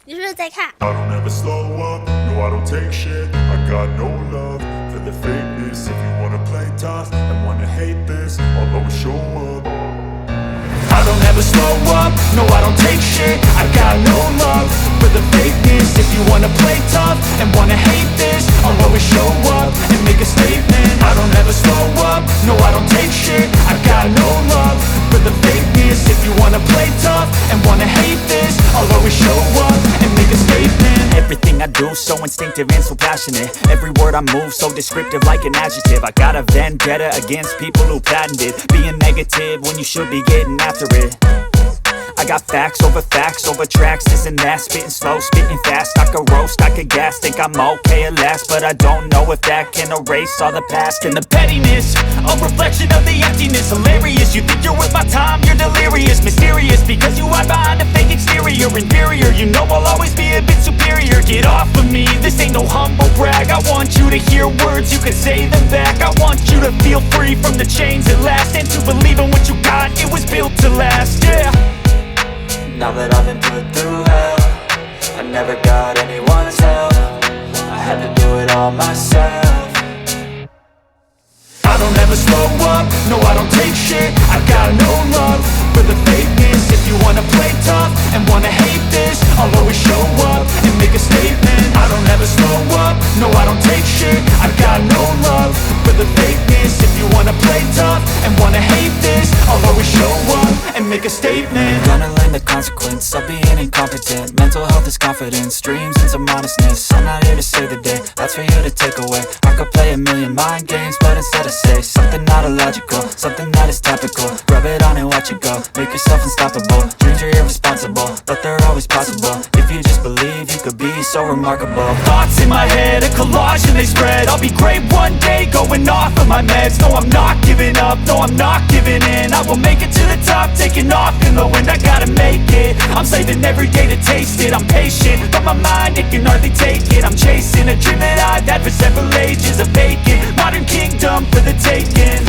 你是不是在看？ I don't ever slow up, no I don't take shit. I got no love for the fakeness. If you wanna play tough and wanna hate this, I'll always show up. I don't ever slow up, no I don't take shit. I got no love for the fakeness. If you wanna play tough and wanna hate this, I'll always show up and make a statement. I don't ever slow up, no I don't take shit. I got no love for the fakeness. If you wanna play tough and wanna hate this, I'll always show up and make a statement. Everything I do so instinctive and so passionate. Every word I move so descriptive like an adjective. I got a vendetta against people who patented being negative when you should be getting after it. I got facts over tracks, this and that. Spitting slow, spitting fast. I could roast, I could gas. Think I'm okay at last, but I don't know if that can erase all the past. And the pettiness, a reflection of the emptiness. Hilarious, you think you're worth my time, you're delirious. Mysterious, because you hide behind a fake exterior. Inferior, you know I'll always be a bit superior. Get off of me, this ain't no humble brag. I want you to hear words, you can say them back. I want you to feel free from the chains at last, and to believe in what you got, it was built to last, yeah. Now that I've been put through hell, I never got anyone's help. I had to do it all myself. I don't ever slow up, no I don't take shit. I got no love for the fakeness. If you wanna play tough and wanna hate this, I'll always show up and make a statement. I don't ever slow up, no I don't take shit. I got no love for the fakeness. If you wanna play tough and wanna hate this, I'll always show up and make a statement. Gonna learn the consequence of being incompetent. Mental health is confidence, dreams into modestness. I'm not here to save the day, that's for you to take away. I could play a million mind games, but instead I say something not illogical, something that is topical. Rub it on and watch it go, make yourself unstoppable. Dreams are irresponsible, but they're always possible. If you just believe, you could be so remarkable. Thoughts in my head, a collage and they spread. I'll be great one day, going off of my meds. No, I'm not giving up, no, I'm not giving in. I will make it to the top, taking off in the wind. I gotta make it, I'm saving every day to taste it. I'm patient, but my mind, it can hardly take it. I'm chasing a dream that I've had for several ages. A vacant, modern kingdom for the taking.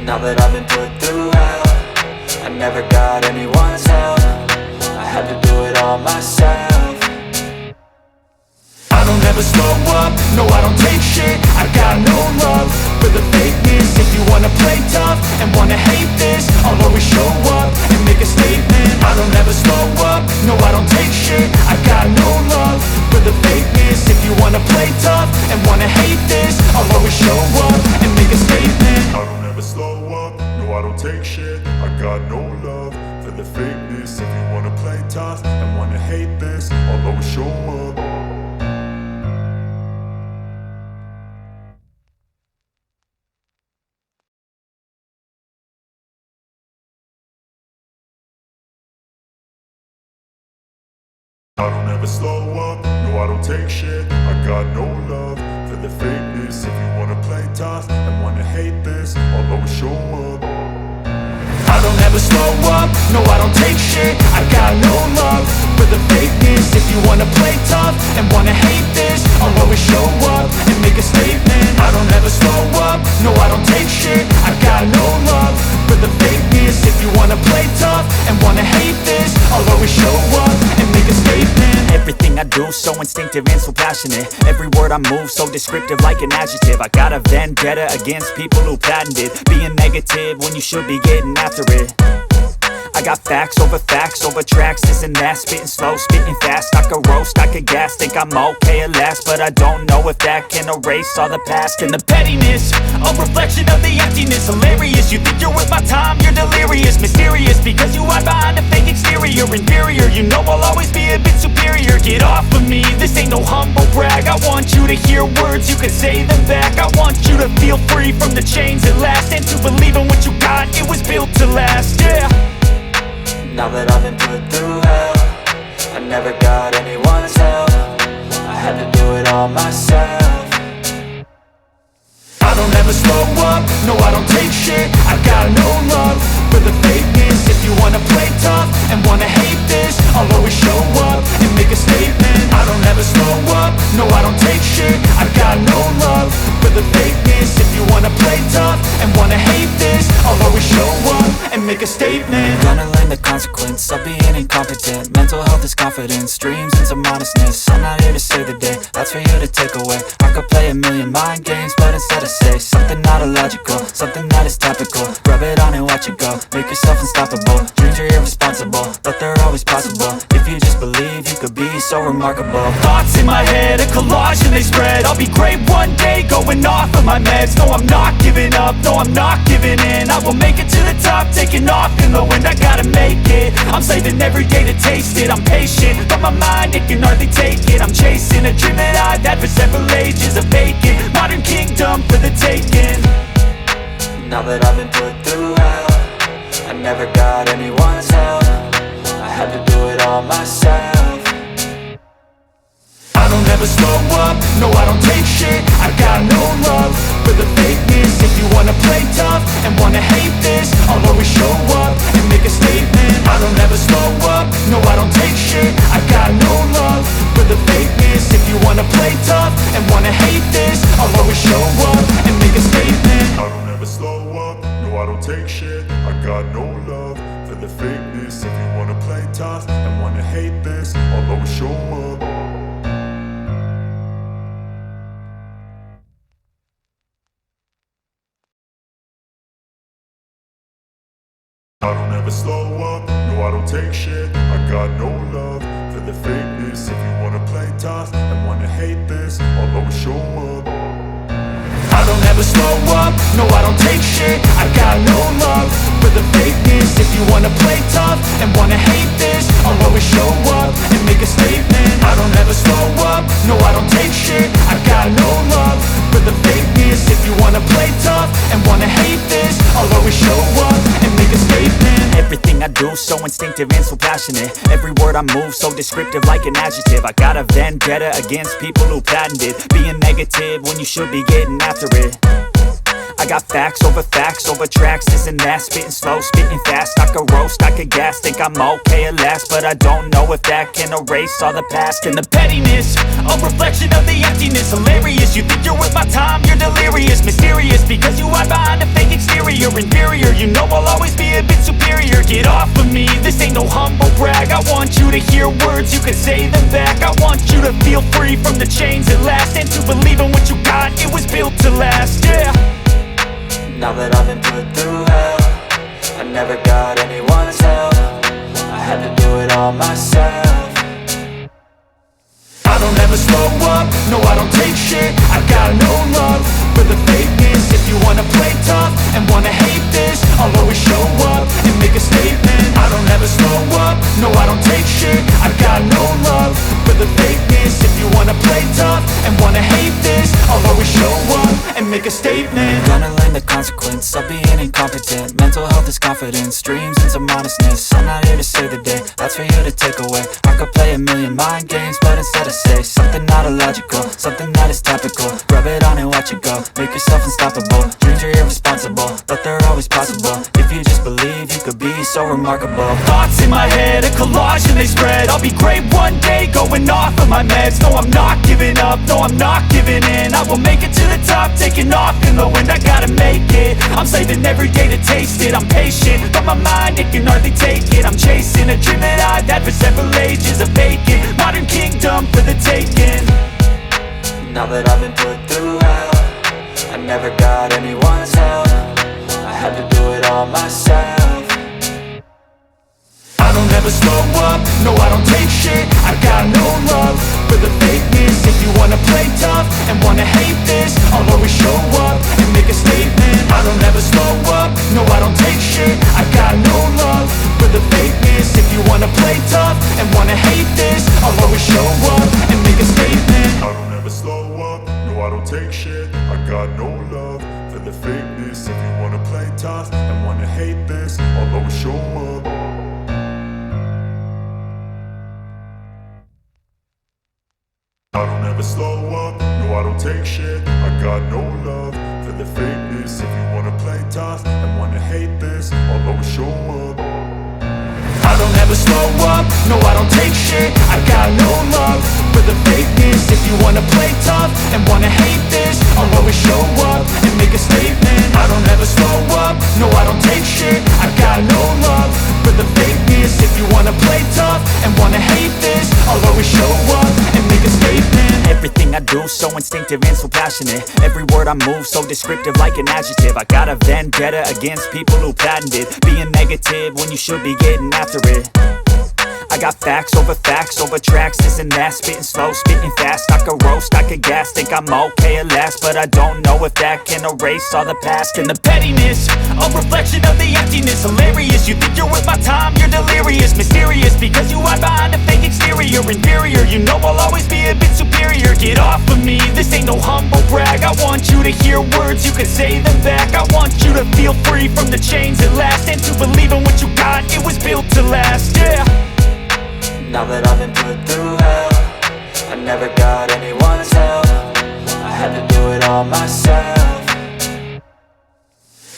Now that I've been put through hell, I never got anyone's help. I had to do it all myself. I don't ever slow up, no I don't take shit. I got no love for the fakeness. If you wanna play tough and wanna hate this, I'll always show up and make a statement. I don't ever slow up, no I don't take shit. I got no love for the fakeness. If you wanna play tough and wanna hate this, I'll always show up and make a statement. I don't ever slow up, no I don't take shit. I got no love for the fakeness. If you wanna play tough and wanna hate this, I'll always show up. I don't ever slow up, no I don't take shit. I got no love for the fakeness. If you wanna play tough and wanna hate this, I'll always show up. I don't ever slow up, no I don't take shit. I got no love for the fakeness. If you wanna play tough and wanna hate this, I'll always show up and make a statement. I don't ever slow up, no I don't take shit. I got no love for the fakeness. If you wanna play tough and wanna hate this, I'll always show up and make a statement. Everything I do so instinctive and so passionate. Every word I move so descriptive like an adjective. I got a vendetta against people who patented being negative when you should be getting after it. I got facts over tracks, this and that. Spitting slow, spitting fast. I could roast, I could gas. Think I'm okay at last, but I don't know if that can erase all the past. And the pettiness, a reflection of the emptiness. Hilarious, you think you're worth my time, you're delirious. Mysterious, because you hide behind a fake exterior. Inferior, you know I'll always be a bit superior. Get off of me, this ain't no humble brag. I want you to hear words, you can say them back. I want you to feel free from the chains at last, and to believe in what you got, it was built to last, yeah. Now that I've been put through hell, I never got anyone's help. I had to do it all myself. I don't ever slow up, no I don't take shit. I got no love for the fakeness. If you wanna play tough and wanna hate this, I'll always show up and make a statement. I don't ever slow up, no I don't take shit. I got no love for the fakeness. If you wanna play tough and wanna hate this, I'll always show up and make a statement. Gonna learn the consequence of being incompetent. Mental health is confidence, dreams into modestness. I'm not here to save the day, that's for you to take away. I could play a million mind games, but instead I say something not illogical, something that is topical. Rub it on and watch it go, make yourself unstoppable. Dreams are irresponsible, but they're always possible. If you just believe, you could be so remarkable. Thoughts in my head, a collage and they spread. I'll be great one day, going off of my meds. No, I'm not giving up, no, I'm not giving in. I will make it to the top, taking off in the wind. I gotta make it, I'm saving every day to taste it. I'm patient, but my mind, it can hardly take it. I'm chasing a dream that I've had for several ages. A vacant, modern kingdom for the taking. Now that I've been put through hell, I never got anyone's help. I had to do it all myself. I don't ever slow up, no I don't take shit. I got no love for the fakeness. If you wanna play tough and wanna hate this, I'll always show up and make a statement. I don't ever slow up, no I don't take shit. I got no love for the fakeness. If you wanna play tough and wanna hate this, I'll always show up and make a statement. I don't ever slow up, no I don't take shit. I got no love for the fakeness. If you wanna play tough and wanna hate this, I'll always show up. I don't ever slow up, no I don't take shit. I got no love for the fakeness. If you wanna play tough and wanna hate this, I'll always show up. I don't ever slow up, no I don't take shit. I got no love for the fakeness. If you wanna play tough and wanna hate this, I'll always show up and make a statement. I don't ever slow up, no I don't take shit. I got no love for the fakeness. If you wanna play tough and wanna hate this, I'll always show up and make a statement. Everything I do so instinctive and so passionate. Every word I move so descriptive like an adjective. I got a vendetta against people who patented being negative when you should be getting after it. I got facts over tracks, this and that. Spitting slow, spitting fast. I could roast, I could gas. Think I'm okay at last, but I don't know if that can erase all the past. And the pettiness, a reflection of the emptiness. Hilarious, you think you're worth my time, you're delirious. Mysterious, because you hide behind a fake exterior. Inferior, you know I'll always be a bit superior. Get off of me, this ain't no humble brag. I want you to hear words, you can say them back. I want you to feel free from the chains at last, and to believe in what you got, it was built to last, yeah. Now that I've been put through hell, I never got anyone's help. I had to do it all myself. I don't ever slow up, no I don't take shit. I got no love for the fakeness. If you wanna play tough and wanna hate this, I'll always show up and make a statement. I don't ever slow up, no I don't take shit. I got no love for the fakeness. If you wanna play tough and wanna hate this, I'll always show up and make a statement. Gonna learn the consequence of being incompetent. Mental health is confidence, dreams and some honestness. I'm not here to save the day, that's for you to take away. I could play a million mind games, but instead I say something not illogical, something that is topical. Rub it on and watch it go, make yourself unstoppable. Dreams are irresponsible, but they're always possible. If you just believe, you could be so remarkable. Thoughts in my head, a collage and they spread. I'll be great one day, going off of my meds. No, I'm not giving up, no, I'm not giving in. I will make it to the top, taking off in the wind. I gotta make it, I'm saving every day to taste it. I'm patient, but my mind, it can hardly take it. I'm chasing a dream that I've had for several ages. A vacant, modern kingdom for the taking. Now that I've been put through hell, I never got anyone's help. I had to do it all myself. I don't ever slow up, no I don't take shit. I got no love for the fakeness. If you wanna play tough and wanna hate this, I'll always show up and make a statement. I don't ever slow up, no I don't take shit. I got no love for the fakeness. If you wanna play tough and wanna hate this, I'll always show up and make a statement. I don't ever slow up, no I don't take shit. I got no love for the fakeness. If you wanna play tough and wanna hate this, I'll always show up. I don't ever slow up, no I don't take shit. I got no love for the fakeness. If you wanna play tough and wanna hate this, I'll always show up. I don't ever slow up, no I don't take shit. I got no love for the fakeness. If you wanna play tough and wanna hate this, I'll always show up and make a statement. I don't ever slow up, no I don't take shit. I got no love for the fakeness. If you wanna play tough and wanna hate this, I'll always show up and make a statement. Everything I do so instinctive and so passionate. Every word I move so descriptive like an adjective. I got a vendetta against people who patented being negative when you should be getting after it. I got facts over tracks, this and that. Spitting slow, spitting fast. I could roast, I could gas. Think I'm okay at last, but I don't know if that can erase all the past. And the pettiness, a reflection of the emptiness. Hilarious, you think you're worth my time, you're delirious. Mysterious, because you hide behind a fake exterior. Inferior, you know I'll always be a bit superior. Get off of me, this ain't no humble brag. I want you to hear words, you can say them back. I want you to feel free from the chains at last, and to believe in what you got, it was built to last, yeah. Now that I've been put through hell, I never got anyone's help. I had to do it all myself.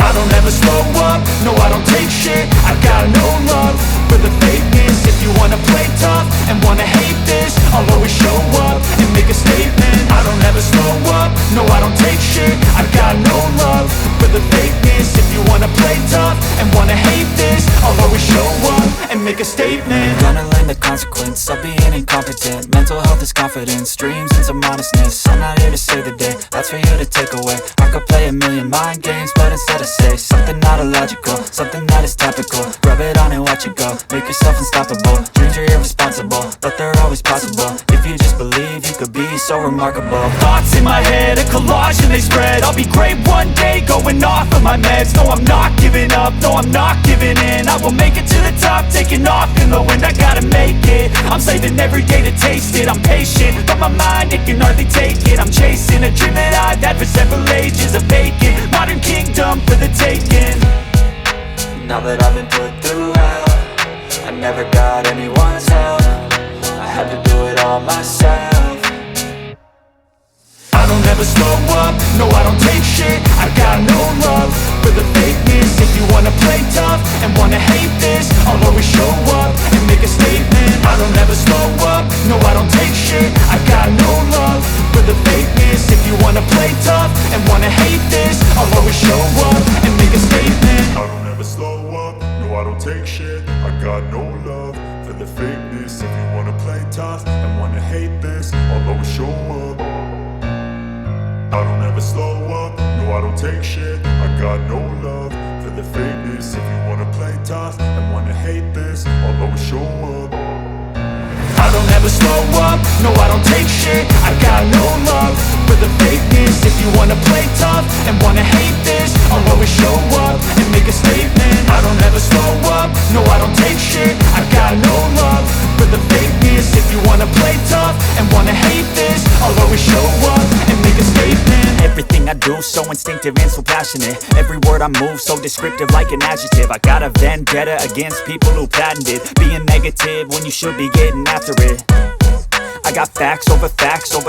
I don't ever slow up, no I don't take shit. I got no love for the fakeness. If you wanna play tough and wanna hate this, I'll always show up and make a statement. I don't ever slow up, no I don't take shit. I got no love for the fakeness. If you wanna play tough and wanna hate this, I'll always show up and make a statement. Gonna learn the consequence of being incompetent. Mental health is confidence, dreams and some honestness. I'm not here to save the day, that's for you to take away. I could play a million mind games, but instead I say something not illogical, something that is topical. Rub it on and watch it go, make yourself unstoppable. Dreams are irresponsible, but they're always possible. If you just believe, you could be so remarkable. Thoughts in my head, a collage and they spread. I'll be great one day, going off of my meds. No, I'm not giving up, no, I'm not giving in. I will make it to the top, taking off in the wind. I gotta make it, I'm saving every day to taste it. I'm patient, but my mind, it can hardly take it. I'm chasing a dream that I've had for several ages. A vacant, modern kingdom for the taking. Now that I've been put through hell, I never got anyone's help. I had to do it all myself. I don't ever slow up, no I don't take shit. I got no love for the fakeness. If you wanna play tough and wanna hate this, I'll always show up and make a statement. I don't ever slow up, no I don't take shit. I got no love for the fakeness. If you wanna play tough and wanna hate this, I'll always show up and make a statement. I don't ever slow up, no I don't take shit. I got no love for the fakeness. If you wanna play tough and wanna hate this, I'll always show up. I don't ever slow up, no I don't take shit. I got no love for the fakeness. If you wanna play tough and wanna hate this, I'll always show up. I don't ever slow up, no I don't take shit. I got no love for the fakeness. If you wanna play tough and wanna hate this, I'll always show up and make a statement. I don't ever slow up, no I don't take shit. I got no love for the fakeness. If you wanna play tough and wanna hate this, I'll always show up and make a statement. Everything I do so instinctive and so passionate. Every word I move so descriptive like an adjective. I got a vendetta against people who patented being negative when you should be getting after it. I got facts over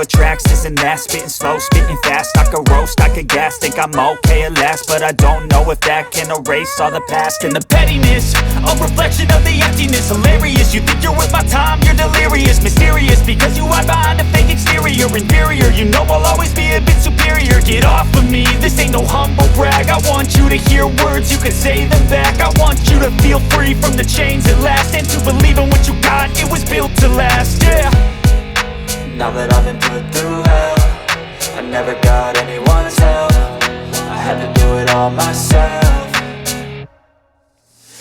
tracks, this and that. Spitting slow, spitting fast. I could roast, I could gas. Think I'm okay at last, but I don't know if that can erase all the past. And the pettiness, a reflection of the emptiness. Hilarious, you think you're worth my time, you're delirious. Mysterious, because you hide behind a fake exterior. Inferior, you know I'll always be a bit superior. Get off of me, this ain't no humble brag. I want you to hear words, you can say them back. I want you to feel free from the chains at last, and to believe in what you got, it was built to last, yeah. Now that I've been put through hell, I never got anyone's help. I had to do it all myself.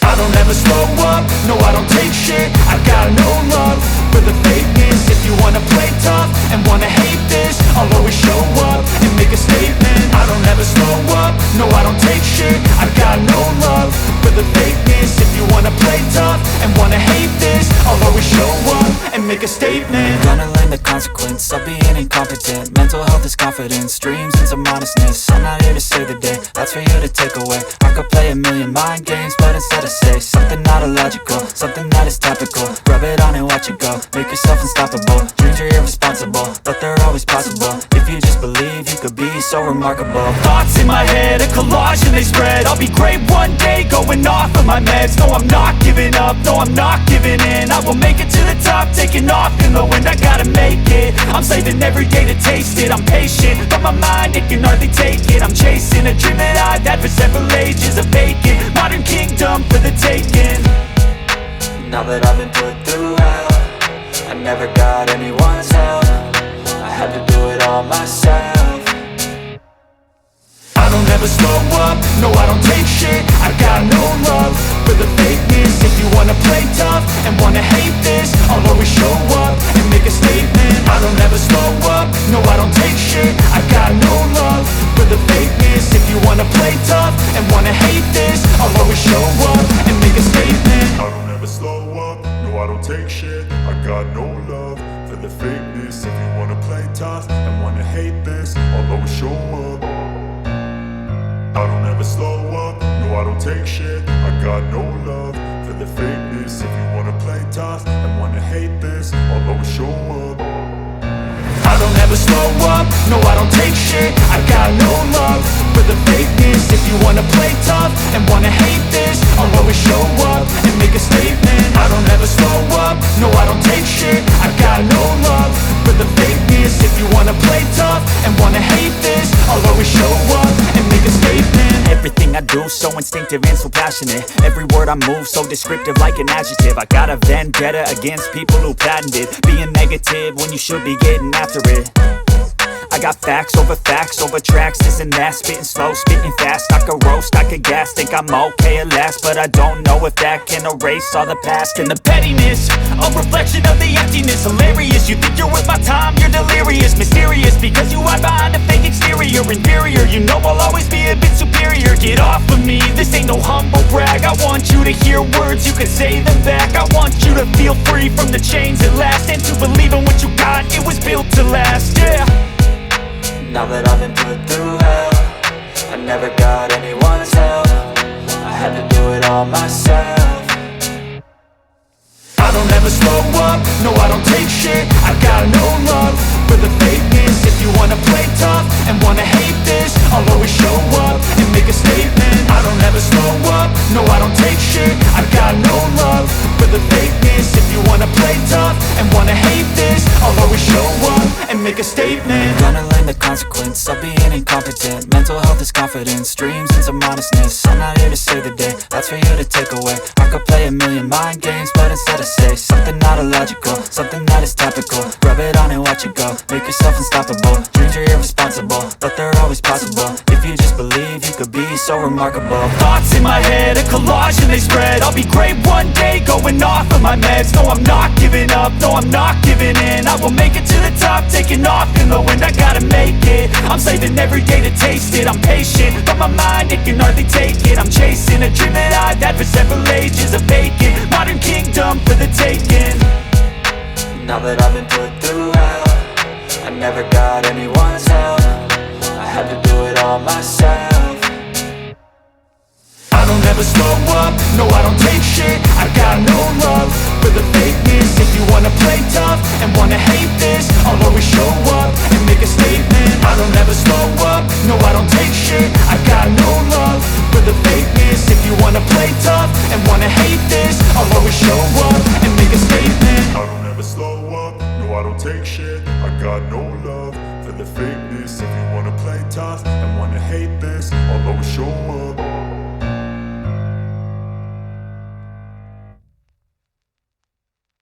I don't ever slow up, no I don't take shit. I got no love for the fakeness. If you wanna play tough and wanna hate this, I'll always show up and make a statement. I don't ever slow up, no I don't take shit. I got no love for the fakeness. If you wanna play tough and wanna hate this, I'll always show up and make a statement. Gonna learn the consequence of being incompetent. Mental health is confidence, dreams into modestness. I'm not here to save the day, that's for you to take away. I could play a million mind games, but instead I say something not illogical, something that is topical. Rub it on and watch it go, make yourself unstoppable. Dreams are irresponsible, but they're always possible. If you just believe, you could be so remarkable. Thoughts in my head, a collage and they spread. I'll be great one day, going off of my meds. No, I'm not giving up, no, I'm not giving in. I will make it to the top, taking off in the wind. I gotta make it, I'm saving every day to taste it. I'm patient, but my mind, it can hardly take it. I'm chasing a dream that I've had for several ages. A vacant, modern kingdom for the taking. Now that I've been put through hell, I never got anyone's help. I had to do it all myself. I don't ever slow up, no I don't take shit. I got no love for the fakeness. If you wanna play tough and wanna hate this, I'll always show up and make a statement. I don't ever slow up, no I don't take shit. I got no love for the fakeness. If you wanna play tough and wanna hate this, I'll always show up and make a statement. I don't ever slow up, no I don't take shit. I got no love for the fakeness. If you wanna play tough and wanna hate this, I'll always show up. I don't ever slow up, no I don't take shit. I got no love for the fakeness. If you wanna play tough and wanna hate this, I'll always show up. I don't ever slow up, no I don't take shit. I got no love for the fakeness. If you wanna play tough and wanna hate this, I'll always show up and make a statement. I don't ever slow up, no I don't take shit. I got no love for the fakeness. If you wanna play tough and wanna hate this, I'll always show up and make a statement. Everything I do so instinctive and so passionate. Every word I move so descriptive like an adjective. I got a vendetta against people who patented being negative when you should be getting after it. I got facts over tracks, this and that. Spitting slow, spitting fast. I could roast, I could gas. Think I'm okay at last, but I don't know if that can erase all the past. And the pettiness, a reflection of the emptiness. Hilarious, you think you're worth my time, you're delirious. Mysterious, because you hide behind a fake exterior. Inferior, you know I'll always be a bit superior. Get off of me, this ain't no humble brag. I want you to hear words, you can say them back. I want you to feel free from the chains at last, and to believe in what you got, it was built to last, yeah. Now that I've been put through hell, I never got anyone's help. I had to do it all myself. I don't ever slow up, no I don't take shit. I got no love for the fakeness. If you wanna play tough and wanna hate this, I'll always show up and make a statement. I don't ever slow up, no I don't take shit. I got no love for the fakeness. If you wanna play tough and wanna hate this, I'll always show up and make a statement. Gonna learn the consequence of being incompetent. Mental health is confidence, dreams and some honestness. I'm not here to save the day, that's for you to take away. I could play a million mind games, but instead I say something not illogical, something that is topical. Rub it on and watch it go, make yourself unstoppable. Dreams are irresponsible, but they're always possible. If you just believe, you could be so remarkable. Thoughts in my head, a collage and they spread. I'll be great one day, going off of my meds. No, I'm not giving up, no, I'm not giving in. I will make it to the top, taking off in the wind. I gotta make it, I'm saving every day to taste it. I'm patient, but my mind, it can hardly take it. I'm chasing a dream that I've had for several ages. A vacant, modern kingdom for the taking. Now that I've been put through hell, I never got anyone's help. I had to do it all myself. I don't ever slow up, no I don't take shit. I got no love for the fakeness. If you wanna play tough and wanna hate this, I'll always show up and make a statement. I don't ever slow up, no I don't take shit. I got no love for the fakeness. If you wanna play tough and wanna hate this, I'll always show up and make a statement. I don't ever slow up, no I don't take shit. I got no love for the fakeness. If you wanna play tough and wanna hate this, I'll always show up.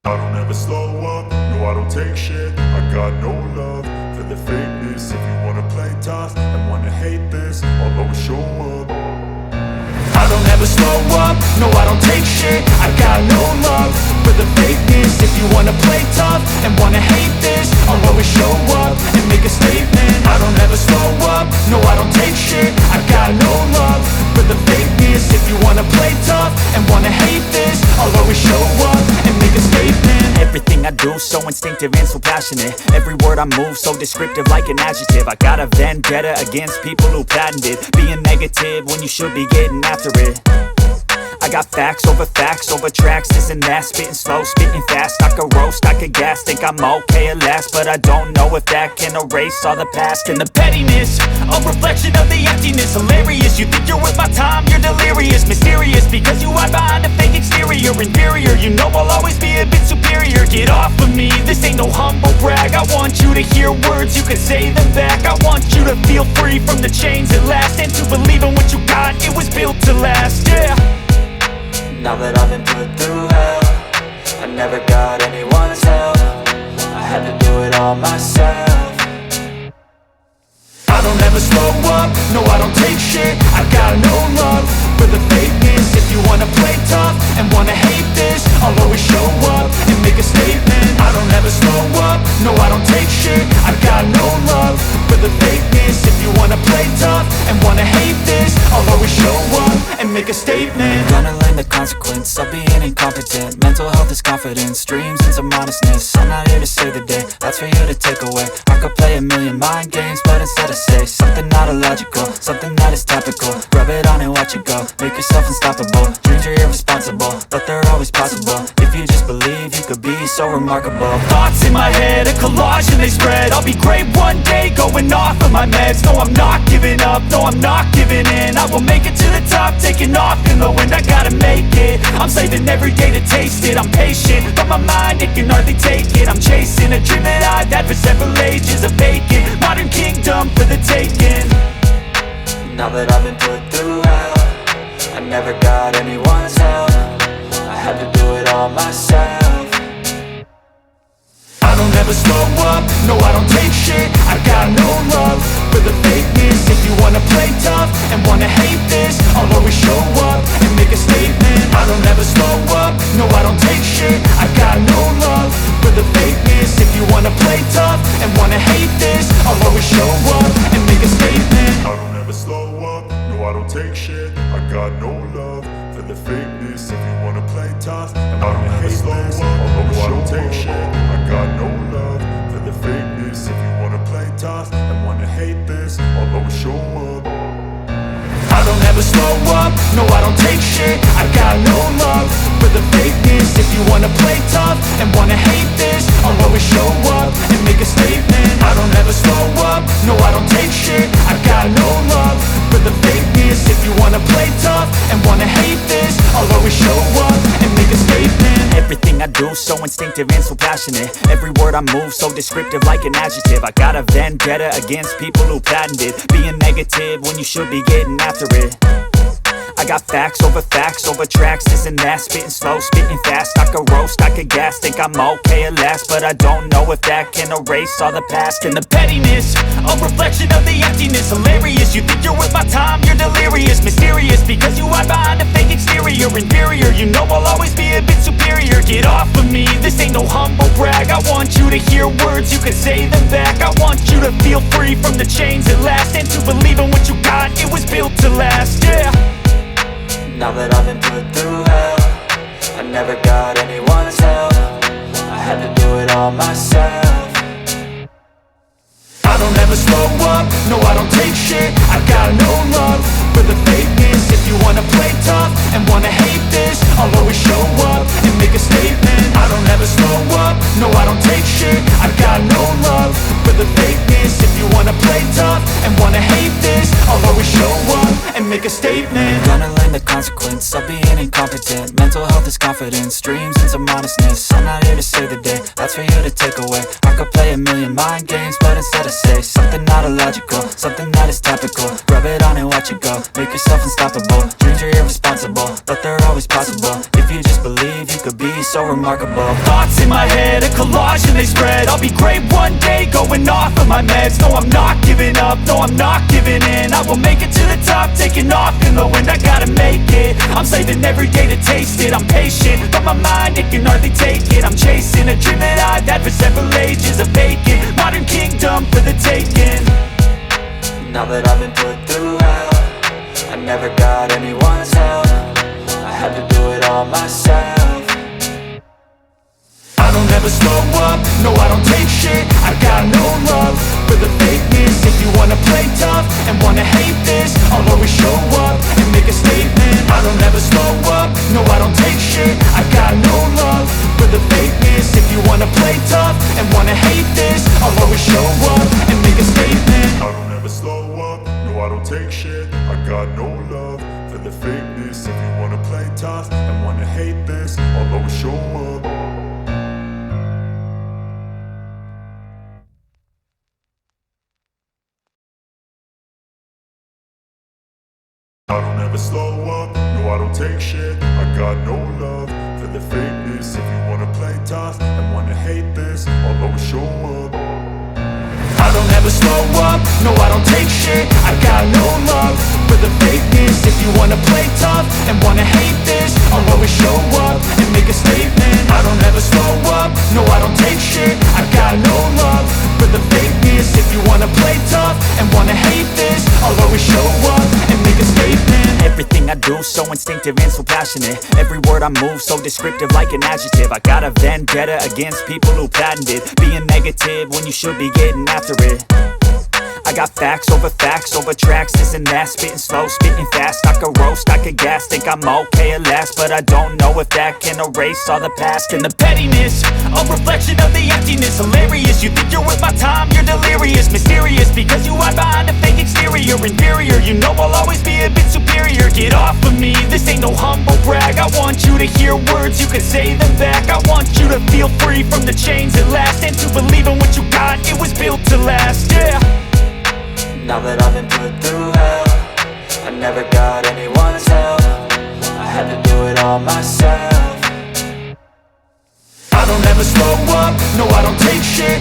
I don't ever slow up, no I don't take shit. I got no love for the fakeness. If you wanna play tough and wanna hate this, I'll always show up. I don't ever slow up, no I don't take shit. I got no love for the fakeness. If you wanna play tough and wanna hate this, I'll always show up and make a statement. I don't ever slow up, no I don't take shit. I got no love for the fakeness. If you wanna play tough and wanna hate this, I'll always show up and make a statement. Everything I do so instinctive and so passionate. Every word I move so descriptive like an adjective. I got a vendetta against people who patented being negative when you should be getting after it. I got facts over tracks, this and that. Spitting slow, spitting fast. I could roast, I could gas. Think I'm okay at last, but I don't know if that can erase all the past. And the pettiness, a reflection of the emptiness. Hilarious, you think you're worth my time, you're delirious. Mysterious, because you hide behind a fake exterior. Inferior, you know I'll always be a bit superior. Get off of me, this ain't no humble brag. I want you to hear words, you can say them back. I want you to feel free from the chains at last, and to believe in what you got, it was built to last, yeah. Now that I've been put through hell, I never got anyone's help. I had to do it all myself. I don't ever slow up, no I don't take shit. I got no love for the fakeness. If you wanna play tough and wanna hate this, I'll always show up and make a statement. I don't ever slow up, no I don't take shit. I got no love for the fakeness. If you wanna play tough and wanna hate this, I'll always show up and make a statement. Gonna learn the consequence of being incompetent. Mental health is confidence, dreams and some honestness. I'm not here to save the day, that's for you to take away. I could play a million mind games, but instead I say something not illogical, something that is topical. Rub it on and watch it go, make yourself unstoppable. Dreams are irresponsible, but they're always possible. If you just believe, you could be so remarkable. Thoughts in my head, a collage and they spread. I'll be great one day, going off of my meds. No, I'm not giving up, no, I'm not giving in. I will make it to the top, taking off in the wind. I gotta make it, I'm saving every day to taste it. I'm patient, but my mind, it can hardly take it. I'm chasing a dream that I've had for several ages. A vacant, modern kingdom for the taking. Now that I've been put through hell, I never got anyone's help. I had to do it all myself. I don't ever never slow up, no I don't take shit. I got no love for the fakeness. If you wanna play tough and wanna hate this, I'll always show up and make a statement. I don't ever slow up, no I don't take shit. I got no love for the fakeness. If you wanna play tough and wanna hate this, I'll always show up and make a statement. I don't ever slow up, no I don't take shit. I got no love for the fakeness. If you wanna play tough and wanna hate this, although I don't take shit. I got no love for the fakeness. If you wanna play tough and wanna hate this, I'll always show up. I don't ever slow up, no I don't take shit. I got no love for the fakeness. If you wanna play tough and wanna hate this, I'll always show up and make a statement. I don't ever slow up, no I don't take shit. I got no love for the fakeness. If you wanna play tough and wanna hate this, I'll always show up and make a statement. Everything I do so instinctive and so passionate. Every word I move so descriptive like an adjective. I got a vendetta against people who patented being negative when you should be getting after it. I got facts over tracks, this and that. Spitting slow, spitting fast. I could roast, I could gas. Think I'm okay at last, but I don't know if that can erase all the past. And the pettiness, a reflection of the emptiness. Hilarious, you think you're worth my time, you're delirious. Mysterious, because you hide behind a fake exterior. Inferior, you know I'll always be a bit superior. Get off of me, this ain't no humble brag. I want you to hear words, you can say them back. I want you to feel free from the chains at last, and to believe in what you got, it was built to last, yeah. Now that I've been put through hell, I never got anyone's help. I had to do it all myself. I don't ever slow up, no I don't take shit. I got no love for the fakeness. If you wanna play tough and wanna hate this, I'll always show up and make a statement. I don't ever slow up, no I don't take shit. I got no love for the fakeness. If you wanna play tough and wanna hate this, I'll always show up and make a statement. Gonna learn the consequence of being incompetent. Mental health is confidence, dreams and some honestness. I'm not here to save the day, that's for you to take away. I could play a million mind games, but instead I say something not illogical, something that is topical. Rub it on and watch it go, make yourself unstoppable. Dreams are irresponsible, but they're always possible. If you just believe, you could be so remarkable. Thoughts in my head, a collage and they spread. I'll be great one day, going off of my meds. No, I'm not giving up, no, I'm not giving in. I will make it to the top, taking off in the wind. I gotta make it, I'm saving every day to taste it. I'm patient, but my mind, it can hardly take it. I'm chasing a dream that I've had for several ages. A vacant, modern kingdom for the taking. Now that I've been put through hell, I never got anyone's help. I had to do it all myself. I don't ever slow up, no I don't take shit. I got no love for the fakeness. If you wanna play tough and wanna hate this, I'll always show up and make a statement. I don't ever slow up, no I don't take shit. I got no love for the fakeness. If you wanna play tough and wanna hate this, I'll always show up and make a statement. I don't ever slow up, no I don't take shit. I got no love for the fakeness. If you wanna play tough and wanna hate this, I'll always show up. I don't ever slow up, no I don't take shit. I got no love for the fakeness. If you wanna play tough and wanna hate this, I'll always show up. I don't ever slow up, no I don't take shit. I got no love for the fakeness. If you wanna play tough and wanna hate this, I'll always show up and make a statement. I don't ever slow up, no I don't take shit. I got no love for the fakeness. If you wanna play tough and wanna hate this, I'll always show up and make a statement. Everything I do so instinctive and so passionate. Every word I move so descriptive like an adjective. I got a vendetta against people who patented being negative when you should be getting after it. I got facts over tracks, this and that. Spitting slow, spitting fast. I could roast, I could gas. Think I'm okay at last, but I don't know if that can erase all the past. And the pettiness, a reflection of the emptiness. Hilarious, you think you're worth my time, you're delirious. Mysterious, because you hide behind a fake exterior. Inferior, you know I'll always be a bit superior. Get off of me, this ain't no humble brag. I want you to hear words, you can say them back. I want you to feel free from the chains at last, and to believe in what you got, it was built to last, yeah. Now that I've been put through hell, I never got anyone's help. I had to do it all myself. I don't ever slow up, no I don't take shit.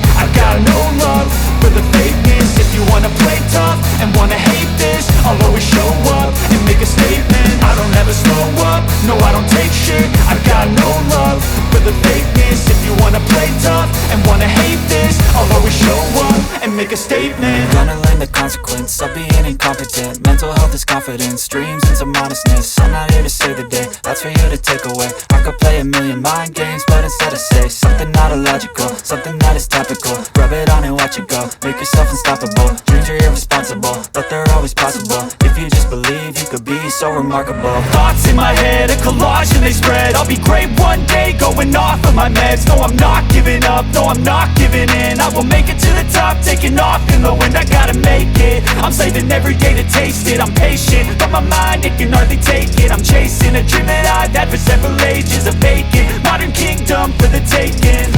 confidence, dreams and some honestness. I'm not here to save the day, that's for you to take away. I could play a million mind games, but instead I say something not illogical, something that is topical. Rub it on and watch it go, make yourself unstoppable. Dreams are irresponsible, but they're always possible. If you just believe, you could be so remarkable. Thoughts in my head, a collage and they spread. I'll be great one day, going off of my meds. No, I'm not giving up, no, I'm not giving in. I will make it to the top, taking off in the wind. I gotta make it, I'm saving every day to taste it. I'm patient, but my mind, it can hardly take it. I'm chasing a dream that I've had for several ages. A vacant, modern kingdom for the taking.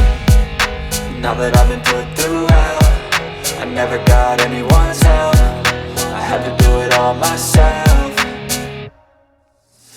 Now that I've been put through hell, I never got anyone's help. I had to do it all myself.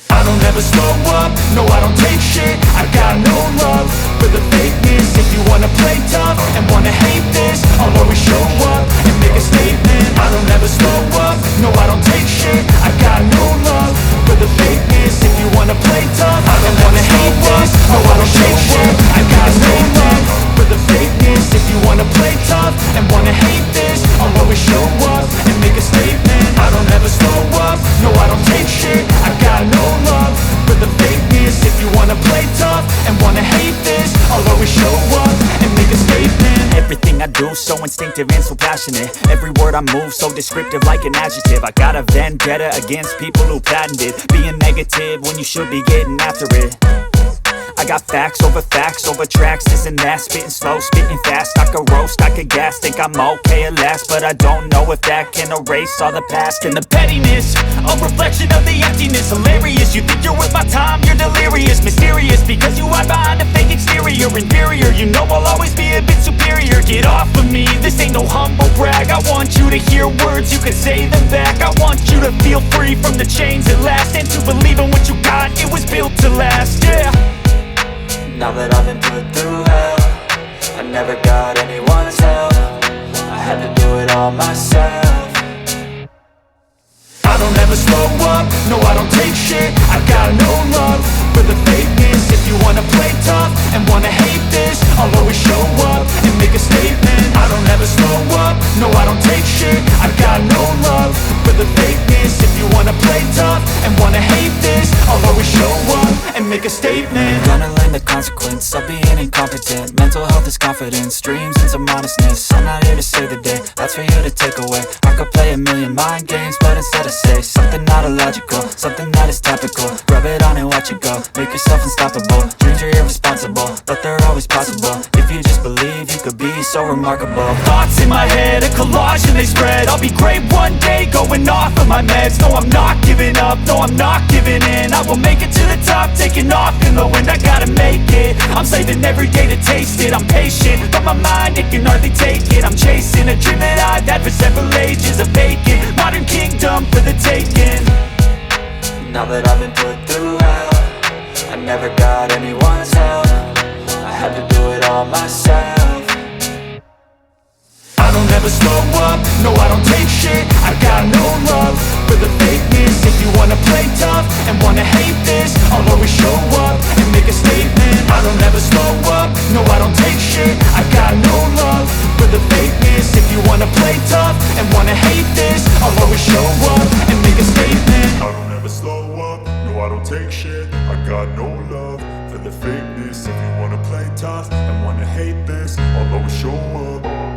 I don't ever slow up, no I don't take shit. I got no love for the fakeness. If you wanna play tough and wanna hate this, I'll always show up and make a statement. I don't ever slow up, no I don't take shit. I got no love for the fakeness. If you wanna play tough and wanna hate this, no I don't take shit. I got no love for the fakeness. If you wanna play tough and wanna hate this, I'll always show up and make a statement. I don't ever slow up, no I don't take shit. I got no love for the fakeness. If you wanna play tough and wanna hate this, I'll always show up and make a statement. Everything I do so instinctive and so passionate. Every word I move so descriptive like an adjective. I got a vendetta against people who patented being negative when you should be getting after it. I got facts over tracks, this and that. Spitting slow, spitting fast. I could roast, I could gas. Think I'm okay at last, but I don't know if that can erase all the past. And the pettiness, a reflection of the emptiness. Hilarious, you think you're worth my time, you're delirious. Mysterious, because you hide behind a fake exterior. Inferior, you know I'll always be a bit superior. Get off of me, this ain't no humble brag. I want you to hear words, you can say them back. I want you to feel free from the chains at last, and to believe in what you got, it was built to last, yeah. Now that I've been put through hell, I never got anyone's help. I had to do it all myself. I don't ever slow up, no I don't take shit. I got no love for the fakeness. If you wanna play tough and wanna hate this, I'll always show up and make a statement. I don't ever slow up, no I don't take shit. I got no love for the fakeness. If you wanna play tough and wanna hate this, I'll always show up and make a statement. Gonna learn the consequence of being incompetent. Mental health is confidence, dreams and some honestness. I'm not here to save the day, that's for you to take away. I could play a million mind games, but instead I say something not illogical, something that is topical. Rub it on and watch it go, make yourself unstoppable. Dreams are irresponsible, but they're always possible. If you just believe, you could be so remarkable. Thoughts in my head, a collage and they spread. I'll be great one day, going off of my meds. No, I'm not giving up, no, I'm not giving in. I will make it to the top, taking off in the wind. I gotta make it, I'm saving every day to taste it. I'm patient, but my mind, it can hardly take it. I'm chasing a dream that I've had for several ages. A vacant, modern kingdom for the taking. Now that I've been put through hell, I never got anyone's help. I had to do it all myself. I don't ever slow up, no I don't take shit. I got no love for the fakeness. If you wanna play tough and wanna hate this, I'll always show up and make a statement. I don't ever slow up, no I don't take shit. I got no love for the fakeness. If you wanna play tough and wanna hate this, I'll always show up and make a statement. I don't ever slow up, no I don't take shit. I got no love for the fakeness. If you wanna play tough and wanna hate this, I'll always show up.